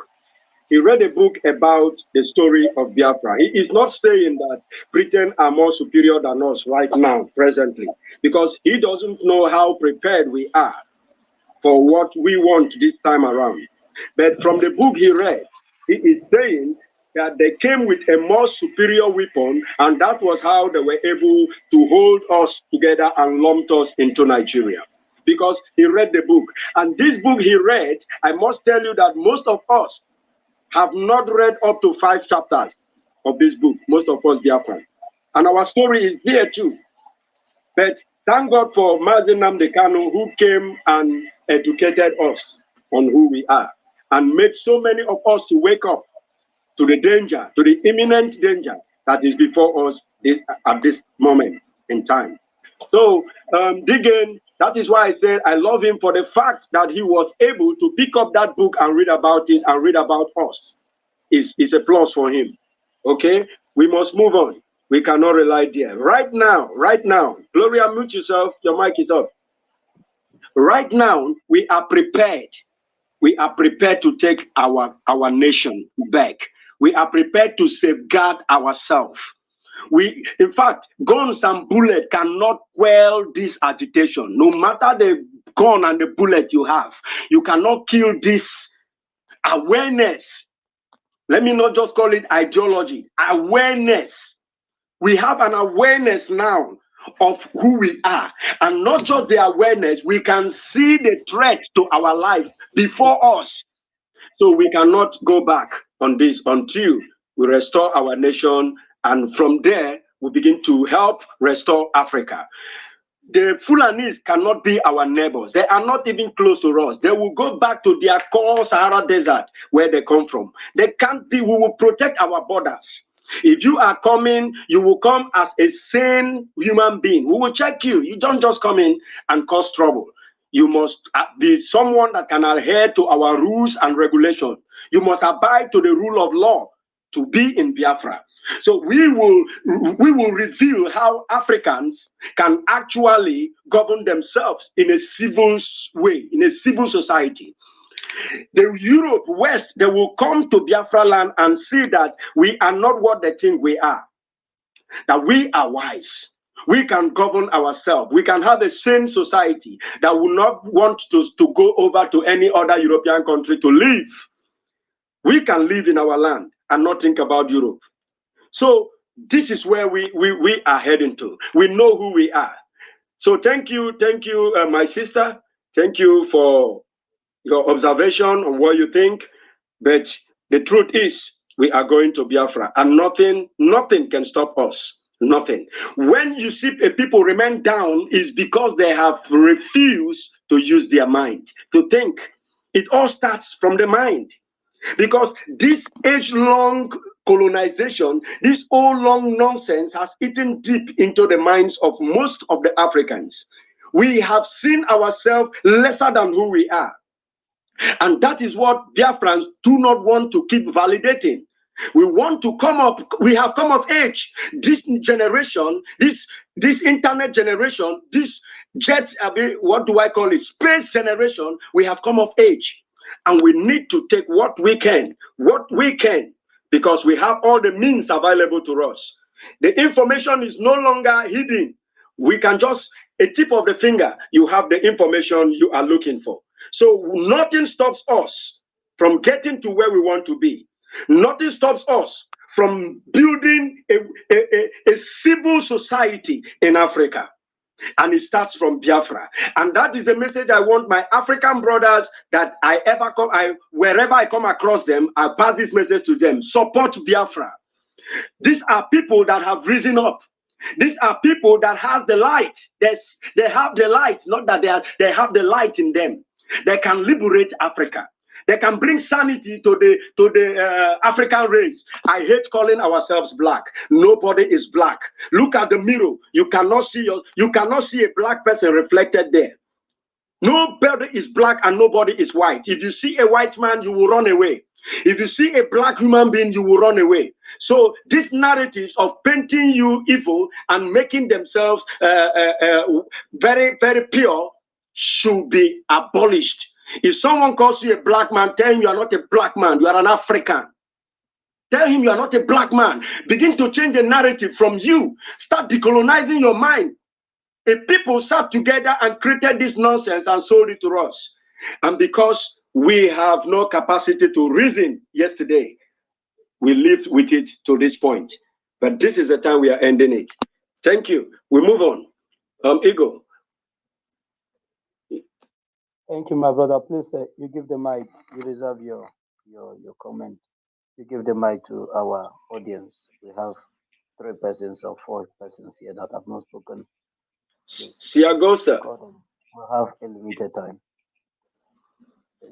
about the story of Biafra. He is not saying that Britain are more superior than us right now, presently, because he doesn't know how prepared we are for what we want this time around. But from the book he read, he is saying that they came with a more superior weapon, and that was how they were able to hold us together and lump us into Nigeria. Because he read the book. And this book he read, I must tell you that most of us have not read up to 5 chapters of this book, most of us Biafran. And our story is there too. But thank God for Mazi Nnamdi Kanu, who came and educated us on who we are and made so many of us to wake up to the danger, to the imminent danger that is before us at this moment in time. So, Diggin, that is why I said I love him for the fact that he was able to pick up that book and read about it and read about us. It's a plus for him. Okay? We must move on. We cannot rely there. Right now, Gloria, mute yourself. Your mic is up. Right now, we are prepared. We are prepared to take our nation back. We are prepared to safeguard ourselves. In fact, guns and bullets cannot quell this agitation. No matter the gun and the bullet you have, you cannot kill this awareness. Let me not just call it ideology. Awareness. We have an awareness now of who we are, and not just the awareness, we can see the threat to our life before us. So we cannot go back on this until we restore our nation, and from there we begin to help restore Africa. The Fulanis cannot be our neighbors. They are not even close to us. They will go back to their core Sahara Desert where they come from. They can't be. We will protect our borders. If you are coming, you will come as a sane human being. We will check you. You don't just come in and cause trouble. You must be someone that can adhere to our rules and regulations. You must abide to the rule of law to be in Biafra. So we will reveal how Africans can actually govern themselves in a civil way, in a civil society. The Europe West, they will come to Biafra land and see that we are not what they think we are, that we are wise. We can govern ourselves. We can have a sane society that will not want to go over to any other European country to live. We can live in our land and not think about Europe. So this is where we are heading to. We know who we are. So thank you, my sister. Thank you for your observation on what you think. But the truth is, we are going to Biafra, and nothing can stop us. Nothing. When you see people remain down, is because they have refused to use their mind, to think. It all starts from the mind. Because this age-long colonization, this old long nonsense has eaten deep into the minds of most of the Africans. We have seen ourselves lesser than who we are. And that is what Biafrans do not want to keep validating. We want to come up, we have come of age. This generation, this internet generation, this what do I call it? Space generation, we have come of age. And we need to take what we can, because we have all the means available to us. The information is no longer hidden. We can just, a tip of the finger, you have the information you are looking for. So nothing stops us from getting to where we want to be. Nothing stops us from building a civil society in Africa. And it starts from Biafra. And that is the message I want my African brothers that wherever I come across them, I pass this message to them. Support Biafra. These are people that have risen up. These are people that have the light. They have the light, not that they have the light in them. They can liberate Africa. They can bring sanity to the African race. I hate calling ourselves black. Nobody is black. Look at the mirror. You cannot see a black person reflected there. Nobody is black and nobody is white. If you see a white man, you will run away. If you see a black human being, you will run away. So these narratives of painting you evil and making themselves very, very pure should be abolished. If someone calls you a black man, tell him you are not a black man, you are an African. Tell him you are not a black man. Begin to change the narrative from you. Start decolonizing your mind. If people sat together and created this nonsense and sold it to us, and because we have no capacity to reason yesterday, we lived with it to this point. But this is the time we are ending it. Thank you. We move on. Ego. Thank you, my brother. Please, you give the mic. You reserve your comment. You give the mic to our audience. We have 3 persons or 4 persons here that have not spoken. Siagosa. We'll have a limited time.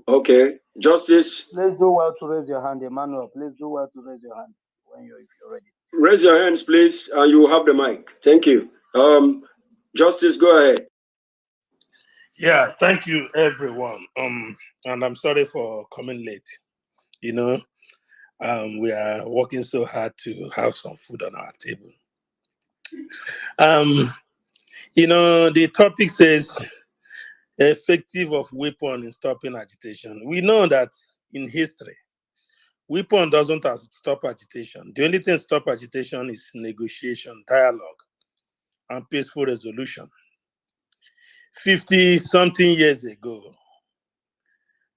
Okay. Justice. Please do well to raise your hand, Emmanuel. Please do well to raise your hand if you're ready. Raise your hands, please, and you will have the mic. Thank you. Justice, go ahead. Yeah, thank you, everyone. And I'm sorry for coming late. You know, we are working so hard to have some food on our table. You know, the topic says effective of weapon in stopping agitation. We know that in history, weapon doesn't stop agitation. The only thing stop agitation is negotiation, dialogue, and peaceful resolution. 50-something years ago,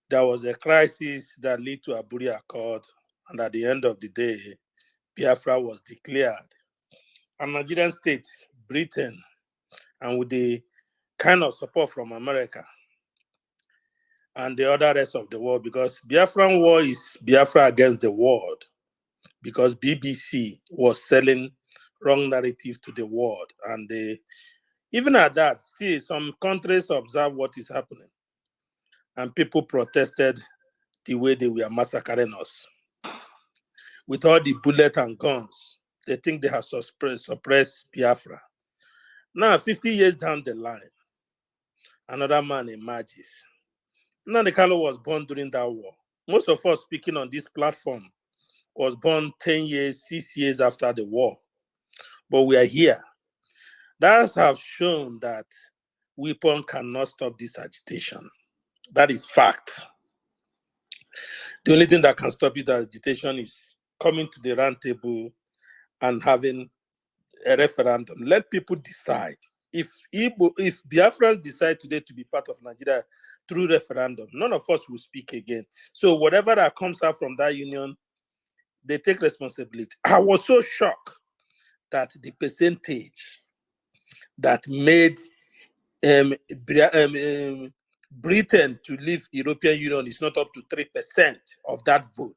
there was a crisis that led to a Aburi Accord, and at the end of the day, Biafra was declared. And Nigerian state, Britain, and with the kind of support from America and the other rest of the world, because Biafran war is Biafra against the world, because BBC was selling wrong narrative to the world. And even at that, still some countries observe what is happening, and people protested the way they were massacring us. With all the bullets and guns, they think they have suppressed Biafra. Now, 50 years down the line, another man emerges. Nnamdi Kanu was born during that war. Most of us speaking on this platform was born 10 years, 6 years after the war. But we are here. That has shown that WE3PON cannot stop this agitation. That is fact. The only thing that can stop this agitation is coming to the round table and having a referendum. Let people decide. If Biafrans decide today to be part of Nigeria through referendum, none of us will speak again. So whatever that comes out from that union, they take responsibility. I was so shocked that the percentage that made Britain to leave European Union is not up to 3% of that vote.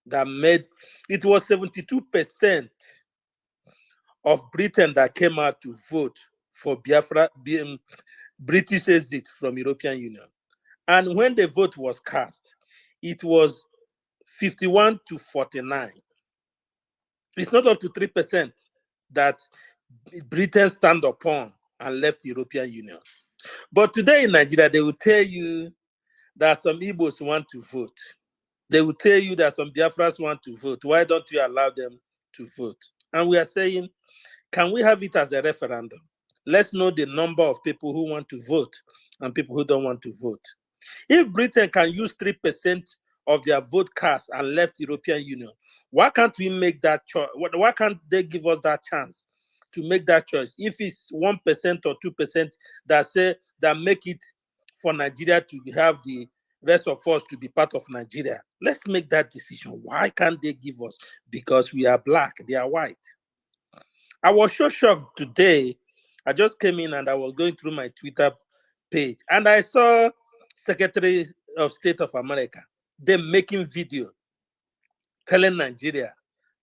That made it was 72% of Britain that came out to vote for Biafra, British exit from European Union. And when the vote was cast, it was 51 to 49. It's not up to 3% that Britain stand upon and left European Union. But today in Nigeria, they will tell you that some Igbos want to vote. They will tell you that some Biafras want to vote. Why don't you allow them to vote? And we are saying, can we have it as a referendum? Let's know the number of people who want to vote and people who don't want to vote. If Britain can use 3% of their vote cast and left European Union, why can't we make that choice? Why can't they give us that chance to make that choice? If it's 1% or 2% that make it for Nigeria to have the rest of us to be part of Nigeria, let's make that decision. Why can't they give us? Because we are black, they are white. I was so shocked today. I just came in and I was going through my Twitter page and I saw Secretary of State of America, them making video telling Nigeria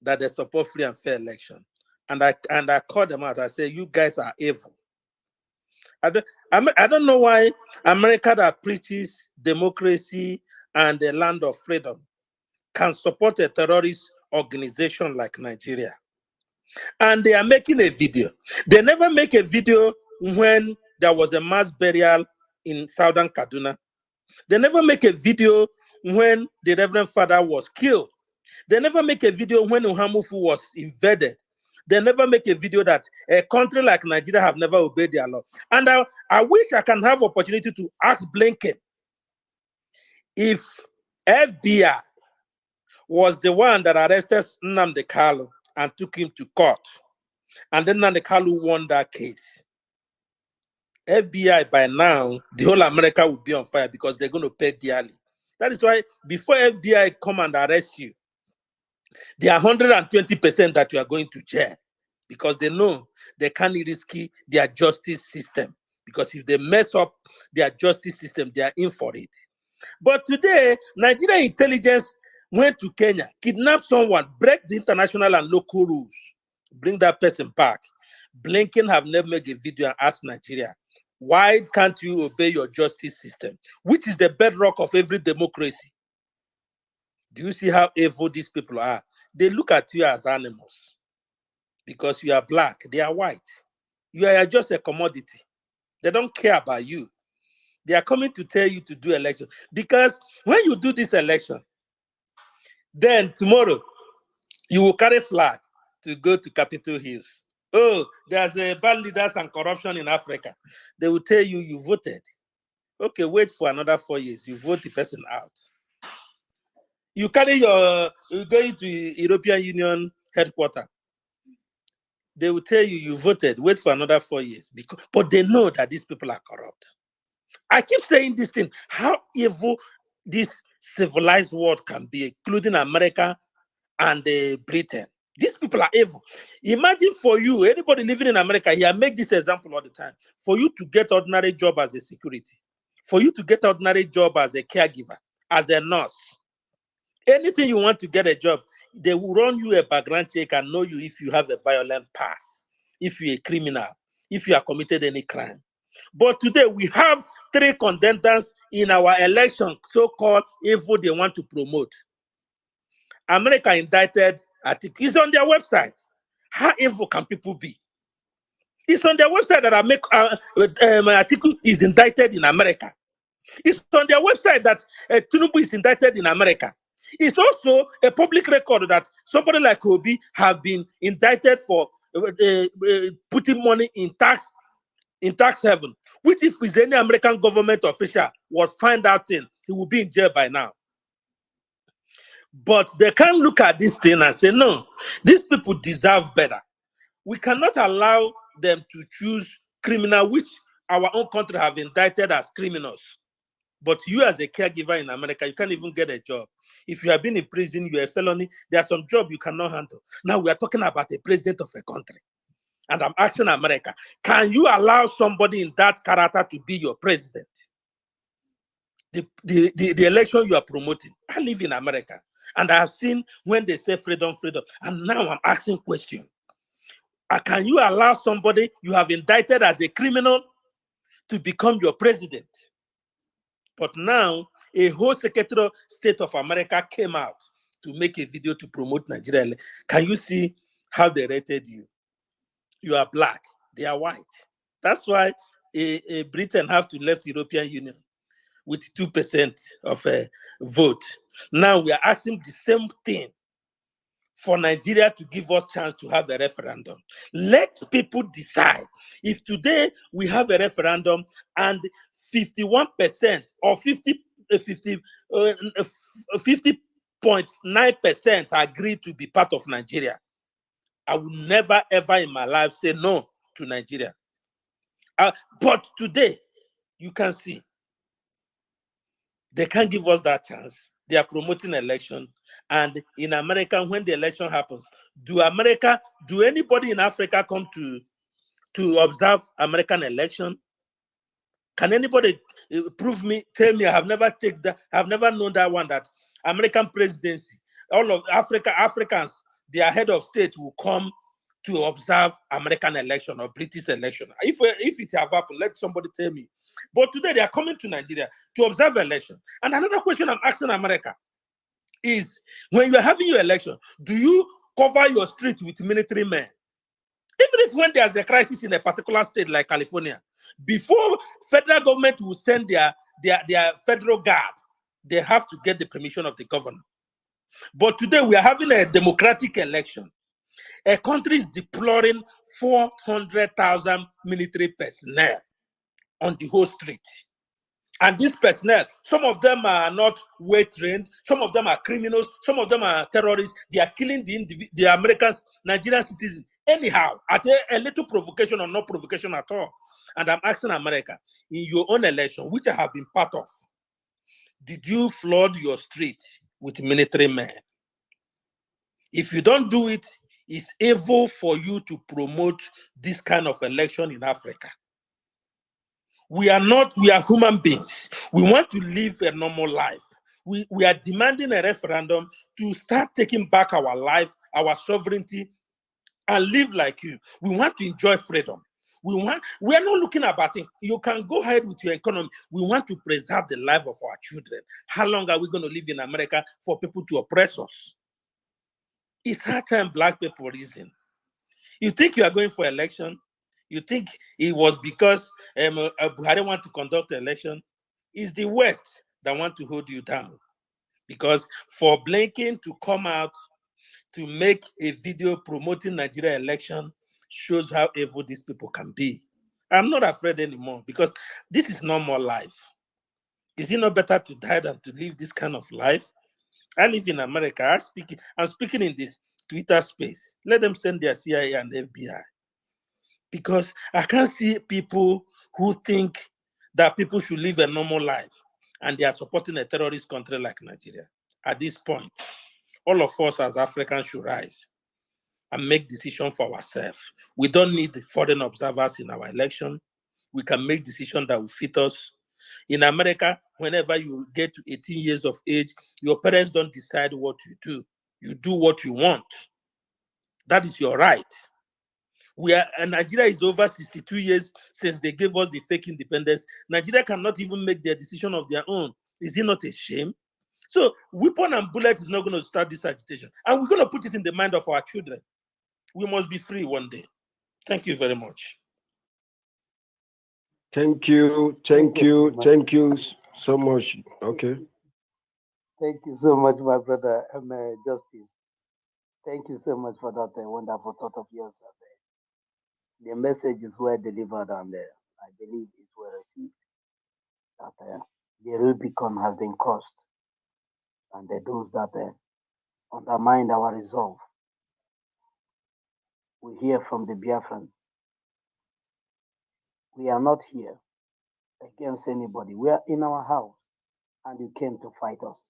that they support free and fair election. And I called them out. I said, you guys are evil. I don't know why America that preaches democracy and the land of freedom can support a terrorist organization like Nigeria. And they are making a video. They never make a video when there was a mass burial in southern Kaduna. They never make a video when the Reverend Father was killed. They never make a video when Uhamufu was invaded. They never make a video that a country like Nigeria have never obeyed their law. And I wish I can have opportunity to ask Blinken if FBI was the one that arrested Nnamdi Kanu and took him to court, and then Nnamdi Kanu won that case. FBI by now, the whole America would be on fire because they're going to pay dearly. That is why before FBI come and arrest you, they are 120% that you are going to jail because they know they can't risk their justice system. Because if they mess up their justice system, they are in for it. But today, Nigerian intelligence went to Kenya, kidnapped someone, break the international and local rules, bring that person back. Blinken have never made a video and asked Nigeria, why can't you obey your justice system, which is the bedrock of every democracy? Do you see how evil these people are? They look at you as animals because you are black, they are white. You are just a commodity. They don't care about you. They are coming to tell you to do election. Because when you do this election, then tomorrow you will carry flag to go to Capitol Hills. Oh, there's bad leaders and corruption in Africa. They will tell you you voted. Okay, wait for another 4 years. You vote the person out. You carry you go to European Union headquarters. They will tell you you voted. Wait for another 4 years. But they know that these people are corrupt. I keep saying this thing, how evil this civilized world can be, including America and Britain. These people are evil. Imagine for you, anybody living in America here, make this example all the time. For you to get ordinary job as a security, for you to get ordinary job as a caregiver, as a nurse, anything you want to get a job, they will run you a background check and know you if you have a violent past, if you're a criminal, if you have committed any crime. But today we have 3 contenders in our election, so-called evil they want to promote. America indicted Atiku. It's on their website. How evil can people be? It's on their website that Atiku is indicted in America. It's on their website that Tinubu is indicted in America. It's also a public record that somebody like Obi have been indicted for putting money in tax heaven. Which, if it's any American government official was find out in, he will be in jail by now. But they can't look at this thing and say, no, these people deserve better. We cannot allow them to choose criminal, which our own country have indicted as criminals. But you as a caregiver in America, you can't even get a job. If you have been in prison, you're a felony, there are some jobs you cannot handle. Now we are talking about a president of a country. And I'm asking America, can you allow somebody in that character to be your president? The election you are promoting. I live in America. And I have seen when they say freedom, freedom. And now I'm asking question. Can you allow somebody you have indicted as a criminal to become your president? But now, a whole Secretary of State of America came out to make a video to promote Nigeria. Can you see how they rated you? You are black, they are white. That's why Britain have to left the European Union with 2% of a vote. Now we are asking the same thing for Nigeria to give us chance to have a referendum. Let people decide. If today we have a referendum and 51% or 50.9% agree to be part of Nigeria, I will never ever in my life say no to Nigeria. But today, you can see, they can't give us that chance. They are promoting election. And in America, when the election happens, do anybody in Africa come to observe American election? Can anybody tell me I have never known that one, that American presidency, all of Africans, their head of state will come to observe American election or British election. If it have happened, let somebody tell me. But today they are coming to Nigeria to observe election. And another question I'm asking America is, when you are having your election, do you cover your street with military men? Even if when there's a crisis in a particular state like California, before federal government will send their federal guard, they have to get the permission of the governor. But today we are having a democratic election. A country is deploying 400,000 military personnel on the whole street. And this personnel, some of them are not well trained, some of them are criminals, some of them are terrorists. They are killing the Americans, Nigerian citizens, anyhow, at a little provocation or no provocation at all. And I'm asking America, in your own election, which I have been part of, did you flood your street with military men? If you don't do it, it's evil for you to promote this kind of election in Africa. We are human beings. We want to live a normal life. We are demanding a referendum to start taking back our life, our sovereignty, and live like you. We want to enjoy freedom. We are not looking about it. You can go ahead with your economy. We want to preserve the life of our children. How long are we going to live in America for people to oppress us? It's hard time black people reason. You think you are going for election? You think it was because Buhari want to conduct an election? It's the West that want to hold you down. Because for Blinken to come out to make a video promoting Nigeria election shows how evil these people can be. I'm not afraid anymore because this is normal life. Is it not better to die than to live this kind of life? I live in America. I'm speaking in this Twitter space. Let them send their CIA and FBI. Because I can't see people who think that people should live a normal life and they are supporting a terrorist country like Nigeria. At this point, all of us as Africans should rise. and make decisions for ourselves. We don't need the foreign observers in our election. We can make decisions that will fit us. In America, whenever you get to 18 years of age, your parents don't decide what you do. You do what you want. That is your right. Nigeria is over 62 years since they gave us the fake independence. Nigeria cannot even make their decision of their own. Is it not a shame? So weapon and bullet is not going to start this agitation. And we're going to put it in the mind of our children. We must be free one day. Thank you very much. Thank you so much. Okay. Thank you so much, my brother, Justice. Thank you so much for that wonderful thought of yours. The message is well delivered, and I believe it's well received. That the Rubicon has been crossed, and those that undermine our resolve, we hear from the Biafrans. We are not here against anybody. We are in our house, and you came to fight us.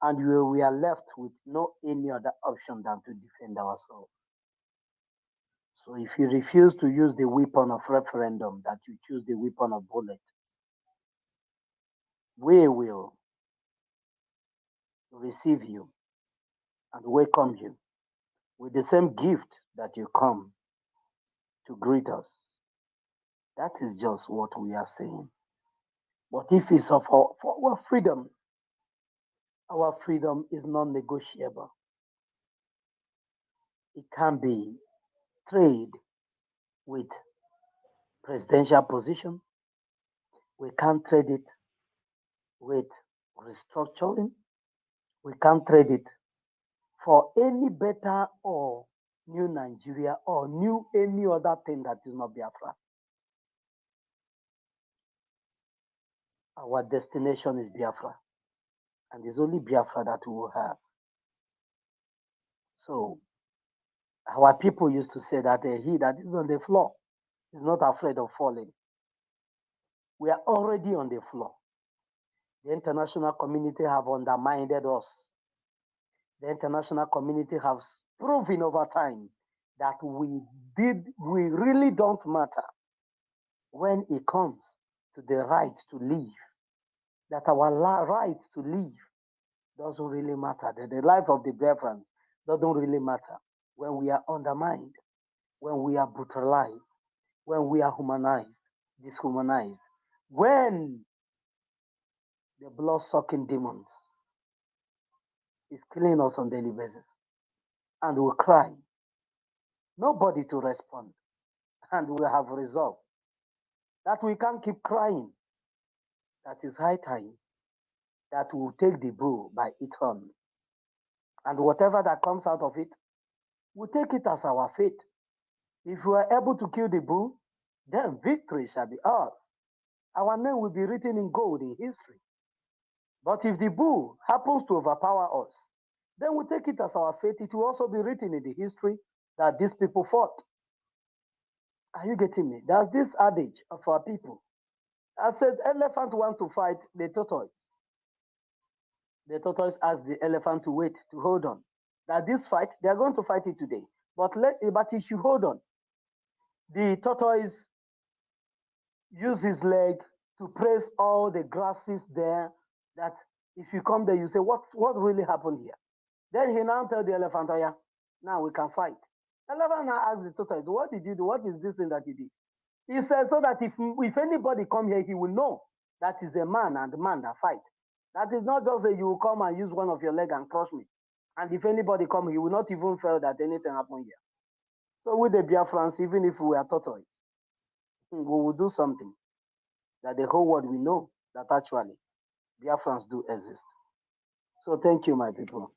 And we are left with no any other option than to defend ourselves. So if you refuse to use the weapon of referendum, that you choose the weapon of bullet, we will receive you and welcome you with the same gift that you come to greet us. That is just what we are saying. But if it's for our freedom is non-negotiable. It can be trade with presidential position. We can't trade it with restructuring. We can't trade it for any better or new Nigeria or new any other thing that is not Biafra. Our destination is Biafra, and it's only Biafra that we will have. So our people used to say that he that is on the floor is not afraid of falling. We are already on the floor. The international community have undermined us. The international community has proven over time that we really don't matter when it comes to the right to live, that our right to live doesn't really matter, that the life of the Biafrans doesn't really matter when we are undermined, when we are brutalized, when we are humanized, dishumanized, when the blood-sucking demons is killing us on daily basis, and we cry, nobody to respond, and we have resolved that we can't keep crying. That is high time that we will take the bull by its horn, and whatever that comes out of it, we take it as our fate. If we are able to kill the bull, then victory shall be ours. Our name will be written in gold in history. But if the bull happens to overpower us, then we take it as our fate. It will also be written in the history that these people fought. Are you getting me? There's this adage of our people. I said, elephant want to fight the tortoise. The tortoise asked the elephant to wait, to hold on. That this fight, they are going to fight it today. But he should hold on. The tortoise used his leg to press all the grasses there, that if you come there, you say, what really happened here? Then he now tell the elephant, oh yeah, now we can fight. The elephant now asks the tortoise, what did you do? What is this thing that you did? He says, so that if anybody come here, he will know that is a man and the man that fight. That is not just that you will come and use one of your leg and crush me. And if anybody come, he will not even feel that anything happened here. So with the Biafrans, even if we are tortoise, we will do something that the whole world will know that actually Biafrans do exist. So thank you, my people.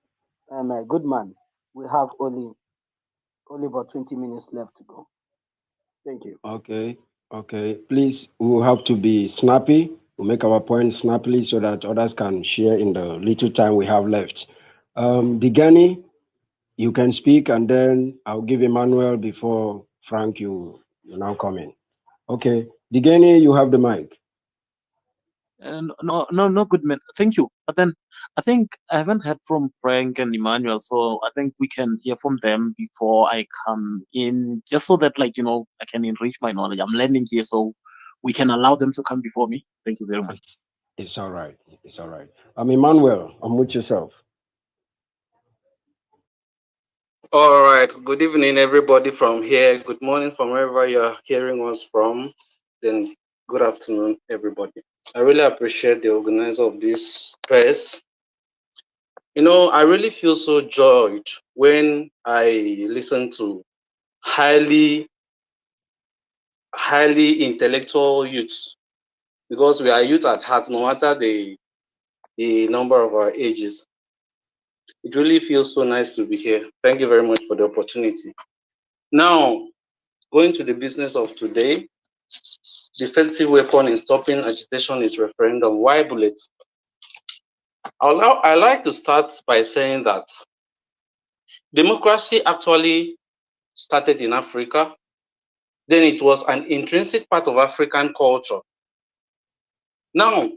And good man, we have only about 20 minutes left to go. Thank you. Okay. Please, we will have to be snappy. We'll make our point snappily so that others can share in the little time we have left. Digani, you can speak, and then I'll give Emmanuel before Frank, you now come in. Okay. Digani, you have the mic. No, good man. Thank you. But then I think I haven't heard from Frank and Emmanuel, so I think we can hear from them before I come in, just so that, like, I can enrich my knowledge. I'm learning here, so we can allow them to come before me. Thank you very much. It's all right. It's all right. Emmanuel, with yourself. All right. Good evening, everybody from here. Good morning from wherever you're hearing us from. Then good afternoon, everybody. I really appreciate the organizer of this press. I really feel so joyed when I listen to highly intellectual youths, because we are youth at heart, no matter the number of our ages. It really feels so nice to be here. Thank you very much for the opportunity. Now, going to the business of today, the effective weapon in stopping agitation is referendum. Why bullets? I like to start by saying that democracy actually started in Africa. Then it was an intrinsic part of African culture. Now,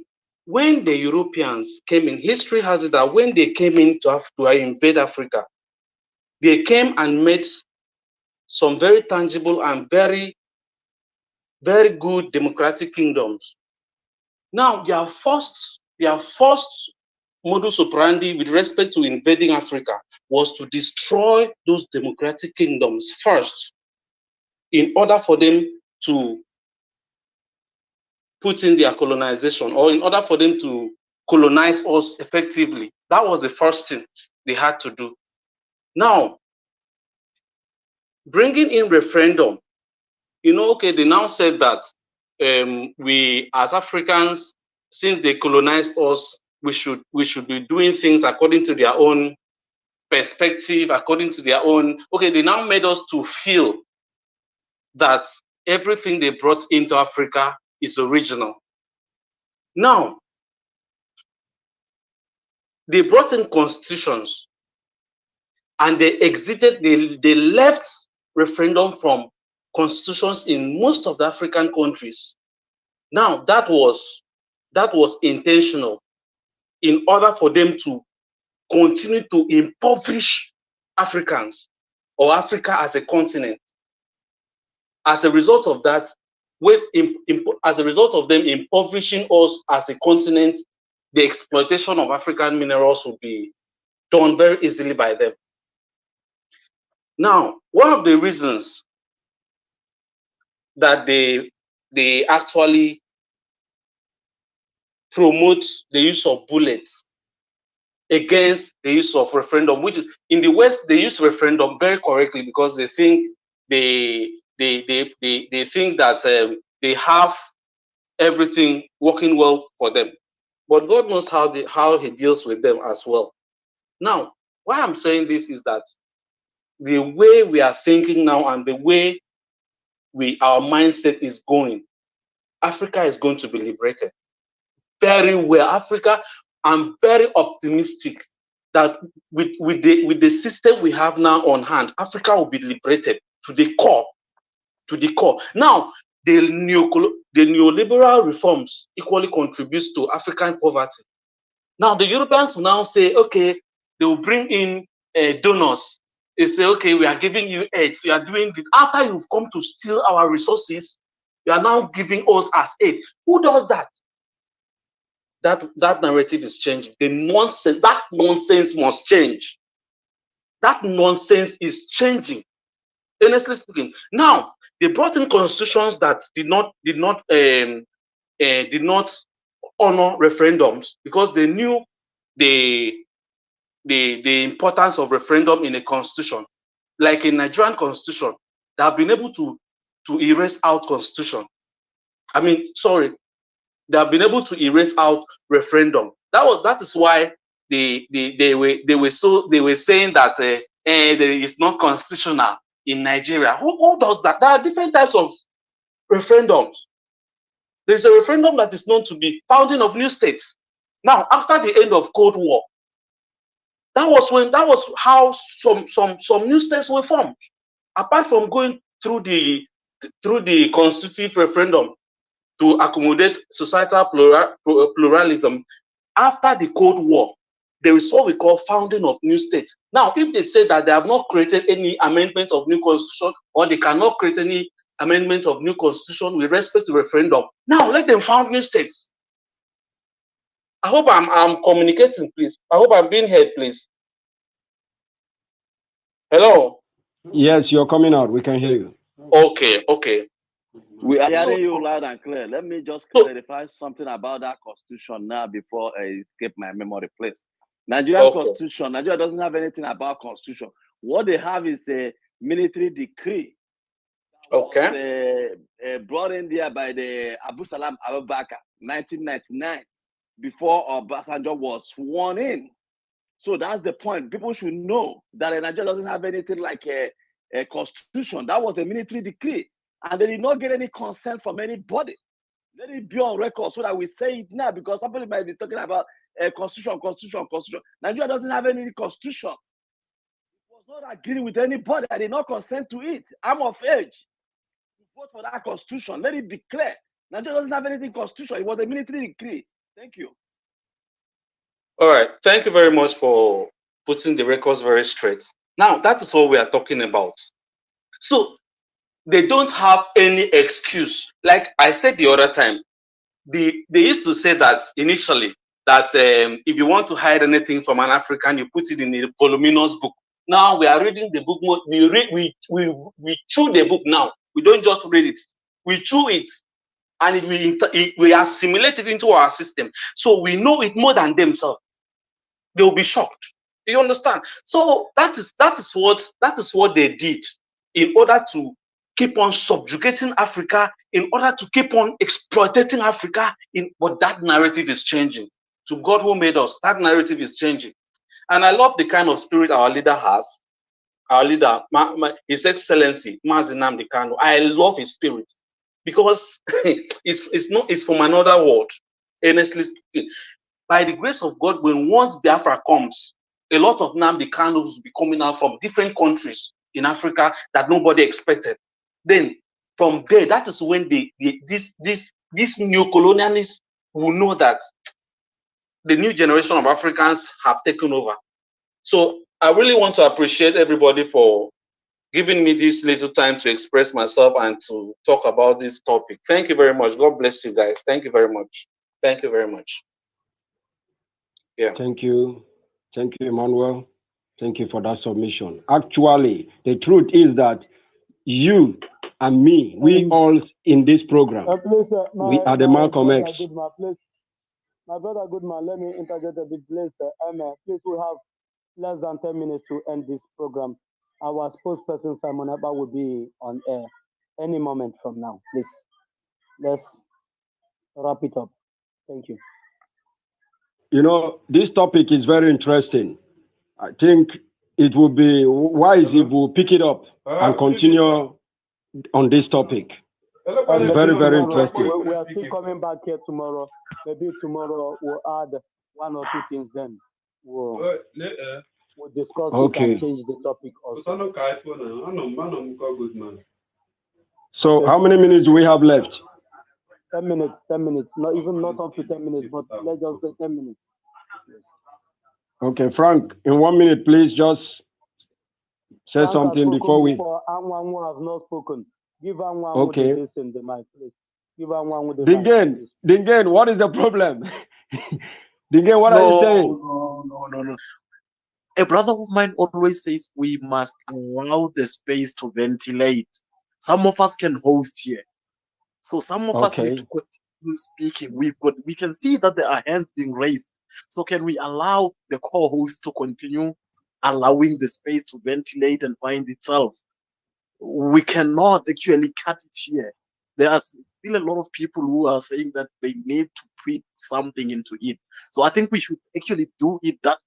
when the Europeans came in, history has it that when they came in to invade Africa, they came and met some very tangible and very, very good democratic kingdoms. Now, their first modus operandi with respect to invading Africa was to destroy those democratic kingdoms first, in order for them to put in their colonization, or in order for them to colonize us effectively. That was the first thing they had to do. Now, bringing in referendum, okay, they now said that we as Africans, since they colonized us, we should be doing things according to their own perspective, according to their own. Okay, they now made us to feel that everything they brought into Africa is original. Now, they brought in constitutions and they left referendum from constitutions in most of the African countries. Now, that was intentional, in order for them to continue to impoverish Africans or Africa as a continent. As a result of that, as a result of them impoverishing us as a continent, the exploitation of African minerals will be done very easily by them. Now, one of the reasons that they actually promote the use of bullets against the use of referendum, which is, in the West they use referendum very correctly, because they think they think that they have everything working well for them, but God knows how he deals with them as well. Now, why I'm saying this is that the way we are thinking now and the way our mindset is going, Africa is going to be liberated very well. Africa, I'm very optimistic that with the system we have now on hand, Africa will be liberated to the core. Now, the neoliberal reforms equally contributes to African poverty. Now, the Europeans will now say, okay, they will bring in donors. They say, okay, we are giving you aid. We are doing this. After you've come to steal our resources, you are now giving us as aid. Who does that? That narrative is changing. That nonsense must change. That nonsense is changing. Honestly speaking, now they brought in constitutions that did not honor referendums, because they knew the importance of referendum in a constitution. Like in Nigerian constitution, they have been able to erase out constitution. They have been able to erase out referendum. That is why they were saying that it's not constitutional in Nigeria. Who does that? There are different types of referendums. There's a referendum that is known to be founding of new states. Now, after the end of Cold War, that was how some new states were formed. Apart from going through the constitutive referendum, to accommodate societal pluralism. After the Cold War, there is what we call founding of new states. Now, if they say that they have not created any amendment of new constitution, or they cannot create any amendment of new constitution with respect to referendum, now let them found new states. I hope I'm communicating, please. I hope I'm being heard, please. Hello? Yes, you're coming out. We can hear you. Okay, okay. We are hearing you loud and clear. Let me just clarify something about that constitution now before I escape my memory, please. Nigerian constitution, Nigeria doesn't have anything about constitution. What they have is a military decree. Okay. Brought in there by the Abu Salam Abubakar, 1999, before Obasanjo was sworn in. So that's the point. People should know that Nigeria doesn't have anything like a constitution. That was a military decree. And they did not get any consent from anybody. Let it be on record so that we say it now, because somebody might be talking about constitution. Nigeria doesn't have any constitution. It was not agreeing with anybody. I did not consent to it. I'm of age to vote for that constitution. Let it be clear. Nigeria doesn't have anything constitution. It was a military decree. Thank you. All right. Thank you very much for putting the records very straight. Now, that is what we are talking about. So, they don't have any excuse. Like I said the other time, they used to say that initially, that if you want to hide anything from an African, you put it in a voluminous book. Now we are reading the book. We chew the book now. We don't just read it. We chew it, and we assimilate it into our system. So we know it more than themselves. They will be shocked. You understand? So that is what they did in order to keep on subjugating Africa, in order to keep on exploiting Africa. But that narrative is changing. To God who made us, that narrative is changing. And I love the kind of spirit our leader has. Our leader, His Excellency, Mazi Nnamdi Kanu. I love his spirit because it's from another world. Honestly speaking, by the grace of God, once Biafra comes, a lot of Nnamdi Kanus will be coming out from different countries in Africa that nobody expected. Then from there, that is when this new colonialists will know that the new generation of Africans have taken over. So I really want to appreciate everybody for giving me this little time to express myself and to talk about this topic. Thank you very much. God bless you guys. Thank you very much. Thank you very much. Yeah. Thank you, Emmanuel. Thank you for that submission. Actually, the truth is that you and me, we all in this program, we are the Malcolm X. My brother Goodman, let me interject a bit, please. Please, we have less than 10 minutes to end this program. Our spokesperson, Simon Abba, will be on air any moment from now. Please, let's wrap it up. Thank you. You know, this topic is very interesting. I think it would be wise if we pick it up and continue on this topic. It's very, very interesting. We are still coming back here tomorrow. Maybe tomorrow we'll add one or two things, then we'll discuss it and change the topic also. So how many minutes do we have left? 10 minutes, 10 minutes. Not up to 10 minutes, but let's just say 10 minutes. Yes. Okay, Frank, in 1 minute, please just say Frank something before we... Anwan has not spoken. Give Anwan okay. with the mic, please. Give Anwan with the mic. Dingen, what is the problem? Dingen, what are you saying? No. A brother of mine always says we must allow the space to ventilate. Some of us can host here. So some of us need to continue speaking. We can see that there are hands being raised. So can we allow the co-host to continue allowing the space to ventilate and find itself? We cannot actually cut it here. There are still a lot of people who are saying that they need to put something into it. So I think we should actually do it that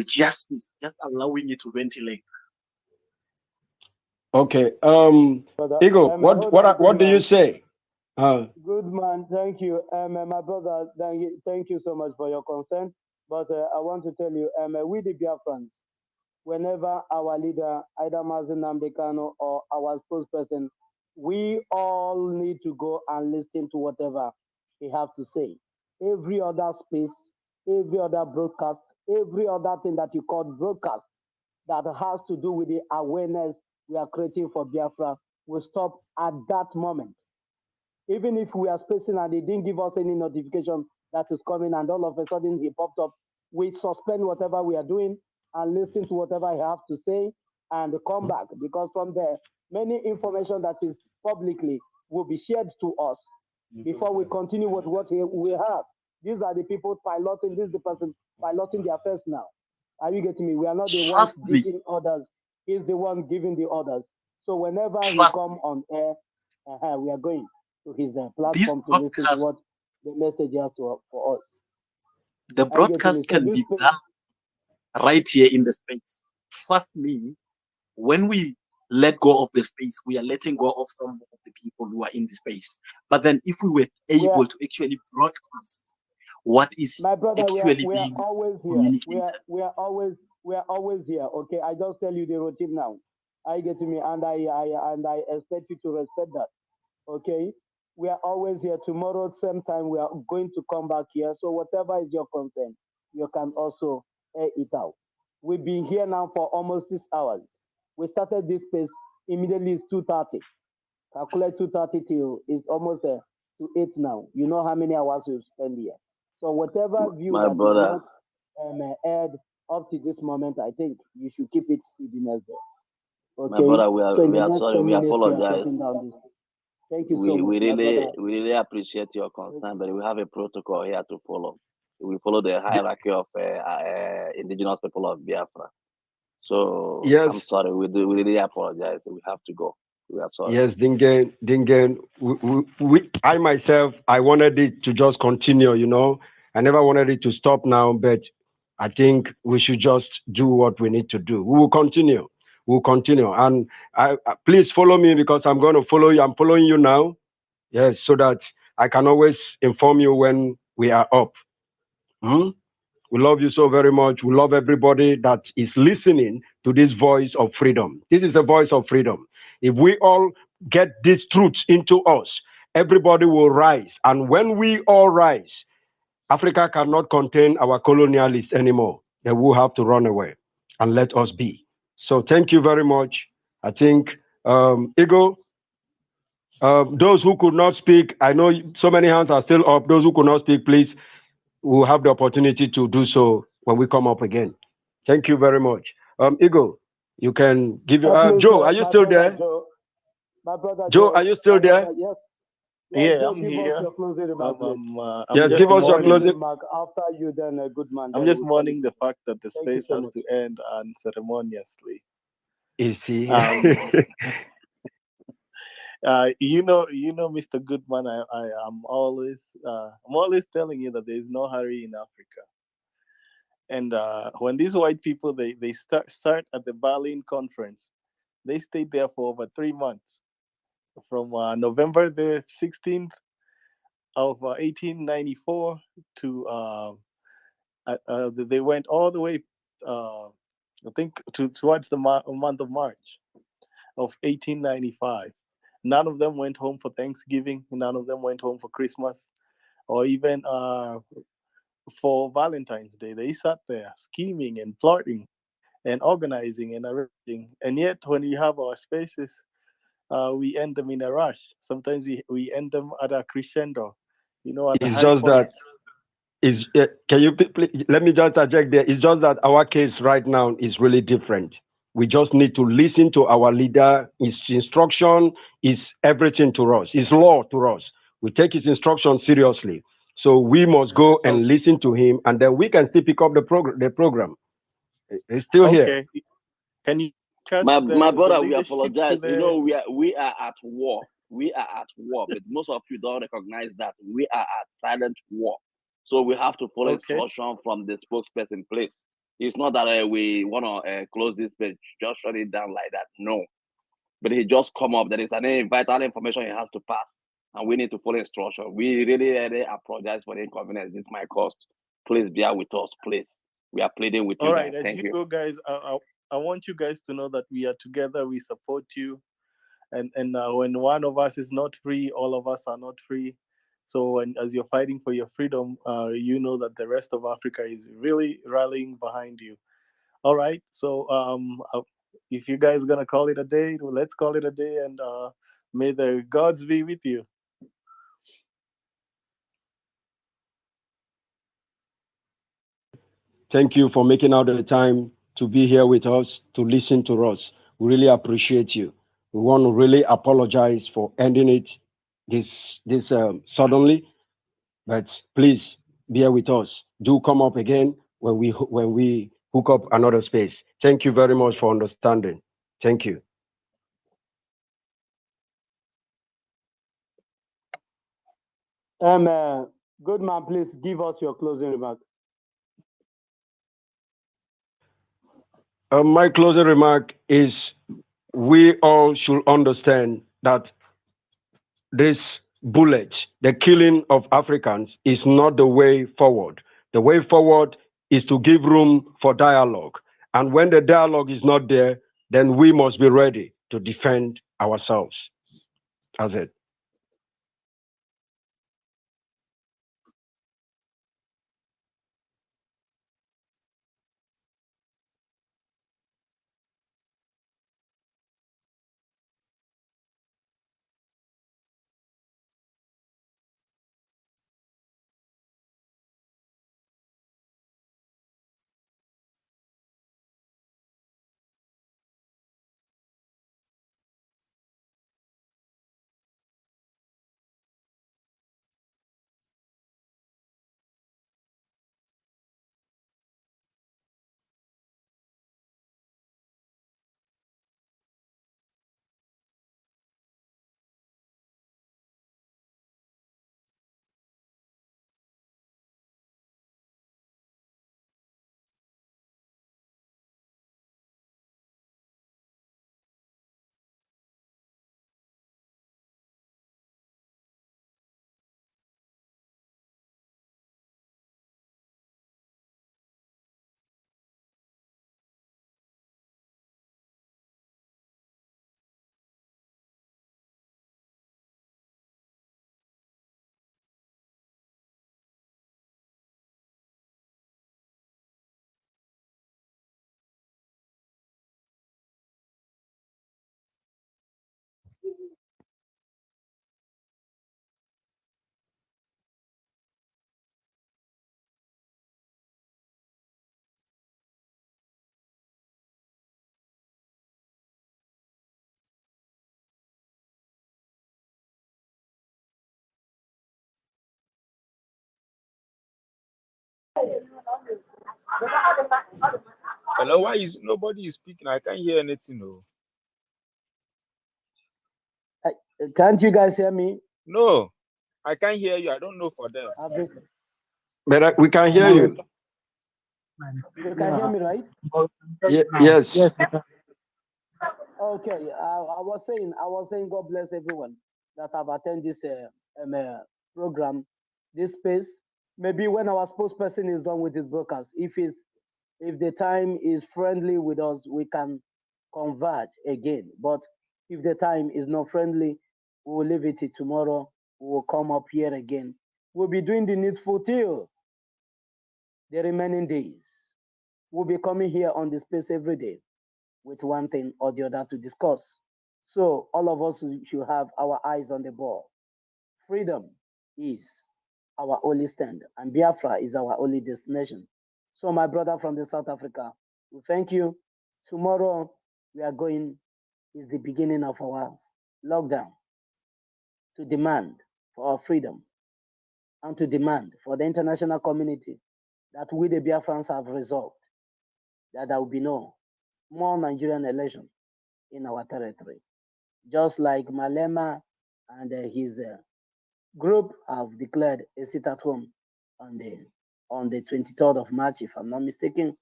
justice, just allowing it to ventilate. Okay. Igo, what do you say? Good man, thank you. My brother, thank you so much for your consent. But I want to tell you, we the Biafrans, whenever our leader, either Mazi Nnamdi Kanu or our spokesperson, we all need to go and listen to whatever he has to say. Every other space, every other broadcast, every other thing that you call broadcast that has to do with the awareness we are creating for Biafra will stop at that moment. Even if we are spacing and they didn't give us any notification that is coming and all of a sudden he popped up, we suspend whatever we are doing and listen to whatever he has to say and come back, because from there, many information that is publicly will be shared to us before we continue with what we have. These are the people piloting, this is the person piloting the affairs now. Are you getting me? We are not the ones giving orders. He's the one giving the orders. So whenever he come on air, we are going to his platform to listen to what the message has for us. The broadcast can be done right here in the space. Trust me, when we let go of the space, we are letting go of some of the people who are in the space. But then if we were able to actually broadcast what is my brother, actually we are being always here. communicated. We are always here. Okay, I just tell you the routine now. Are you getting me? And I expect you to respect that. Okay, we are always here. Tomorrow, same time, we are going to come back here. So whatever is your concern, you can also air it out. We've been here now for almost 6 hours. We started this space immediately. It's 2:30. Calculate 2:30 till it's almost to 8 now. You know how many hours we've spent here. So whatever view My that brother. is not aired up to this moment, I think you should keep it till the next day. Okay. My brother, So in we the are next sorry. 10 We minutes, we are apologize. shutting down this place. Thank you so much, We my brother. really appreciate your concern, but we have a protocol here to follow. We follow the hierarchy of indigenous people of Biafra. So Yes. I'm sorry. We really apologize. We have to go. We are sorry. Yes, Dingen. I myself, I wanted it to just continue. You know, I never wanted it to stop now, but I think we should just do what we need to do. We will continue. We'll continue, and please follow me because I'm going to follow you. I'm following you now. Yes, so that I can always inform you when we are up. We love you so very much. We love everybody that is listening to this voice of freedom. This is a voice of freedom. If we all get these truths into us, everybody will rise. And when we all rise, Africa cannot contain our colonialists anymore. They will have to run away and let us be. So thank you very much. I think, Ego, those who could not speak, I know so many hands are still up. Those who could not speak, please, we'll have the opportunity to do so when we come up again. Thank you very much. Ego, you can give your... Joe, are you still there? My brother Joe, are you still there? Yes. Yeah, Joe, I'm give here. us your closing remark, please. Yes, give us your closing remark. After you, then a good man. I'm just mourning the fact that the space has to end unceremoniously. You see? You know, Mr. Goodman, I'm always telling you that there is no hurry in Africa. And when these white people they start at the Berlin conference, they stayed there for over 3 months, from November the 16th of 1894 to they went all the way, I think, towards the month of March of 1895. None of them went home for Thanksgiving. None of them went home for Christmas, or even for Valentine's Day. They sat there scheming and plotting and organizing and arranging. And yet, when we have our spaces, we end them in a rush. Sometimes we end them at a crescendo. You know, at the it's high just point. that can you please, let me just interject there. It's just that our case right now is really different. We just need to listen to our leader. His instruction is everything to us. It's law to us. We take his instruction seriously. So we must go and listen to him, and then we can still pick up the program. It's still here. Can you? My brother, we apologize. You know, we are at war. We are at war, but most of you don't recognize that we are at silent war. So we have to follow instruction from the spokesperson place. It's not that we want to close this page, just shut it down like that. No. But he just come up. There is any vital information he has to pass, and we need to follow instruction. We really apologize for the inconvenience this might cost. Please bear with us, please. We are pleading with you guys. Thank you. Go, guys. I want you guys to know that we are together. We support you. and when one of us is not free, all of us are not free. So as you're fighting for your freedom, you know that the rest of Africa is really rallying behind you. All right. So if you guys gonna call it a day, let's call it a day, and may the gods be with you. Thank you for making out the time to be here with us, to listen to us. We really appreciate you. We want to really apologize for ending it this suddenly, but please bear with us. Do come up again when we hook up another space. Thank you very much for understanding. Thank you. Good man, please give us your closing remark. My closing remark is we all should understand that this bullet, the killing of Africans, is not the way forward. The way forward is to give room for dialogue. And when the dialogue is not there, then we must be ready to defend ourselves. That's it. Hello, why is nobody is speaking? I can't hear anything. No. Can't you guys hear me? No, I can't hear you. I don't know for them. But we can hear you. You can hear me, right? Yes. Okay. I was saying, God bless everyone that have attended this program, this space. Maybe when our spokesperson is done with his broadcast, if the time is friendly with us, we can converge again. But if the time is not friendly, we will leave it till tomorrow. We will come up here again. We'll be doing the needful till the remaining days. We'll be coming here on the space every day with one thing or the other to discuss. So all of us should have our eyes on the ball. Freedom is our only stand, and Biafra is our only destination. So my brother from the South Africa, we thank you. Tomorrow we are going, is the beginning of our lockdown to demand for our freedom and to demand for the international community that we the Biafrans have resolved that there will be no more Nigerian election in our territory. Just like Malema and his group have declared a sit-at-home on the 23rd of March, if I'm not mistaken,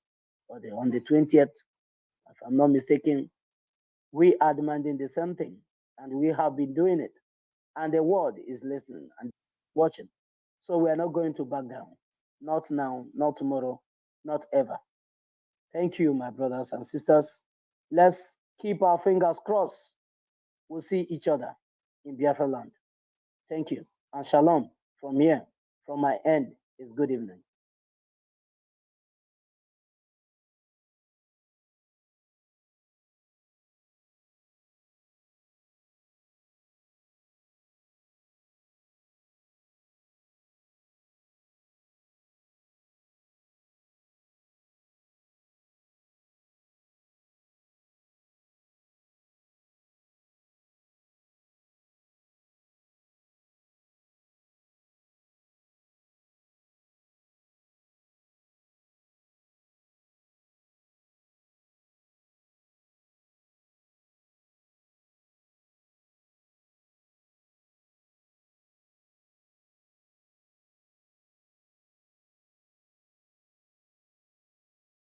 or on the 20th, if I'm not mistaken. We are demanding the same thing, and we have been doing it, and the world is listening and watching. So we are not going to back down. Not now, not tomorrow, not ever. Thank you, my brothers and sisters. Let's keep our fingers crossed we'll see each other in Biafra land. Thank you. And shalom from here, from my end, is good evening.